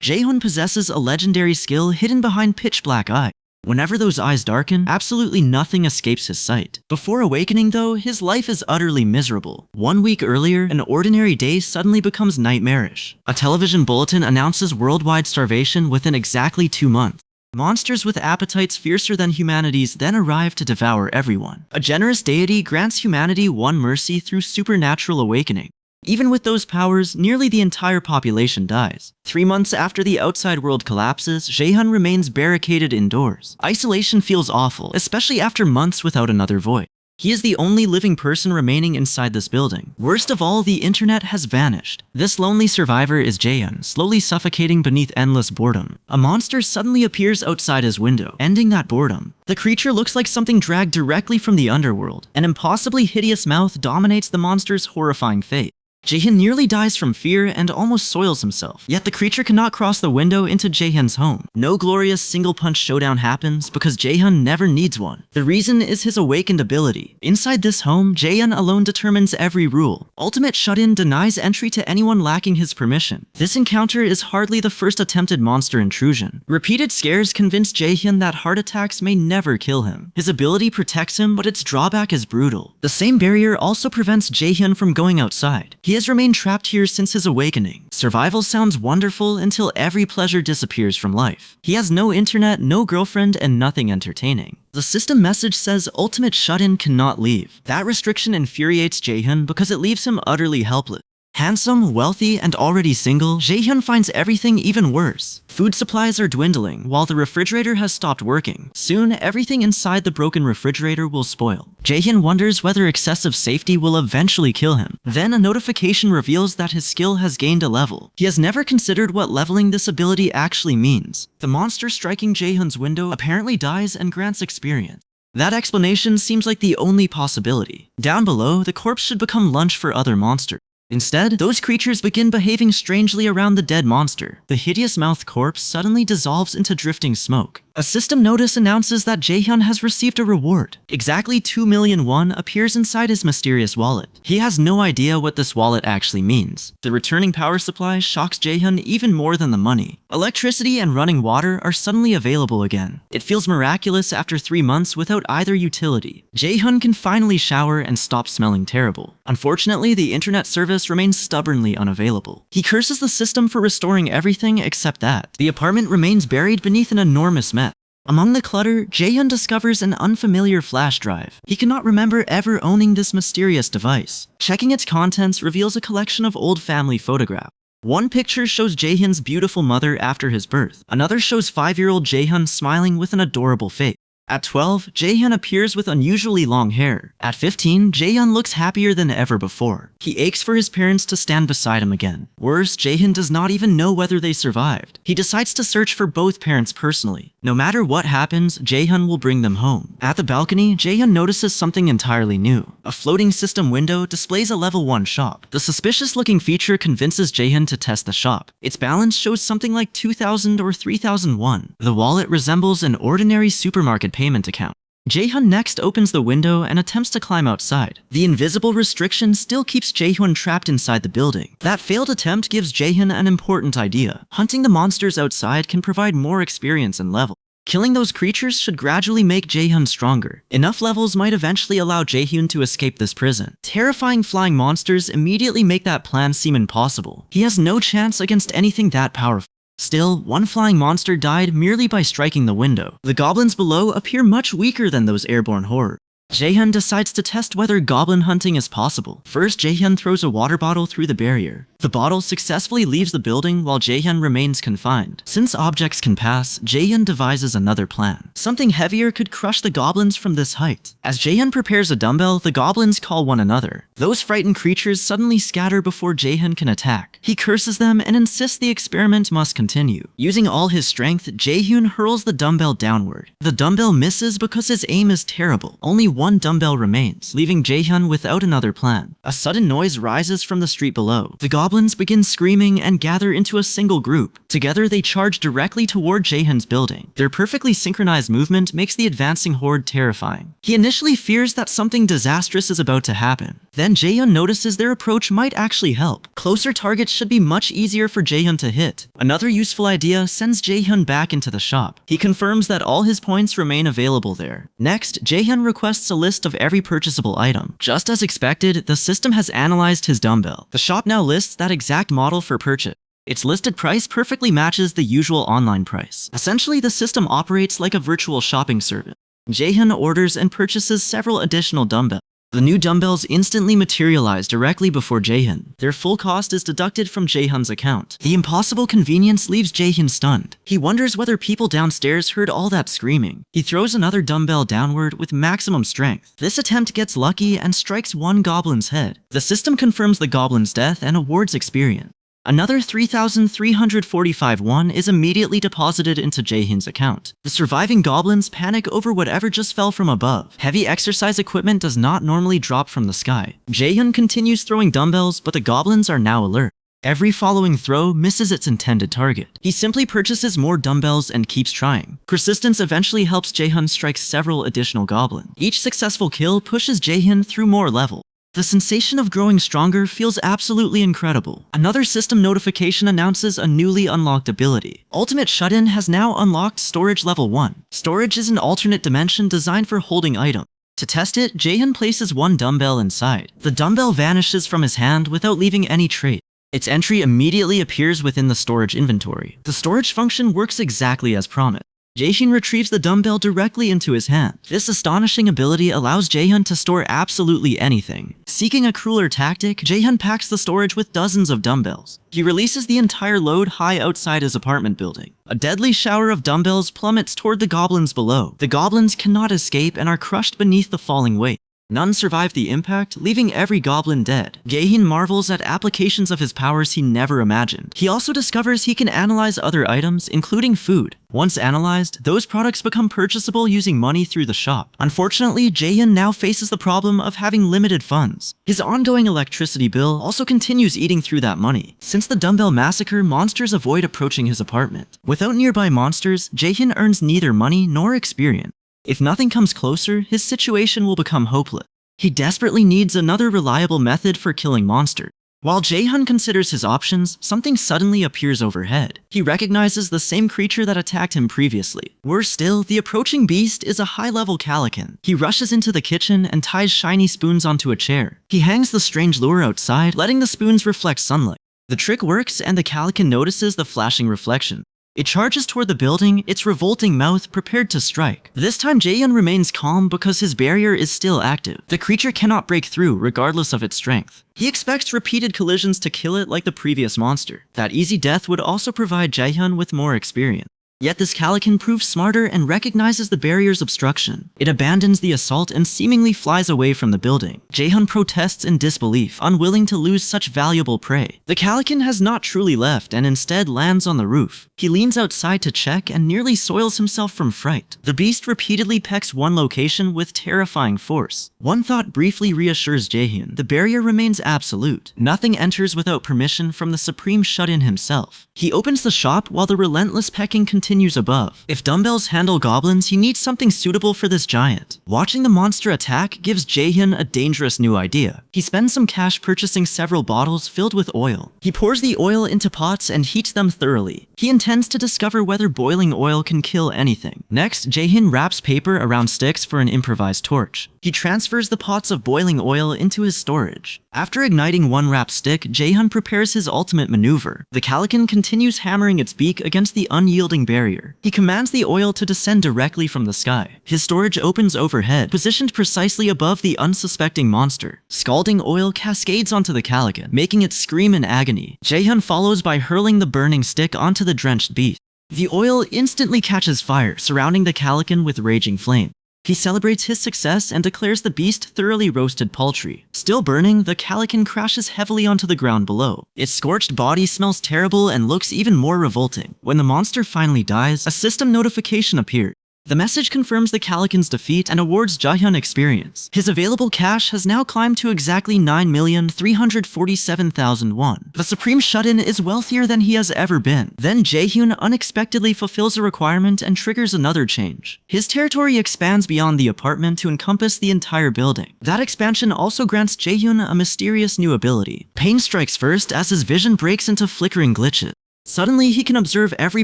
Jaehyun possesses a legendary skill hidden behind pitch-black eyes. Whenever those eyes darken, absolutely nothing escapes his sight. Before awakening though, his life is utterly miserable. 1 week earlier, an ordinary day suddenly becomes nightmarish. A television bulletin announces worldwide starvation within exactly 2 months. Monsters with appetites fiercer than humanity's then arrive to devour everyone. A generous deity grants humanity one mercy through supernatural awakening. Even with those powers, nearly the entire population dies. 3 months after the outside world collapses, Jaehyun remains barricaded indoors. Isolation feels awful, especially after months without another voice. He is the only living person remaining inside this building. Worst of all, the internet has vanished. This lonely survivor is Jaehyun, slowly suffocating beneath endless boredom. A monster suddenly appears outside his window, ending that boredom. The creature looks like something dragged directly from the underworld. An impossibly hideous mouth dominates the monster's horrifying face. Jaehyun nearly dies from fear and almost soils himself, yet the creature cannot cross the window into Jaehyun's home. No glorious single-punch showdown happens because Jaehyun never needs one. The reason is his awakened ability. Inside this home, Jaehyun alone determines every rule. Ultimate Shut-In denies entry to anyone lacking his permission. This encounter is hardly the first attempted monster intrusion. Repeated scares convince Jaehyun that heart attacks may never kill him. His ability protects him, but its drawback is brutal. The same barrier also prevents Jaehyun from going outside. He has remained trapped here since his awakening. Survival sounds wonderful until every pleasure disappears from life. He has no internet, no girlfriend, and nothing entertaining. The system message says Ultimate Shut-In cannot leave. That restriction infuriates Jaehyun because it leaves him utterly helpless. Handsome, wealthy, and already single, Jaehyun finds everything even worse. Food supplies are dwindling, while the refrigerator has stopped working. Soon, everything inside the broken refrigerator will spoil. Jaehyun wonders whether excessive safety will eventually kill him. Then a notification reveals that his skill has gained a level. He has never considered what leveling this ability actually means. The monster striking Jaehyun's window apparently dies and grants experience. That explanation seems like the only possibility. Down below, the corpse should become lunch for other monsters. Instead, those creatures begin behaving strangely around the dead monster. The hideous-mouthed corpse suddenly dissolves into drifting smoke. A system notice announces that Jaehyun has received a reward. Exactly 2 million won appears inside his mysterious wallet. He has no idea what this wallet actually means. The returning power supply shocks Jaehyun even more than the money. Electricity and running water are suddenly available again. It feels miraculous after 3 months without either utility. Jaehyun can finally shower and stop smelling terrible. Unfortunately, the internet service remains stubbornly unavailable. He curses the system for restoring everything except that. The apartment remains buried beneath an enormous mess. Among the clutter, Jaehyun discovers an unfamiliar flash drive. He cannot remember ever owning this mysterious device. Checking its contents reveals a collection of old family photographs. One picture shows Jaehyun's beautiful mother after his birth. Another shows 5-year-old Jaehyun smiling with an adorable face. At 12, Jaehyun appears with unusually long hair. At 15, Jaehyun looks happier than ever before. He aches for his parents to stand beside him again. Worse, Jaehyun does not even know whether they survived. He decides to search for both parents personally. No matter what happens, Jaehyun will bring them home. At the balcony, Jaehyun notices something entirely new. A floating system window displays a level 1 shop. The suspicious-looking feature convinces Jaehyun to test the shop. Its balance shows something like 2,000 or 3,000 won. The wallet resembles an ordinary supermarket payment account. Jaehyun next opens the window and attempts to climb outside. The invisible restriction still keeps Jaehyun trapped inside the building. That failed attempt gives Jaehyun an important idea. Hunting the monsters outside can provide more experience and level. Killing those creatures should gradually make Jaehyun stronger. Enough levels might eventually allow Jaehyun to escape this prison. Terrifying flying monsters immediately make that plan seem impossible. He has no chance against anything that powerful. Still, one flying monster died merely by striking the window. The goblins below appear much weaker than those airborne horrors. Jaehyun decides to test whether goblin hunting is possible. First, Jaehyun throws a water bottle through the barrier. The bottle successfully leaves the building while Jaehyun remains confined. Since objects can pass, Jaehyun devises another plan. Something heavier could crush the goblins from this height. As Jaehyun prepares a dumbbell, the goblins call one another. Those frightened creatures suddenly scatter before Jaehyun can attack. He curses them and insists the experiment must continue. Using all his strength, Jaehyun hurls the dumbbell downward. The dumbbell misses because his aim is terrible. Only one dumbbell remains, leaving Jaehyun without another plan. A sudden noise rises from the street below. The goblins begin screaming and gather into a single group. Together, they charge directly toward Jaehyun's building. Their perfectly synchronized movement makes the advancing horde terrifying. He initially fears that something disastrous is about to happen. Then Jaehyun notices their approach might actually help. Closer targets should be much easier for Jaehyun to hit. Another useful idea sends Jaehyun back into the shop. He confirms that all his points remain available there. Next, Jaehyun requests a list of every purchasable item. Just as expected, the system has analyzed his dumbbell. The shop now lists that exact model for purchase. Its listed price perfectly matches the usual online price. Essentially, the system operates like a virtual shopping service. Jaehyun orders and purchases several additional dumbbells. The new dumbbells instantly materialize directly before Jaehyun. Their full cost is deducted from Jaehyun's account. The impossible convenience leaves Jaehyun stunned. He wonders whether people downstairs heard all that screaming. He throws another dumbbell downward with maximum strength. This attempt gets lucky and strikes one goblin's head. The system confirms the goblin's death and awards experience. Another 3,345 won is immediately deposited into Jaehyun's account. The surviving goblins panic over whatever just fell from above. Heavy exercise equipment does not normally drop from the sky. Jaehyun continues throwing dumbbells, but the goblins are now alert. Every following throw misses its intended target. He simply purchases more dumbbells and keeps trying. Persistence eventually helps Jaehyun strike several additional goblins. Each successful kill pushes Jaehyun through more levels. The sensation of growing stronger feels absolutely incredible. Another system notification announces a newly unlocked ability. Ultimate Shut-In has now unlocked Storage Level 1. Storage is an alternate dimension designed for holding items. To test it, Jaehyun places one dumbbell inside. The dumbbell vanishes from his hand without leaving any trace. Its entry immediately appears within the storage inventory. The storage function works exactly as promised. Jaehyun retrieves the dumbbell directly into his hand. This astonishing ability allows Jaehyun to store absolutely anything. Seeking a crueler tactic, Jaehyun packs the storage with dozens of dumbbells. He releases the entire load high outside his apartment building. A deadly shower of dumbbells plummets toward the goblins below. The goblins cannot escape and are crushed beneath the falling weight. None survive the impact, leaving every goblin dead. Jaehyun marvels at applications of his powers he never imagined. He also discovers he can analyze other items, including food. Once analyzed, those products become purchasable using money through the shop. Unfortunately, Jaehyun now faces the problem of having limited funds. His ongoing electricity bill also continues eating through that money. Since the dumbbell massacre, monsters avoid approaching his apartment. Without nearby monsters, Jaehyun earns neither money nor experience. If nothing comes closer, his situation will become hopeless. He desperately needs another reliable method for killing monsters. While Jaehyun considers his options, something suddenly appears overhead. He recognizes the same creature that attacked him previously. Worse still, the approaching beast is a high-level calican. He rushes into the kitchen and ties shiny spoons onto a chair. He hangs the strange lure outside, letting the spoons reflect sunlight. The trick works, and the calican notices the flashing reflection. It charges toward the building, its revolting mouth prepared to strike. This time Jaehyun remains calm because his barrier is still active. The creature cannot break through regardless of its strength. He expects repeated collisions to kill it like the previous monster. That easy death would also provide Jaehyun with more experience. Yet this calican proves smarter and recognizes the barrier's obstruction. It abandons the assault and seemingly flies away from the building. Jaehyun protests in disbelief, unwilling to lose such valuable prey. The calican has not truly left and instead lands on the roof. He leans outside to check and nearly soils himself from fright. The beast repeatedly pecks one location with terrifying force. One thought briefly reassures Jaehyun. The barrier remains absolute. Nothing enters without permission from the supreme shut-in himself. He opens the shop while the relentless pecking continues above. If dumbbells handle goblins, he needs something suitable for this giant. Watching the monster attack gives Jaehyun a dangerous new idea. He spends some cash purchasing several bottles filled with oil. He pours the oil into pots and heats them thoroughly. He intends to discover whether boiling oil can kill anything. Next, Jaehyun wraps paper around sticks for an improvised torch. He transfers the pots of boiling oil into his storage. After igniting one wrapped stick, Jaehyun prepares his ultimate maneuver. The calican continues hammering its beak against the unyielding barrier. He commands the oil to descend directly from the sky. His storage opens overhead, positioned precisely above the unsuspecting monster. Scalding oil cascades onto the calican, making it scream in agony. Jaehyun follows by hurling the burning stick onto the drenched beast. The oil instantly catches fire, surrounding the calican with raging flame. He celebrates his success and declares the beast thoroughly roasted poultry. Still burning, the calican crashes heavily onto the ground below. Its scorched body smells terrible and looks even more revolting. When the monster finally dies, a system notification appears. The message confirms the Calican's defeat and awards Jaehyun experience. His available cash has now climbed to exactly 9,347,000 won. The Supreme Shut-in is wealthier than he has ever been. Then Jaehyun unexpectedly fulfills a requirement and triggers another change. His territory expands beyond the apartment to encompass the entire building. That expansion also grants Jaehyun a mysterious new ability. Pain strikes first as his vision breaks into flickering glitches. Suddenly, he can observe every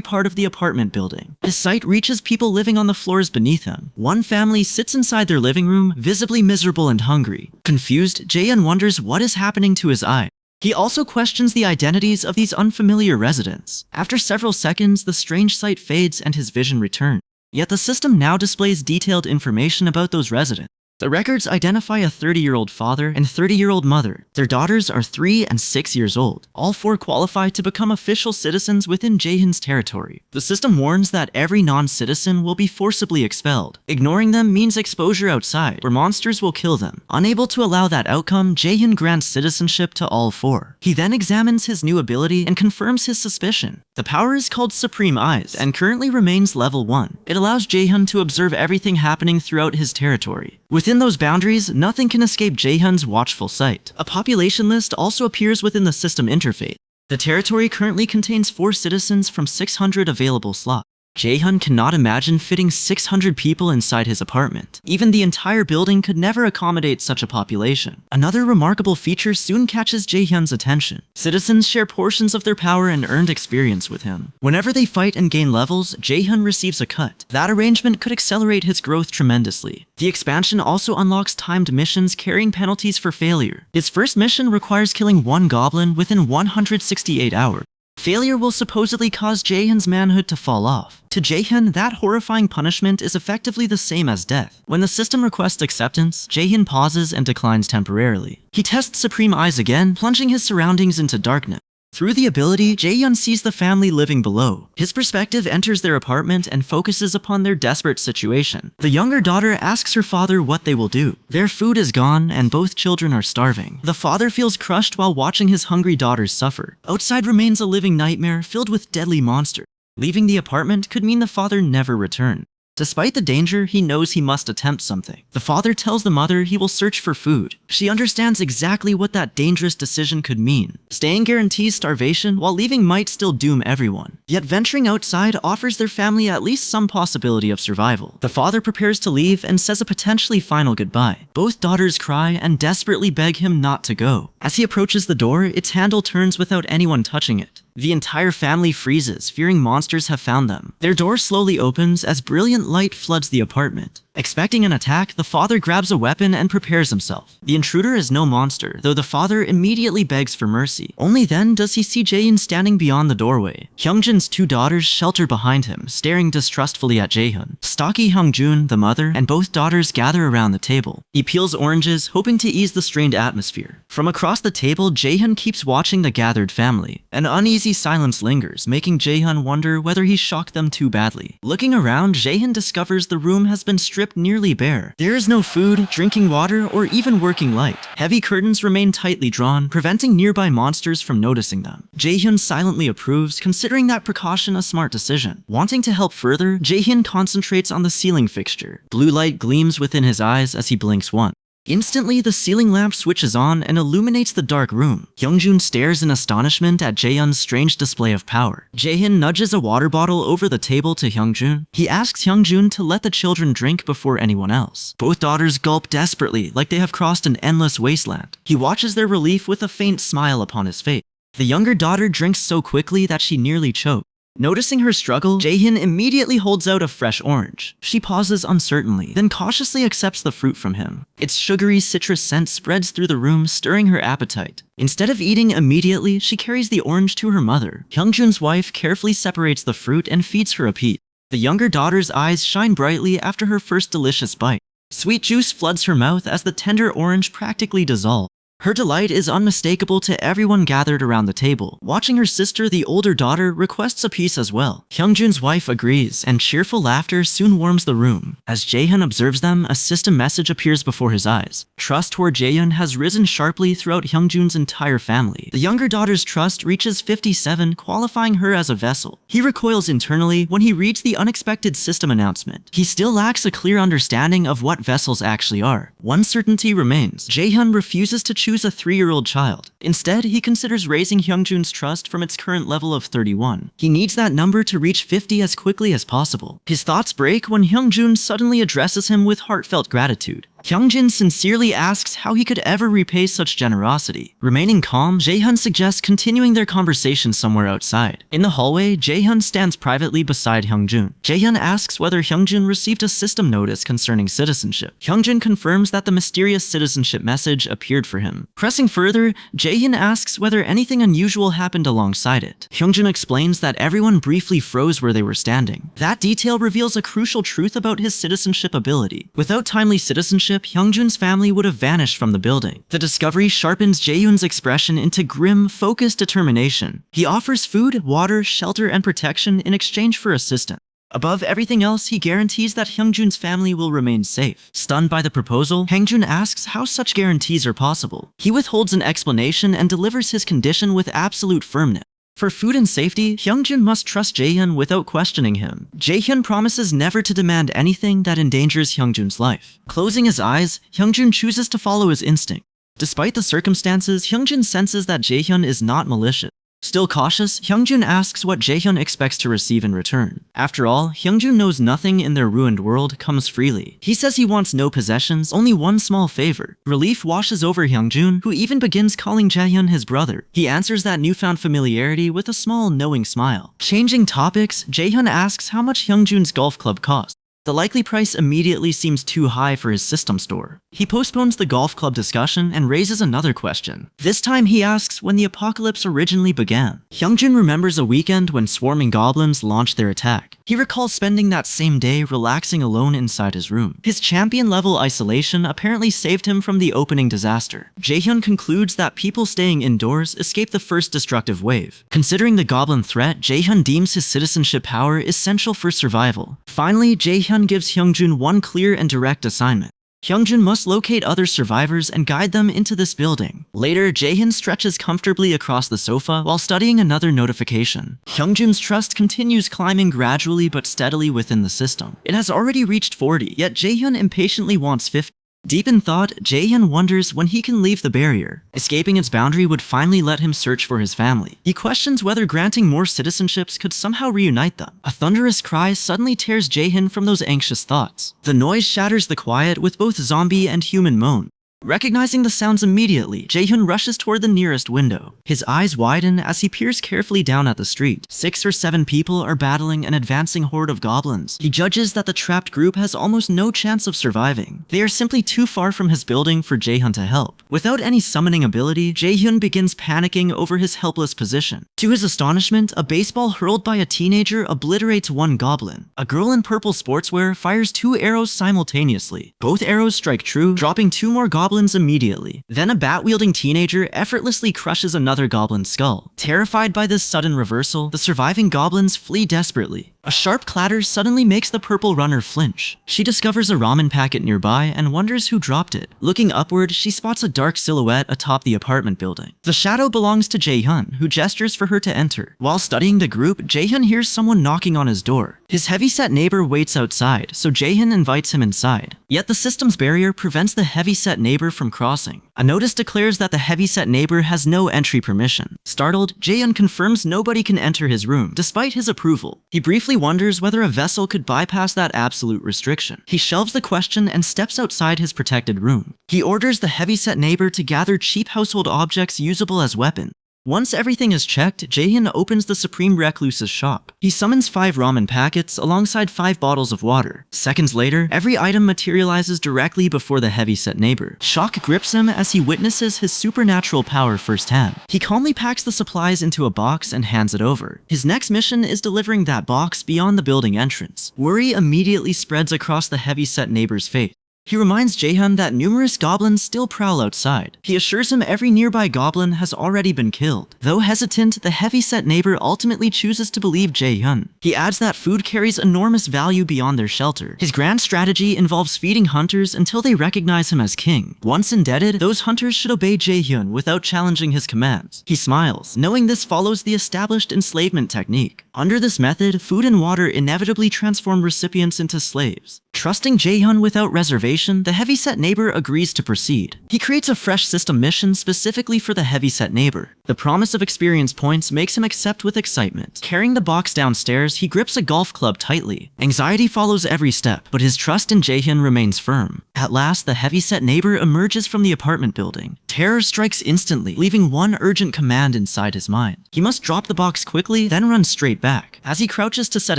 part of the apartment building. His sight reaches people living on the floors beneath him. One family sits inside their living room, visibly miserable and hungry. Confused, Jaehyun wonders what is happening to his eye. He also questions the identities of these unfamiliar residents. After several seconds, the strange sight fades and his vision returns. Yet the system now displays detailed information about those residents. The records identify a 30-year-old father and 30-year-old mother. Their daughters are 3 and 6 years old. All 4 qualify to become official citizens within Jaehyun's territory. The system warns that every non-citizen will be forcibly expelled. Ignoring them means exposure outside, where monsters will kill them. Unable to allow that outcome, Jaehyun grants citizenship to all 4. He then examines his new ability and confirms his suspicion. The power is called Supreme Eyes and currently remains level 1. It allows Jaehyun to observe everything happening throughout his territory. Within those boundaries, nothing can escape Jaehyun's watchful sight. A population list also appears within the system interface. The territory currently contains 4 citizens from 600 available slots. Jaehyun cannot imagine fitting 600 people inside his apartment. Even the entire building could never accommodate such a population. Another remarkable feature soon catches Jaehyun's attention. Citizens share portions of their power and earned experience with him. Whenever they fight and gain levels, Jaehyun receives a cut. That arrangement could accelerate his growth tremendously. The expansion also unlocks timed missions carrying penalties for failure. His first mission requires killing 1 goblin within 168 hours. Failure will supposedly cause Jaehyun's manhood to fall off. To Jaehyun, that horrifying punishment is effectively the same as death. When the system requests acceptance, Jaehyun pauses and declines temporarily. He tests Supreme Eyes again, plunging his surroundings into darkness. Through the ability, Jaehyun sees the family living below. His perspective enters their apartment and focuses upon their desperate situation. The younger daughter asks her father what they will do. Their food is gone and both children are starving. The father feels crushed while watching his hungry daughters suffer. Outside remains a living nightmare filled with deadly monsters. Leaving the apartment could mean the father never returns. Despite the danger, he knows he must attempt something. The father tells the mother he will search for food. She understands exactly what that dangerous decision could mean. Staying guarantees starvation, while leaving might still doom everyone. Yet venturing outside offers their family at least some possibility of survival. The father prepares to leave and says a potentially final goodbye. Both daughters cry and desperately beg him not to go. As he approaches the door, its handle turns without anyone touching it. The entire family freezes, fearing monsters have found them. Their door slowly opens as brilliant light floods the apartment. Expecting an attack, the father grabs a weapon and prepares himself. The intruder is no monster, though the father immediately begs for mercy. Only then does he see Jaehyun standing beyond the doorway. Hyungjin's 2 daughters shelter behind him, staring distrustfully at Jaehyun. Stocky Hyungjun, the mother, and both daughters gather around the table. He peels oranges, hoping to ease the strained atmosphere. From across the table, Jaehyun keeps watching the gathered family. An uneasy silence lingers, making Jaehyun wonder whether he shocked them too badly. Looking around, Jaehyun discovers the room has been stripped nearly bare. There is no food, drinking water, or even working light. Heavy curtains remain tightly drawn, preventing nearby monsters from noticing them. Jaehyun silently approves, considering that precaution a smart decision. Wanting to help further, Jaehyun concentrates on the ceiling fixture. Blue light gleams within his eyes as he blinks once. Instantly, the ceiling lamp switches on and illuminates the dark room. Hyungjun stares in astonishment at Jaehyun's strange display of power. Jaehyun nudges a water bottle over the table to Hyungjun. He asks Hyungjun to let the children drink before anyone else. Both daughters gulp desperately, like they have crossed an endless wasteland. He watches their relief with a faint smile upon his face. The younger daughter drinks so quickly that she nearly chokes. Noticing her struggle, Jaehyun immediately holds out a fresh orange. She pauses uncertainly, then cautiously accepts the fruit from him. Its sugary citrus scent spreads through the room, stirring her appetite. Instead of eating immediately, she carries the orange to her mother. Hyungjun's wife carefully separates the fruit and feeds her a piece. The younger daughter's eyes shine brightly after her first delicious bite. Sweet juice floods her mouth as the tender orange practically dissolves. Her delight is unmistakable to everyone gathered around the table. Watching her sister, the older daughter, requests a piece as well. Hyungjun's wife agrees, and cheerful laughter soon warms the room. As Jaehyun observes them, a system message appears before his eyes. Trust toward Jaehyun has risen sharply throughout Hyungjun's entire family. The younger daughter's trust reaches 57, qualifying her as a vessel. He recoils internally when he reads the unexpected system announcement. He still lacks a clear understanding of what vessels actually are. One certainty remains. Jaehyun refuses to choose a 3-year-old child. Instead, he considers raising Hyungjun's trust from its current level of 31. He needs that number to reach 50 as quickly as possible. His thoughts break when Hyungjun suddenly addresses him with heartfelt gratitude. Hyungjin sincerely asks how he could ever repay such generosity. Remaining calm, Jaehyun suggests continuing their conversation somewhere outside. In the hallway, Jaehyun stands privately beside Hyungjun. Jaehyun asks whether Hyungjun received a system notice concerning citizenship. Hyungjun confirms that the mysterious citizenship message appeared for him. Pressing further, Jaehyun asks whether anything unusual happened alongside it. Hyungjun explains that everyone briefly froze where they were standing. That detail reveals a crucial truth about his citizenship ability. Without timely citizenship, Hyungjun's family would have vanished from the building. The discovery sharpens Jaehyun's expression into grim, focused determination. He offers food, water, shelter, and protection in exchange for assistance. Above everything else, he guarantees that Hyungjun's family will remain safe. Stunned by the proposal, Hyungjun asks how such guarantees are possible. He withholds an explanation and delivers his condition with absolute firmness. For food and safety, Hyungjun must trust Jaehyun without questioning him. Jaehyun promises never to demand anything that endangers Hyungjun's life. Closing his eyes, Hyungjun chooses to follow his instinct. Despite the circumstances, Hyungjun senses that Jaehyun is not malicious. Still cautious, Hyungjun asks what Jaehyun expects to receive in return. After all, Hyungjun knows nothing in their ruined world comes freely. He says he wants no possessions, only one small favor. Relief washes over Hyungjun, who even begins calling Jaehyun his brother. He answers that newfound familiarity with a small, knowing smile. Changing topics, Jaehyun asks how much Hyungjun's golf club costs. The likely price immediately seems too high for his system store. He postpones the golf club discussion and raises another question. This time he asks when the apocalypse originally began. Hyungjun remembers a weekend when swarming goblins launched their attack. He recalls spending that same day relaxing alone inside his room. His champion-level isolation apparently saved him from the opening disaster. Jaehyun concludes that people staying indoors escaped the first destructive wave. Considering the goblin threat, Jaehyun deems his citizenship power essential for survival. Finally, Jaehyun gives Hyungjun one clear and direct assignment. Hyungjun must locate other survivors and guide them into this building. Later, Jaehyun stretches comfortably across the sofa while studying another notification. Hyungjun's trust continues climbing gradually but steadily within the system. It has already reached 40, yet Jaehyun impatiently wants 50. Deep in thought, Jaehyun wonders when he can leave the barrier. Escaping its boundary would finally let him search for his family. He questions whether granting more citizenships could somehow reunite them. A thunderous cry suddenly tears Jaehyun from those anxious thoughts. The noise shatters the quiet with both zombie and human moan. Recognizing the sounds immediately, Jaehyun rushes toward the nearest window. His eyes widen as he peers carefully down at the street. 6 or 7 people are battling an advancing horde of goblins. He judges that the trapped group has almost no chance of surviving. They are simply too far from his building for Jaehyun to help. Without any summoning ability, Jaehyun begins panicking over his helpless position. To his astonishment, a baseball hurled by a teenager obliterates one goblin. A girl in purple sportswear fires 2 arrows simultaneously. Both arrows strike true, dropping 2 more goblins immediately. Then a bat-wielding teenager effortlessly crushes another goblin's skull. Terrified by this sudden reversal, the surviving goblins flee desperately. A sharp clatter suddenly makes the purple runner flinch. She discovers a ramen packet nearby and wonders who dropped it. Looking upward, she spots a dark silhouette atop the apartment building. The shadow belongs to Jaehyun, who gestures for her to enter. While studying the group, Jaehyun hears someone knocking on his door. His heavyset neighbor waits outside, so Jaehyun invites him inside. Yet the system's barrier prevents the heavyset neighbor from crossing. A notice declares that the heavyset neighbor has no entry permission. Startled, Jaehyun confirms nobody can enter his room, despite his approval. He briefly wonders whether a vessel could bypass that absolute restriction. He shelves the question and steps outside his protected room. He orders the heavyset neighbor to gather cheap household objects usable as weapons. Once everything is checked, Jaehyun opens the Supreme Recluse's shop. He summons 5 ramen packets alongside 5 bottles of water. Seconds later, every item materializes directly before the heavyset neighbor. Shock grips him as he witnesses his supernatural power firsthand. He calmly packs the supplies into a box and hands it over. His next mission is delivering that box beyond the building entrance. Worry immediately spreads across the heavyset neighbor's face. He reminds Jaehyun that numerous goblins still prowl outside. He assures him every nearby goblin has already been killed. Though hesitant, the heavy-set neighbor ultimately chooses to believe Jaehyun. He adds that food carries enormous value beyond their shelter. His grand strategy involves feeding hunters until they recognize him as king. Once indebted, those hunters should obey Jaehyun without challenging his commands. He smiles, knowing this follows the established enslavement technique. Under this method, food and water inevitably transform recipients into slaves. Trusting Jaehyun without reservation, the heavy-set neighbor agrees to proceed. He creates a fresh system mission specifically for the heavy-set neighbor. The promise of experience points makes him accept with excitement. Carrying the box downstairs, he grips a golf club tightly. Anxiety follows every step, but his trust in Jaehyun remains firm. At last, the heavy-set neighbor emerges from the apartment building. Terror strikes instantly, leaving one urgent command inside his mind. He must drop the box quickly, then run straight back. As he crouches to set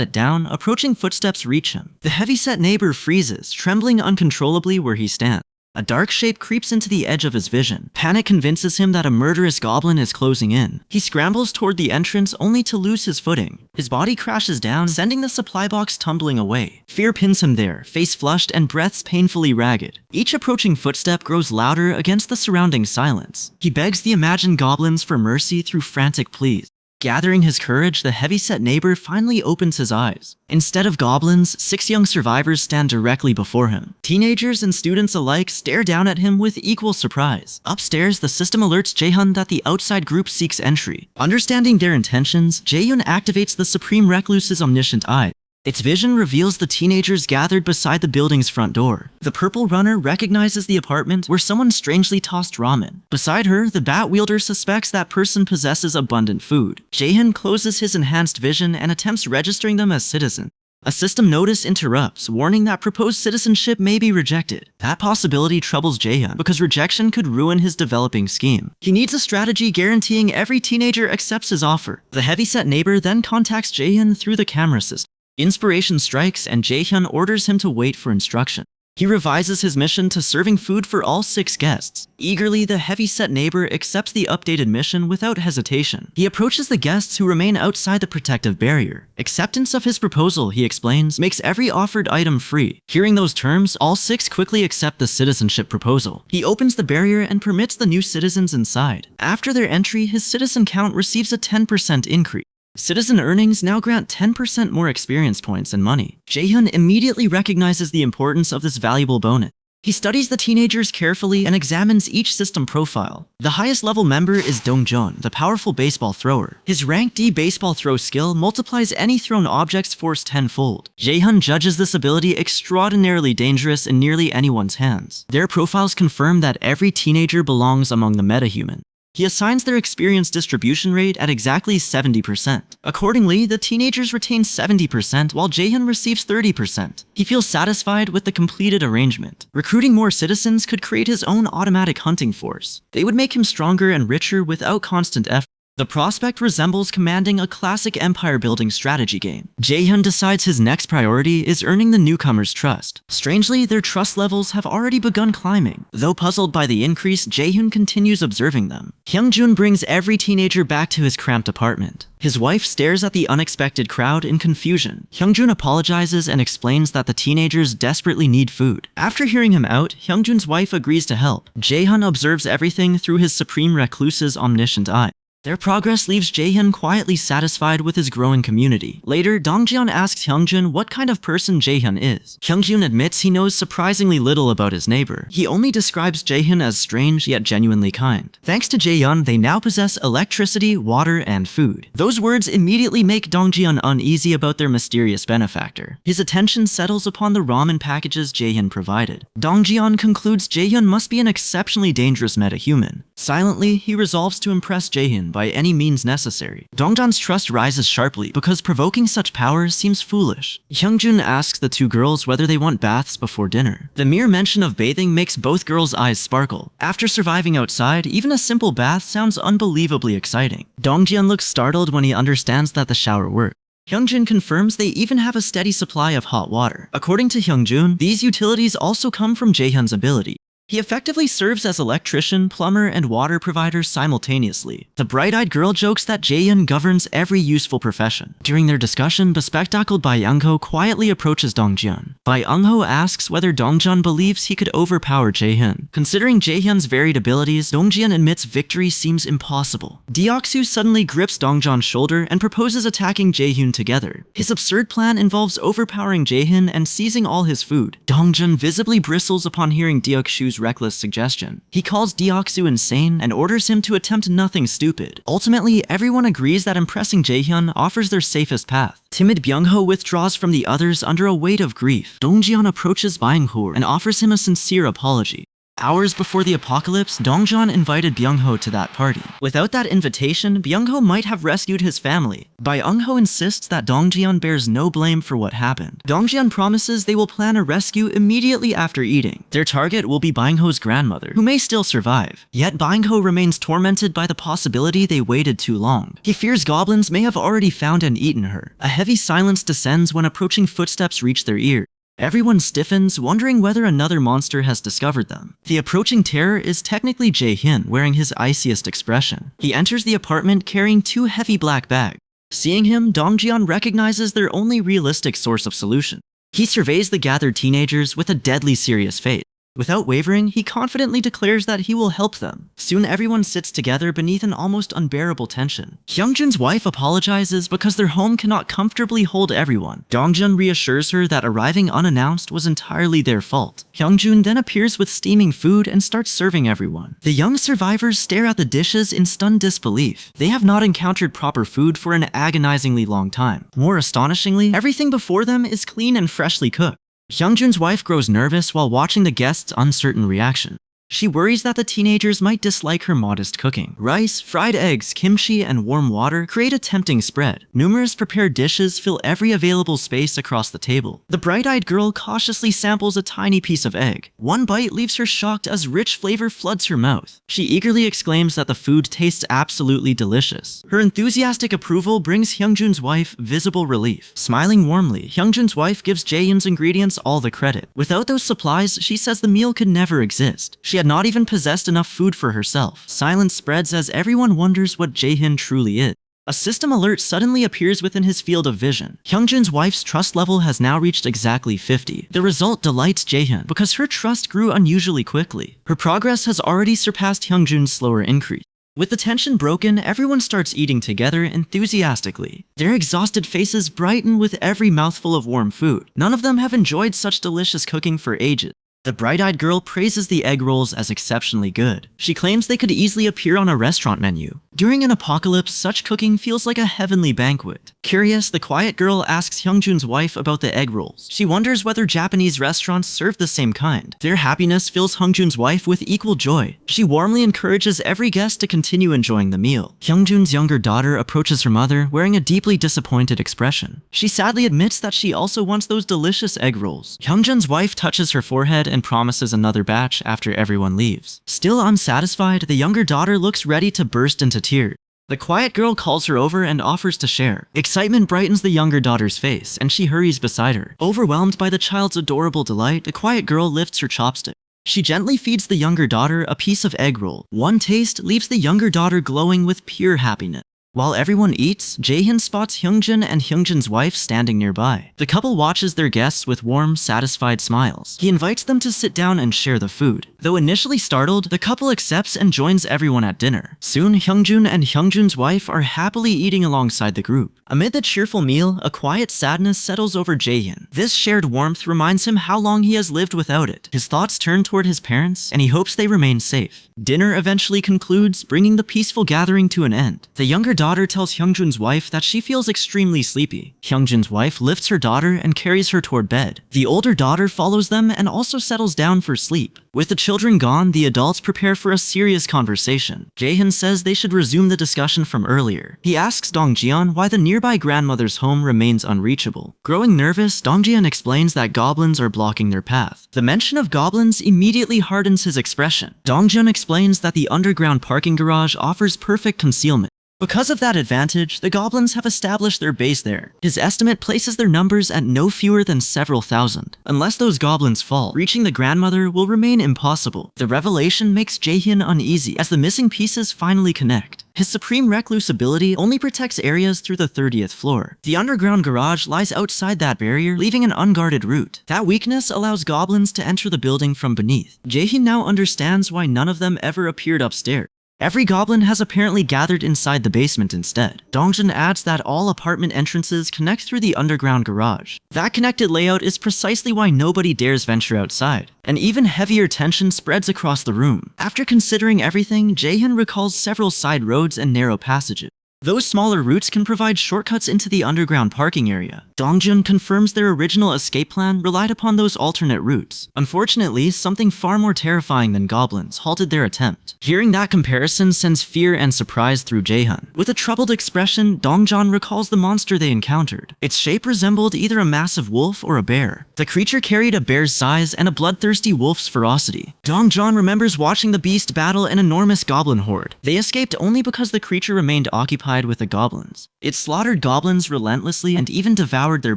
it down, approaching footsteps reach him. The heavy-set neighbor freezes, trembling uncontrollably where he stands. A dark shape creeps into the edge of his vision. Panic convinces him that a murderous goblin is closing in. He scrambles toward the entrance only to lose his footing. His body crashes down, sending the supply box tumbling away. Fear pins him there, face flushed and breaths painfully ragged. Each approaching footstep grows louder against the surrounding silence. He begs the imagined goblins for mercy through frantic pleas. Gathering his courage, the heavy-set neighbor finally opens his eyes. Instead of goblins, 6 young survivors stand directly before him. Teenagers and students alike stare down at him with equal surprise. Upstairs, the system alerts Jaehyun that the outside group seeks entry. Understanding their intentions, Jaehyun activates the Supreme Recluse's omniscient eye. Its vision reveals the teenagers gathered beside the building's front door. The purple runner recognizes the apartment where someone strangely tossed ramen. Beside her, the bat wielder suspects that person possesses abundant food. Jaehyun closes his enhanced vision and attempts registering them as citizens. A system notice interrupts, warning that proposed citizenship may be rejected. That possibility troubles Jaehyun because rejection could ruin his developing scheme. He needs a strategy guaranteeing every teenager accepts his offer. The heavy-set neighbor then contacts Jaehyun through the camera system. Inspiration strikes and Jaehyun orders him to wait for instruction. He revises his mission to serving food for all 6 guests. Eagerly, the heavy-set neighbor accepts the updated mission without hesitation. He approaches the guests who remain outside the protective barrier. Acceptance of his proposal, he explains, makes every offered item free. Hearing those terms, all 6 quickly accept the citizenship proposal. He opens the barrier and permits the new citizens inside. After their entry, his citizen count receives a 10% increase. Citizen earnings now grant 10% more experience points and money. Jaehyun immediately recognizes the importance of this valuable bonus. He studies the teenagers carefully and examines each system profile. The highest level member is Dongjun, the powerful baseball thrower. His rank D baseball throw skill multiplies any thrown object's force tenfold. Jaehyun judges this ability extraordinarily dangerous in nearly anyone's hands. Their profiles confirm that every teenager belongs among the metahuman. He assigns their experience distribution rate at exactly 70%. Accordingly, the teenagers retain 70% while Jaehyun receives 30%. He feels satisfied with the completed arrangement. Recruiting more citizens could create his own automatic hunting force. They would make him stronger and richer without constant effort. The prospect resembles commanding a classic empire-building strategy game. Jaehyun decides his next priority is earning the newcomers' trust. Strangely, their trust levels have already begun climbing. Though puzzled by the increase, Jaehyun continues observing them. Hyungjun brings every teenager back to his cramped apartment. His wife stares at the unexpected crowd in confusion. Hyungjun apologizes and explains that the teenagers desperately need food. After hearing him out, Hyungjun's wife agrees to help. Jaehyun observes everything through his Supreme Recluse's omniscient eye. Their progress leaves Jaehyun quietly satisfied with his growing community. Later, Dongjeon asks Hyungjun what kind of person Jaehyun is. Hyungjun admits he knows surprisingly little about his neighbor. He only describes Jaehyun as strange yet genuinely kind. Thanks to Jaehyun, they now possess electricity, water, and food. Those words immediately make Dongjeon uneasy about their mysterious benefactor. His attention settles upon the ramen packages Jaehyun provided. Dongjeon concludes Jaehyun must be an exceptionally dangerous metahuman. Silently, he resolves to impress Jaehyun by any means necessary. Dongjeon's trust rises sharply because provoking such power seems foolish. Hyungjun asks the 2 girls whether they want baths before dinner. The mere mention of bathing makes both girls' eyes sparkle. After surviving outside, even a simple bath sounds unbelievably exciting. Dongjeon looks startled when he understands that the shower works. Hyungjun confirms they even have a steady supply of hot water. According to Hyungjun, these utilities also come from Jaehyun's ability. He effectively serves as electrician, plumber, and water provider simultaneously. The bright-eyed girl jokes that Jaehyun governs every useful profession. During their discussion, bespectacled Bai Youngho quietly approaches Dongjun. Bai Youngho asks whether Dongjun believes he could overpower Jaehyun. Considering Jaehyun's varied abilities, Dongjun admits victory seems impossible. Deoksu suddenly grips Dongjun's shoulder and proposes attacking Jaehyun together. His absurd plan involves overpowering Jaehyun and seizing all his food. Dongjun visibly bristles upon hearing Deoksu's reckless suggestion. He calls Deoksu insane and orders him to attempt nothing stupid. Ultimately, everyone agrees that impressing Jaehyun offers their safest path. Timid Byungho withdraws from the others under a weight of grief. Dongjian approaches Byung-ho and offers him a sincere apology. Hours before the apocalypse, Dongjun invited Byung-ho to that party. Without that invitation, Byung-ho might have rescued his family. Byung-ho insists that Dongjian bears no blame for what happened. Dongjian promises they will plan a rescue immediately after eating. Their target will be Byung-ho's grandmother, who may still survive. Yet Byung-ho remains tormented by the possibility they waited too long. He fears goblins may have already found and eaten her. A heavy silence descends when approaching footsteps reach their ears. Everyone stiffens, wondering whether another monster has discovered them. The approaching terror is technically Jaehyun, wearing his iciest expression. He enters the apartment carrying 2 heavy black bags. Seeing him, Dongjian recognizes their only realistic source of solution. He surveys the gathered teenagers with a deadly serious face. Without wavering, he confidently declares that he will help them. Soon everyone sits together beneath an almost unbearable tension. Hyungjun's wife apologizes because their home cannot comfortably hold everyone. Dongjun reassures her that arriving unannounced was entirely their fault. Hyungjun then appears with steaming food and starts serving everyone. The young survivors stare at the dishes in stunned disbelief. They have not encountered proper food for an agonizingly long time. More astonishingly, everything before them is clean and freshly cooked. Hyungjun's wife grows nervous while watching the guests' uncertain reaction. She worries that the teenagers might dislike her modest cooking. Rice, fried eggs, kimchi, and warm water create a tempting spread. Numerous prepared dishes fill every available space across the table. The bright-eyed girl cautiously samples a tiny piece of egg. One bite leaves her shocked as rich flavor floods her mouth. She eagerly exclaims that the food tastes absolutely delicious. Her enthusiastic approval brings Hyungjun's wife visible relief. Smiling warmly, Hyungjun's wife gives Jaehyun's ingredients all the credit. Without those supplies, she says the meal could never exist. She had not even possessed enough food for herself. Silence spreads as everyone wonders what Jaehyun truly is. A system alert suddenly appears within his field of vision. Hyungjun's wife's trust level has now reached exactly 50. The result delights Jaehyun because her trust grew unusually quickly. Her progress has already surpassed Hyungjun's slower increase. With the tension broken, everyone starts eating together enthusiastically. Their exhausted faces brighten with every mouthful of warm food. None of them have enjoyed such delicious cooking for ages. The bright-eyed girl praises the egg rolls as exceptionally good. She claims they could easily appear on a restaurant menu. During an apocalypse, such cooking feels like a heavenly banquet. Curious, the quiet girl asks Hyungjun's wife about the egg rolls. She wonders whether Japanese restaurants serve the same kind. Their happiness fills Hyungjun's wife with equal joy. She warmly encourages every guest to continue enjoying the meal. Hyungjun's younger daughter approaches her mother, wearing a deeply disappointed expression. She sadly admits that she also wants those delicious egg rolls. Hyungjun's wife touches her forehead and promises another batch after everyone leaves. Still unsatisfied, the younger daughter looks ready to burst into tears. The quiet girl calls her over and offers to share. Excitement brightens the younger daughter's face, and she hurries beside her. Overwhelmed by the child's adorable delight, the quiet girl lifts her chopstick. She gently feeds the younger daughter a piece of egg roll. One taste leaves the younger daughter glowing with pure happiness. While everyone eats, Jaehyun spots Hyungjun and Hyungjun's wife standing nearby. The couple watches their guests with warm, satisfied smiles. He invites them to sit down and share the food. Though initially startled, the couple accepts and joins everyone at dinner. Soon, Hyungjun and Hyungjun's wife are happily eating alongside the group. Amid the cheerful meal, a quiet sadness settles over Jaehyun. This shared warmth reminds him how long he has lived without it. His thoughts turn toward his parents, and he hopes they remain safe. Dinner eventually concludes, bringing the peaceful gathering to an end. The younger daughter tells Hyungjun's wife that she feels extremely sleepy. Hyungjun's wife lifts her daughter and carries her toward bed. The older daughter follows them and also settles down for sleep. With the children gone, the adults prepare for a serious conversation. Jaehyun says they should resume the discussion from earlier. He asks Dongjian why the nearby grandmother's home remains unreachable. Growing nervous, Dongjian explains that goblins are blocking their path. The mention of goblins immediately hardens his expression. Dongjian explains that the underground parking garage offers perfect concealment. Because of that advantage, the goblins have established their base there. His estimate places their numbers at no fewer than several thousand. Unless those goblins fall, reaching the grandmother will remain impossible. The revelation makes Jaehyun uneasy as the missing pieces finally connect. His Supreme Recluse ability only protects areas through the 30th floor. The underground garage lies outside that barrier, leaving an unguarded route. That weakness allows goblins to enter the building from beneath. Jaehyun now understands why none of them ever appeared upstairs. Every goblin has apparently gathered inside the basement instead. Dongjun adds that all apartment entrances connect through the underground garage. That connected layout is precisely why nobody dares venture outside. An even heavier tension spreads across the room. After considering everything, Jaehyun recalls several side roads and narrow passages. Those smaller routes can provide shortcuts into the underground parking area. Dongjun confirms their original escape plan relied upon those alternate routes. Unfortunately, something far more terrifying than goblins halted their attempt. Hearing that comparison sends fear and surprise through Jaehyun. With a troubled expression, Dongjun recalls the monster they encountered. Its shape resembled either a massive wolf or a bear. The creature carried a bear's size and a bloodthirsty wolf's ferocity. Dongjun remembers watching the beast battle an enormous goblin horde. They escaped only because the creature remained occupied with the goblins. It slaughtered goblins relentlessly and even devoured their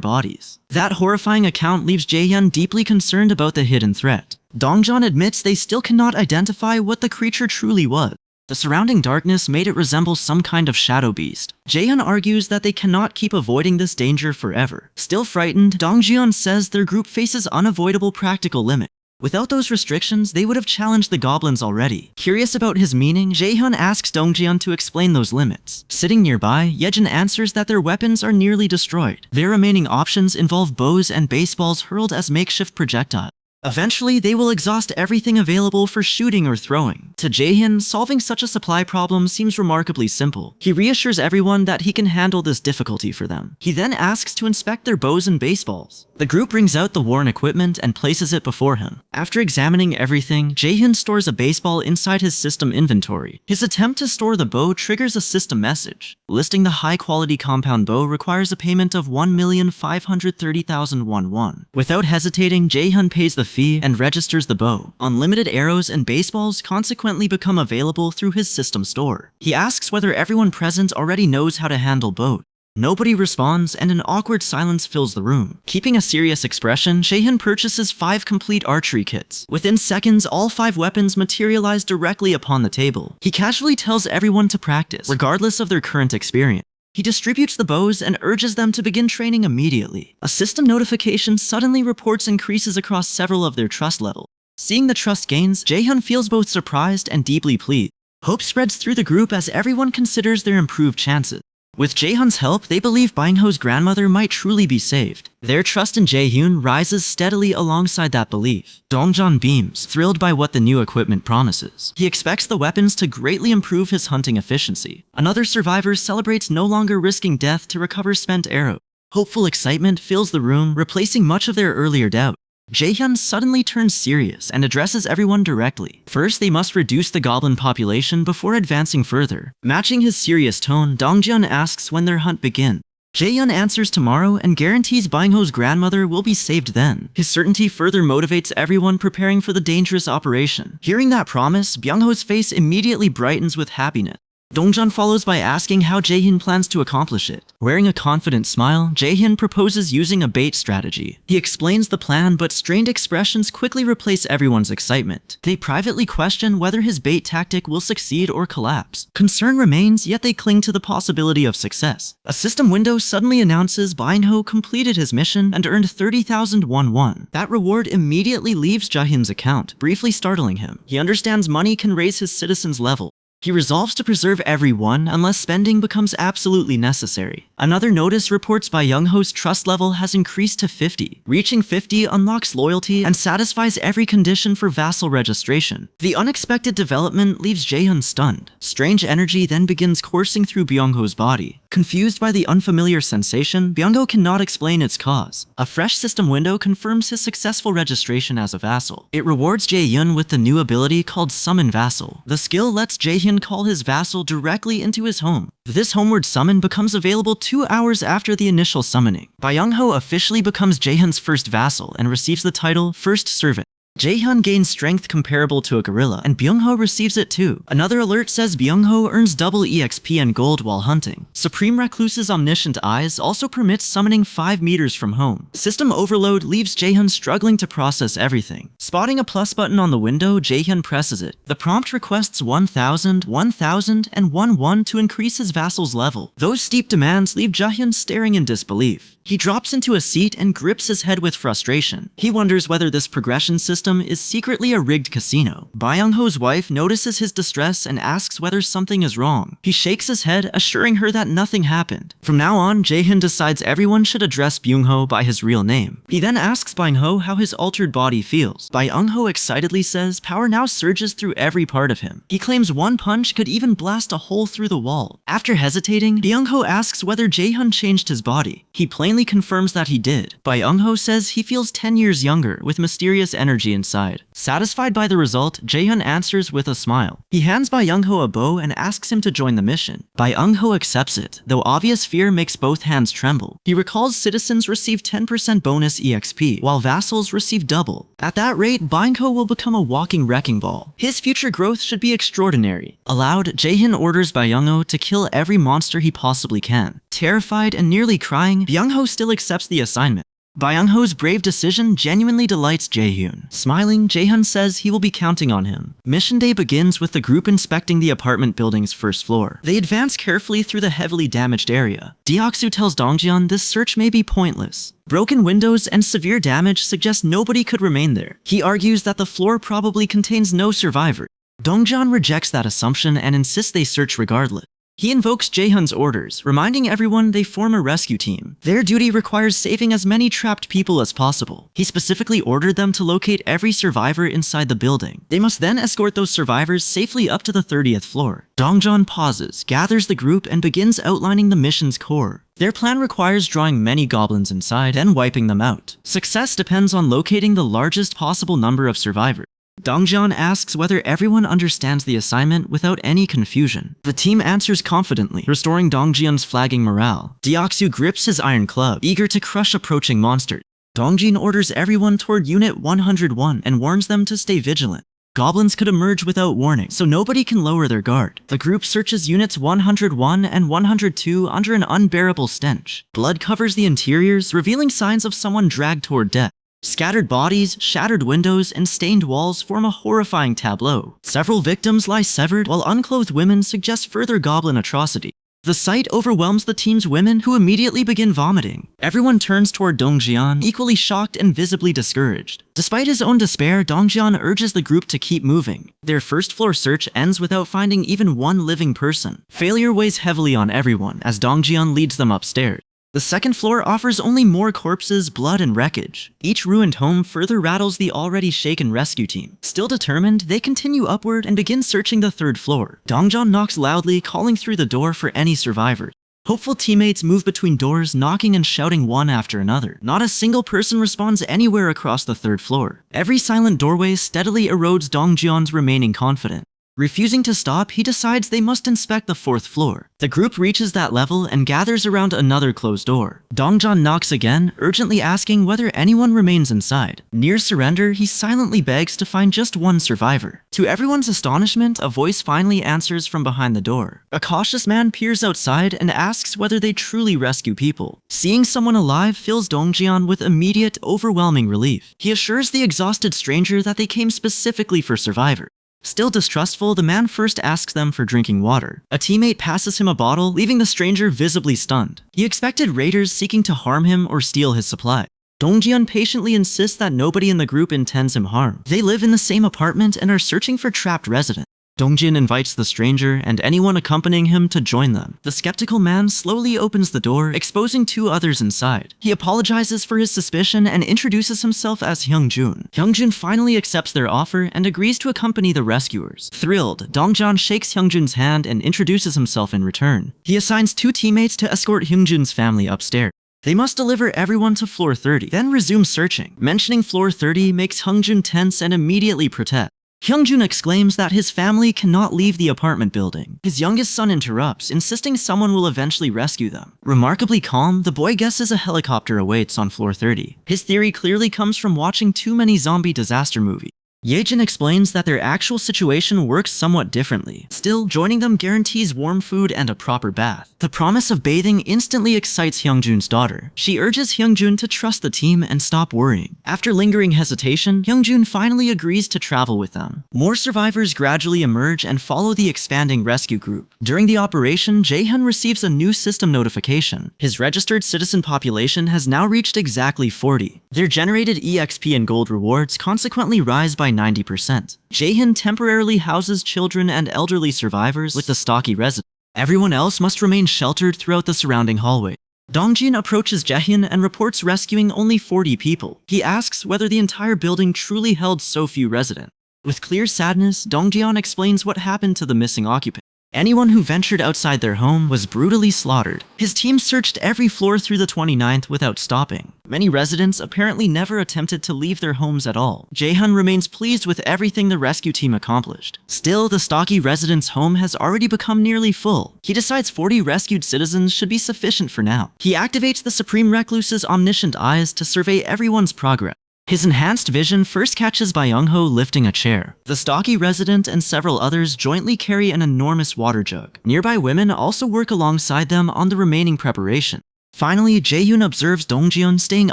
bodies. That horrifying account leaves Jaehyun deeply concerned about the hidden threat. Dongjun admits they still cannot identify what the creature truly was. The surrounding darkness made it resemble some kind of shadow beast. Jaehyun argues that they cannot keep avoiding this danger forever. Still frightened, Dongjun says their group faces unavoidable practical limits. Without those restrictions, they would have challenged the goblins already. Curious about his meaning, Jaehyun asks Dongjun to explain those limits. Sitting nearby, Yejin answers that their weapons are nearly destroyed. Their remaining options involve bows and baseballs hurled as makeshift projectiles. Eventually, they will exhaust everything available for shooting or throwing. To Jaehyun, solving such a supply problem seems remarkably simple. He reassures everyone that he can handle this difficulty for them. He then asks to inspect their bows and baseballs. The group brings out the worn equipment and places it before him. After examining everything, Jaehyun stores a baseball inside his system inventory. His attempt to store the bow triggers a system message. Listing the high-quality compound bow requires a payment of 1,530,000 won. Without hesitating, Jaehyun pays the fee and registers the bow. Unlimited arrows and baseballs consequently become available through his system store. He asks whether everyone present already knows how to handle bows. Nobody responds, and an awkward silence fills the room. Keeping a serious expression, Jaehyun purchases 5 complete archery kits. Within seconds, all 5 weapons materialize directly upon the table. He casually tells everyone to practice, regardless of their current experience. He distributes the bows and urges them to begin training immediately. A system notification suddenly reports increases across several of their trust levels. Seeing the trust gains, Jaehyun feels both surprised and deeply pleased. Hope spreads through the group as everyone considers their improved chances. With Jaehyun's help, they believe Byung-ho's grandmother might truly be saved. Their trust in Jaehyun rises steadily alongside that belief. Dongjun beams, thrilled by what the new equipment promises. He expects the weapons to greatly improve his hunting efficiency. Another survivor celebrates no longer risking death to recover spent arrows. Hopeful excitement fills the room, replacing much of their earlier doubt. Jaehyun suddenly turns serious and addresses everyone directly. First, they must reduce the goblin population before advancing further. Matching his serious tone, Dongjun asks when their hunt begins. Jaehyun answers tomorrow and guarantees Byung-ho's grandmother will be saved then. His certainty further motivates everyone preparing for the dangerous operation. Hearing that promise, Byung-ho's face immediately brightens with happiness. Dongjun follows by asking how Jaehyun plans to accomplish it. Wearing a confident smile, Jaehyun proposes using a bait strategy. He explains the plan, but strained expressions quickly replace everyone's excitement. They privately question whether his bait tactic will succeed or collapse. Concern remains, yet they cling to the possibility of success. A system window suddenly announces Byung-ho completed his mission and earned 30,000 won. That reward immediately leaves Jaehyun's account, briefly startling him. He understands money can raise his citizens' level. He resolves to preserve every won unless spending becomes absolutely necessary. Another notice reports Byung-ho's trust level has increased to 50. Reaching 50 unlocks loyalty and satisfies every condition for vassal registration. The unexpected development leaves Jaehyun stunned. Strange energy then begins coursing through Byung-ho's body. Confused by the unfamiliar sensation, Byung-ho cannot explain its cause. A fresh system window confirms his successful registration as a vassal. It rewards Jaehyun with the new ability called Summon Vassal. The skill lets Jaehyun call his vassal directly into his home. This homeward summon becomes available 2 hours after the initial summoning. Byung-ho officially becomes Jaehyun's first vassal and receives the title First Servant. Jaehyun gains strength comparable to a gorilla, and Byung-ho receives it too. Another alert says Byung-ho earns double EXP and gold while hunting. Supreme Recluse's omniscient eyes also permits summoning 5 meters from home. System overload leaves Jaehyun struggling to process everything. Spotting a plus button on the window, Jaehyun presses it. The prompt requests 1,000, 1,000, and 1,1 to increase his vassal's level. Those steep demands leave Jaehyun staring in disbelief. He drops into a seat and grips his head with frustration. He wonders whether this progression system is secretly a rigged casino. Byung-ho's wife notices his distress and asks whether something is wrong. He shakes his head, assuring her that nothing happened. From now on, Jaehyun decides everyone should address Byung-ho by his real name. He then asks Byung-ho how his altered body feels. Byung-ho excitedly says power now surges through every part of him. He claims one punch could even blast a hole through the wall. After hesitating, Byung-ho asks whether Jaehyun changed his body. He plainly confirms that he did. Byung-ho says he feels 10 years younger with mysterious energy inside. Satisfied by the result, Jaehyun answers with a smile. He hands Byung-ho a bow and asks him to join the mission. Byung-ho accepts it, though obvious fear makes both hands tremble. He recalls citizens receive 10% bonus EXP, while vassals receive double. At that rate, Byung-ho will become a walking wrecking ball. His future growth should be extraordinary. Aloud, Jaehyun orders Byung-ho to kill every monster he possibly can. Terrified and nearly crying, Byung-ho still accepts the assignment. Byung-ho's brave decision genuinely delights Jaehyun. Smiling, Jaehyun says he will be counting on him. Mission day begins with the group inspecting the apartment building's first floor. They advance carefully through the heavily damaged area. Deoksu tells Dongjeon this search may be pointless. Broken windows and severe damage suggest nobody could remain there. He argues that the floor probably contains no survivor. Dongjeon rejects that assumption and insists they search regardless. He invokes Jaehyun's orders, reminding everyone they form a rescue team. Their duty requires saving as many trapped people as possible. He specifically ordered them to locate every survivor inside the building. They must then escort those survivors safely up to the 30th floor. Dongjeon pauses, gathers the group, and begins outlining the mission's core. Their plan requires drawing many goblins inside, then wiping them out. Success depends on locating the largest possible number of survivors. Dongjeon asks whether everyone understands the assignment without any confusion. The team answers confidently, restoring Dongjeon's flagging morale. Deoksu grips his iron club, eager to crush approaching monsters. Dongjeon orders everyone toward Unit 101 and warns them to stay vigilant. Goblins could emerge without warning, so nobody can lower their guard. The group searches Units 101 and 102 under an unbearable stench. Blood covers the interiors, revealing signs of someone dragged toward death. Scattered bodies, shattered windows, and stained walls form a horrifying tableau. Several victims lie severed, while unclothed women suggest further goblin atrocity. The sight overwhelms the team's women, who immediately begin vomiting. Everyone turns toward Dongjeon, equally shocked and visibly discouraged. Despite his own despair, Dongjeon urges the group to keep moving. Their first floor search ends without finding even one living person. Failure weighs heavily on everyone as Dongjeon leads them upstairs. The second floor offers only more corpses, blood, and wreckage. Each ruined home further rattles the already shaken rescue team. Still determined, they continue upward and begin searching the third floor. Dongjeon knocks loudly, calling through the door for any survivors. Hopeful teammates move between doors, knocking and shouting one after another. Not a single person responds anywhere across the third floor. Every silent doorway steadily erodes Dongjeon's remaining confidence. Refusing to stop, he decides they must inspect the fourth floor. The group reaches that level and gathers around another closed door. Dongjeon knocks again, urgently asking whether anyone remains inside. Near surrender, he silently begs to find just one survivor. To everyone's astonishment, a voice finally answers from behind the door. A cautious man peers outside and asks whether they truly rescue people. Seeing someone alive fills Dongjeon with immediate, overwhelming relief. He assures the exhausted stranger that they came specifically for survivors. Still distrustful, the man first asks them for drinking water. A teammate passes him a bottle, leaving the stranger visibly stunned. He expected raiders seeking to harm him or steal his supply. Dongjeon patiently insists that nobody in the group intends him harm. They live in the same apartment and are searching for trapped residents. Dongjeon invites the stranger and anyone accompanying him to join them. The skeptical man slowly opens the door, exposing 2 others inside. He apologizes for his suspicion and introduces himself as Hyungjun. Hyungjun finally accepts their offer and agrees to accompany the rescuers. Thrilled, Dongjeon shakes Hyungjun's hand and introduces himself in return. He assigns 2 teammates to escort Hyungjun's family upstairs. They must deliver everyone to floor 30, then resume searching. Mentioning floor 30 makes Hyungjun tense and immediately protest. Hyungjun exclaims that his family cannot leave the apartment building. His youngest son interrupts, insisting someone will eventually rescue them. Remarkably calm, the boy guesses a helicopter awaits on floor 30. His theory clearly comes from watching too many zombie disaster movies. Yejin explains that their actual situation works somewhat differently. Still, joining them guarantees warm food and a proper bath. The promise of bathing instantly excites Hyungjun's daughter. She urges Hyungjun to trust the team and stop worrying. After lingering hesitation, Hyungjun finally agrees to travel with them. More survivors gradually emerge and follow the expanding rescue group. During the operation, Jaehyun receives a new system notification. His registered citizen population has now reached exactly 40. Their generated EXP and gold rewards consequently rise by 90%. Jaehyun temporarily houses children and elderly survivors with the stocky residents. Everyone else must remain sheltered throughout the surrounding hallway. Dongjin approaches Jaehyun and reports rescuing only 40 people. He asks whether the entire building truly held so few residents. With clear sadness, Dongjian explains what happened to the missing occupant. Anyone who ventured outside their home was brutally slaughtered. His team searched every floor through the 29th without stopping. Many residents apparently never attempted to leave their homes at all. Jaehyun remains pleased with everything the rescue team accomplished. Still, the stocky resident's home has already become nearly full. He decides 40 rescued citizens should be sufficient for now. He activates the Supreme Recluse's omniscient eyes to survey everyone's progress. His enhanced vision first catches Byung-ho lifting a chair. The stocky resident and several others jointly carry an enormous water jug. Nearby women also work alongside them on the remaining preparation. Finally, Jaehyun observes Dongjian staying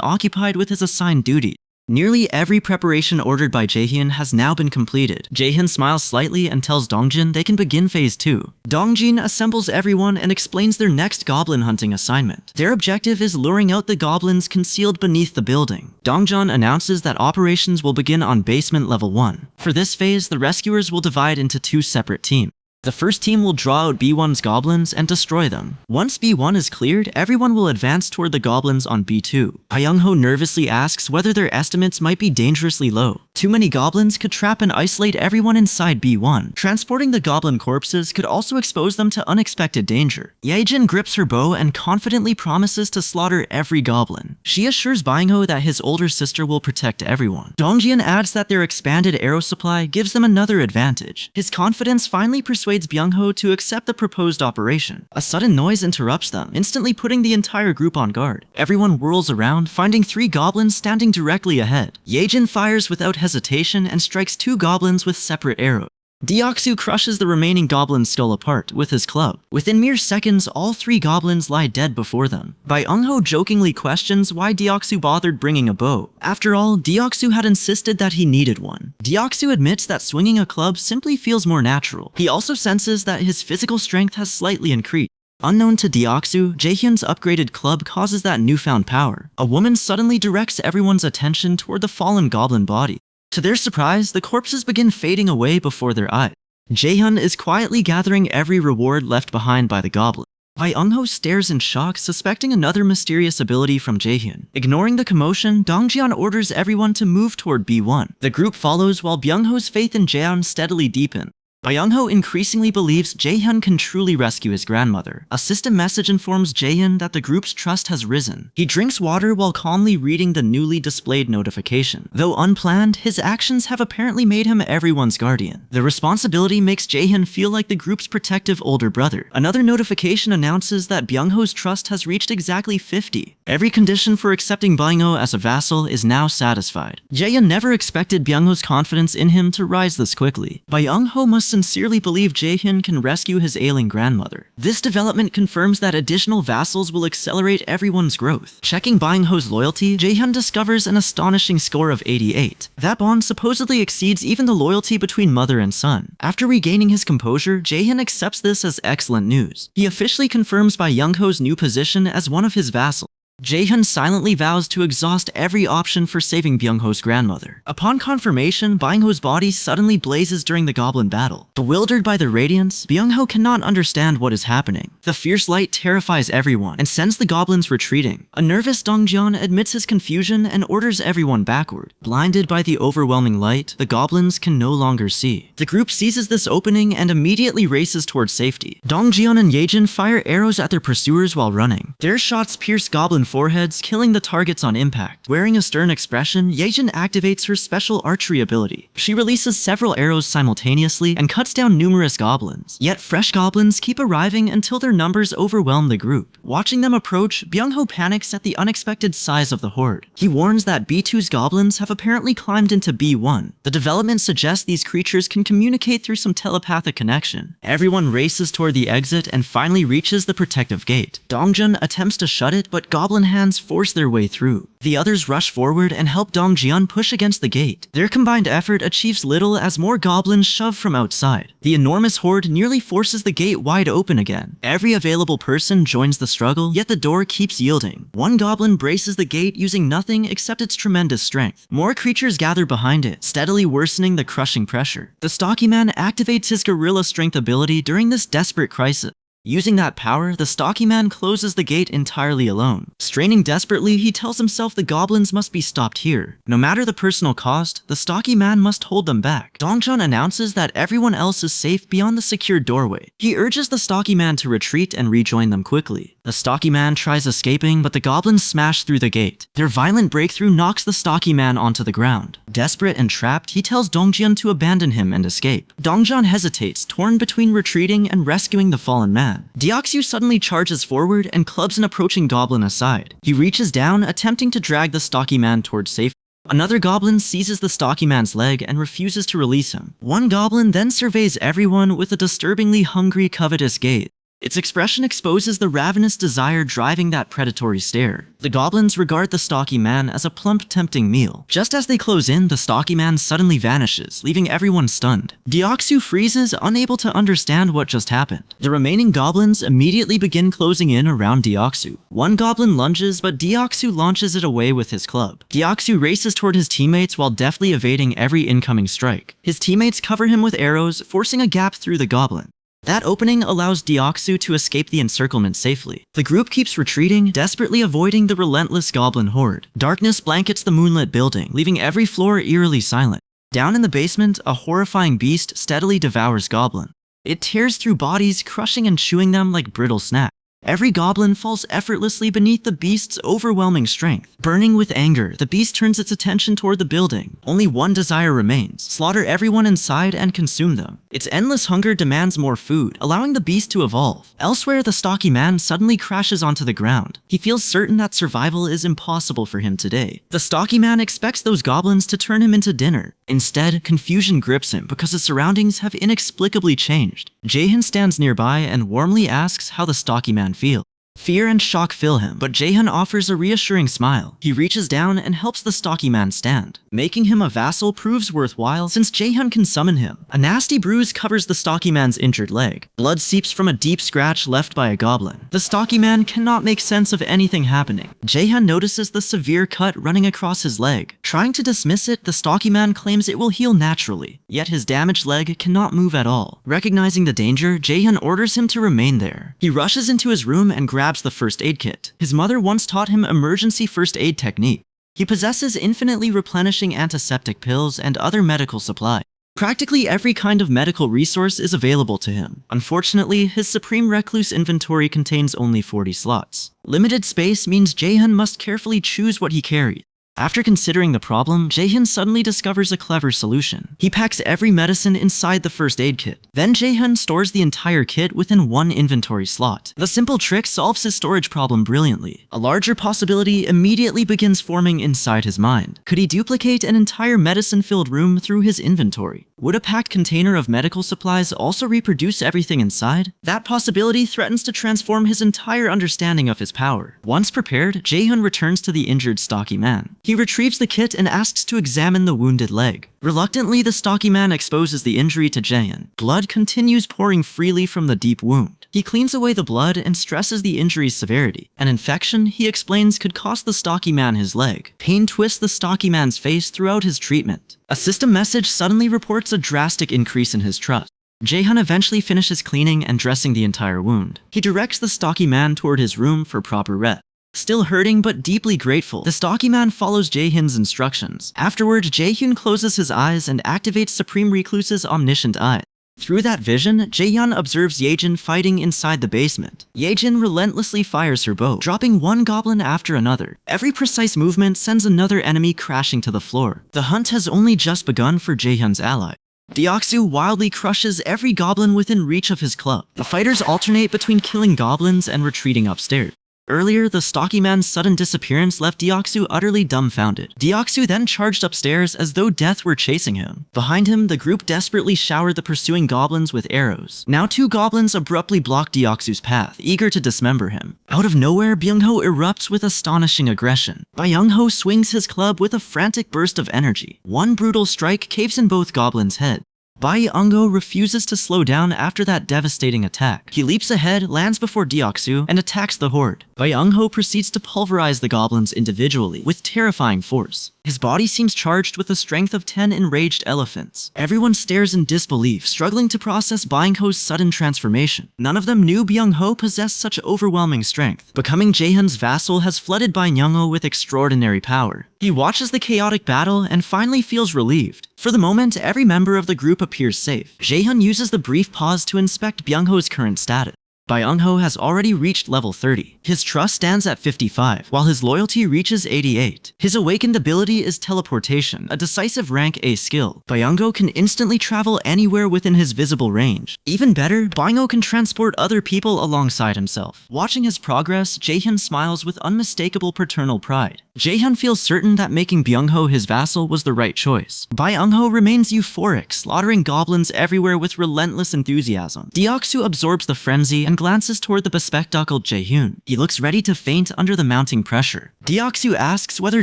occupied with his assigned duties. Nearly every preparation ordered by Jaehyun has now been completed. Jaehyun smiles slightly and tells Dongjin they can begin phase 2. Dongjin assembles everyone and explains their next goblin hunting assignment. Their objective is luring out the goblins concealed beneath the building. Dongjin announces that operations will begin on basement level 1. For this phase, the rescuers will divide into 2 separate teams. The first team will draw out B1's goblins and destroy them. Once B1 is cleared, everyone will advance toward the goblins on B2. Byung-ho nervously asks whether their estimates might be dangerously low. Too many goblins could trap and isolate everyone inside B1. Transporting the goblin corpses could also expose them to unexpected danger. Yejin grips her bow and confidently promises to slaughter every goblin. She assures Byung-ho that his older sister will protect everyone. Dongjian adds that their expanded arrow supply gives them another advantage. His confidence finally persuades Byung-ho to accept the proposed operation. A sudden noise interrupts them, instantly putting the entire group on guard. Everyone whirls around, finding 3 goblins standing directly ahead. Yejin fires without hesitation and strikes 2 goblins with separate arrows. Deoksu crushes the remaining goblin's skull apart with his club. Within mere seconds, all 3 goblins lie dead before them. Byung-ho jokingly questions why Deoksu bothered bringing a bow. After all, Deoksu had insisted that he needed one. Deoksu admits that swinging a club simply feels more natural. He also senses that his physical strength has slightly increased. Unknown to Deoksu, Jaehyun's upgraded club causes that newfound power. A woman suddenly directs everyone's attention toward the fallen goblin body. To their surprise, the corpses begin fading away before their eyes. Jaehyun is quietly gathering every reward left behind by the goblin. Byung-ho stares in shock, suspecting another mysterious ability from Jaehyun. Ignoring the commotion, Dongjian orders everyone to move toward B1. The group follows while Byung-ho's faith in Jaehyun steadily deepens. Byung-ho increasingly believes Jaehyun can truly rescue his grandmother. A system message informs Jaehyun that the group's trust has risen. He drinks water while calmly reading the newly displayed notification. Though unplanned, his actions have apparently made him everyone's guardian. The responsibility makes Jaehyun feel like the group's protective older brother. Another notification announces that Byung-ho's trust has reached exactly 50. Every condition for accepting Byung-ho as a vassal is now satisfied. Jaehyun never expected Byung-ho's confidence in him to rise this quickly. Byung-ho must sincerely believe Jaehyun can rescue his ailing grandmother. This development confirms that additional vassals will accelerate everyone's growth. Checking Byung-ho's loyalty, Jaehyun discovers an astonishing score of 88. That bond supposedly exceeds even the loyalty between mother and son. After regaining his composure, Jaehyun accepts this as excellent news. He officially confirms Byung-ho's new position as one of his vassals. Jaehyun silently vows to exhaust every option for saving Byung-ho's grandmother. Upon confirmation, Byung-ho's body suddenly blazes during the goblin battle. Bewildered by the radiance, Byung-ho cannot understand what is happening. The fierce light terrifies everyone and sends the goblins retreating. A nervous Dongjian admits his confusion and orders everyone backward. Blinded by the overwhelming light, the goblins can no longer see. The group seizes this opening and immediately races towards safety. Dongjian and Yejin fire arrows at their pursuers while running. Their shots pierce goblin foreheads, killing the targets on impact. Wearing a stern expression, Yejin activates her special archery ability. She releases several arrows simultaneously and cuts down numerous goblins. Yet fresh goblins keep arriving until their numbers overwhelm the group. Watching them approach, Byung-ho panics at the unexpected size of the horde. He warns that B2's goblins have apparently climbed into B1. The development suggests these creatures can communicate through some telepathic connection. Everyone races toward the exit and finally reaches the protective gate. Dongjun attempts to shut it, but goblin hands force their way through. The others rush forward and help Dongjian push against the gate. Their combined effort achieves little as more goblins shove from outside. The enormous horde nearly forces the gate wide open again. Every available person joins the struggle, yet the door keeps yielding. One goblin braces the gate using nothing except its tremendous strength. More creatures gather behind it, steadily worsening the crushing pressure. The stocky man activates his gorilla strength ability during this desperate crisis. Using that power, the stocky man closes the gate entirely alone. Straining desperately, he tells himself the goblins must be stopped here. No matter the personal cost, the stocky man must hold them back. Dongchan announces that everyone else is safe beyond the secured doorway. He urges the stocky man to retreat and rejoin them quickly. The stocky man tries escaping, but the goblins smash through the gate. Their violent breakthrough knocks the stocky man onto the ground. Desperate and trapped, he tells Dongjian to abandon him and escape. Dongjian hesitates, torn between retreating and rescuing the fallen man. Deoxu suddenly charges forward and clubs an approaching goblin aside. He reaches down, attempting to drag the stocky man towards safety. Another goblin seizes the stocky man's leg and refuses to release him. One goblin then surveys everyone with a disturbingly hungry, covetous gaze. Its expression exposes the ravenous desire driving that predatory stare. The goblins regard the stocky man as a plump, tempting meal. Just as they close in, the stocky man suddenly vanishes, leaving everyone stunned. Deoxu freezes, unable to understand what just happened. The remaining goblins immediately begin closing in around Deoxu. One goblin lunges, but Deoxu launches it away with his club. Deoxu races toward his teammates while deftly evading every incoming strike. His teammates cover him with arrows, forcing a gap through the goblin. That opening allows Deoxu to escape the encirclement safely. The group keeps retreating, desperately avoiding the relentless goblin horde. Darkness blankets the moonlit building, leaving every floor eerily silent. Down in the basement, a horrifying beast steadily devours goblins. It tears through bodies, crushing and chewing them like brittle snacks. Every goblin falls effortlessly beneath the beast's overwhelming strength. Burning with anger, the beast turns its attention toward the building. Only one desire remains: slaughter everyone inside and consume them. Its endless hunger demands more food, allowing the beast to evolve. Elsewhere, the stocky man suddenly crashes onto the ground. He feels certain that survival is impossible for him today. The stocky man expects those goblins to turn him into dinner. Instead, confusion grips him because his surroundings have inexplicably changed. Jaehyun stands nearby and warmly asks how the stocky man feels. Fear and shock fill him, but Jaehyun offers a reassuring smile. He reaches down and helps the stocky man stand. Making him a vassal proves worthwhile since Jaehyun can summon him. A nasty bruise covers the stocky man's injured leg. Blood seeps from a deep scratch left by a goblin. The stocky man cannot make sense of anything happening. Jaehyun notices the severe cut running across his leg. Trying to dismiss it, the stocky man claims it will heal naturally. Yet his damaged leg cannot move at all. Recognizing the danger, Jaehyun orders him to remain there. He rushes into his room and grabs the first aid kit. His mother once taught him emergency first aid technique. He possesses infinitely replenishing antiseptic pills and other medical supplies. Practically every kind of medical resource is available to him. Unfortunately, his Supreme Recluse inventory contains only 40 slots. Limited space means Jaehyun must carefully choose what he carries. After considering the problem, Jaehyun suddenly discovers a clever solution. He packs every medicine inside the first aid kit. Then Jaehyun stores the entire kit within one inventory slot. The simple trick solves his storage problem brilliantly. A larger possibility immediately begins forming inside his mind. Could he duplicate an entire medicine-filled room through his inventory? Would a packed container of medical supplies also reproduce everything inside? That possibility threatens to transform his entire understanding of his power. Once prepared, Jaehyun returns to the injured stocky man. He retrieves the kit and asks to examine the wounded leg. Reluctantly, the stocky man exposes the injury to Jaehyun. Blood continues pouring freely from the deep wound. He cleans away the blood and stresses the injury's severity. An infection, he explains, could cost the stocky man his leg. Pain twists the stocky man's face throughout his treatment. A system message suddenly reports a drastic increase in his trust. Jaehyun eventually finishes cleaning and dressing the entire wound. He directs the stocky man toward his room for proper rest. Still hurting but deeply grateful, the stocky man follows Jaehyun's instructions. Afterward, Jaehyun closes his eyes and activates Supreme Recluse's omniscient eye. Through that vision, Jaehyun observes Yejin fighting inside the basement. Yejin relentlessly fires her bow, dropping one goblin after another. Every precise movement sends another enemy crashing to the floor. The hunt has only just begun for Jaehyun's ally. Deoksu wildly crushes every goblin within reach of his club. The fighters alternate between killing goblins and retreating upstairs. Earlier, the stocky man's sudden disappearance left Deoksu utterly dumbfounded. Deoksu then charged upstairs as though death were chasing him. Behind him, the group desperately showered the pursuing goblins with arrows. Now 2 goblins abruptly block Deoksu's path, eager to dismember him. Out of nowhere, Byung-ho erupts with astonishing aggression. Byung-ho swings his club with a frantic burst of energy. One brutal strike caves in both goblins' heads. Bai Ungo refuses to slow down after that devastating attack. He leaps ahead, lands before Deoksu, and attacks the horde. Bai Ungo proceeds to pulverize the goblins individually with terrifying force. His body seems charged with the strength of 10 enraged elephants. Everyone stares in disbelief, struggling to process Byung-ho's sudden transformation. None of them knew Byung-ho possessed such overwhelming strength. Becoming Jaehyun's vassal has flooded Byung-ho with extraordinary power. He watches the chaotic battle and finally feels relieved. For the moment, every member of the group appears safe. Jaehyun uses the brief pause to inspect Byung-ho's current status. Byung-ho has already reached level 30. His trust stands at 55, while his loyalty reaches 88. His awakened ability is teleportation, a decisive rank A skill. Byung-ho can instantly travel anywhere within his visible range. Even better, Byung-ho can transport other people alongside himself. Watching his progress, Jaehyun smiles with unmistakable paternal pride. Jaehyun feels certain that making Byung-ho his vassal was the right choice. Byung-ho remains euphoric, slaughtering goblins everywhere with relentless enthusiasm. Deoksu absorbs the frenzy and glances toward the bespectacled Jaehyun. He looks ready to faint under the mounting pressure. Deoksu asks whether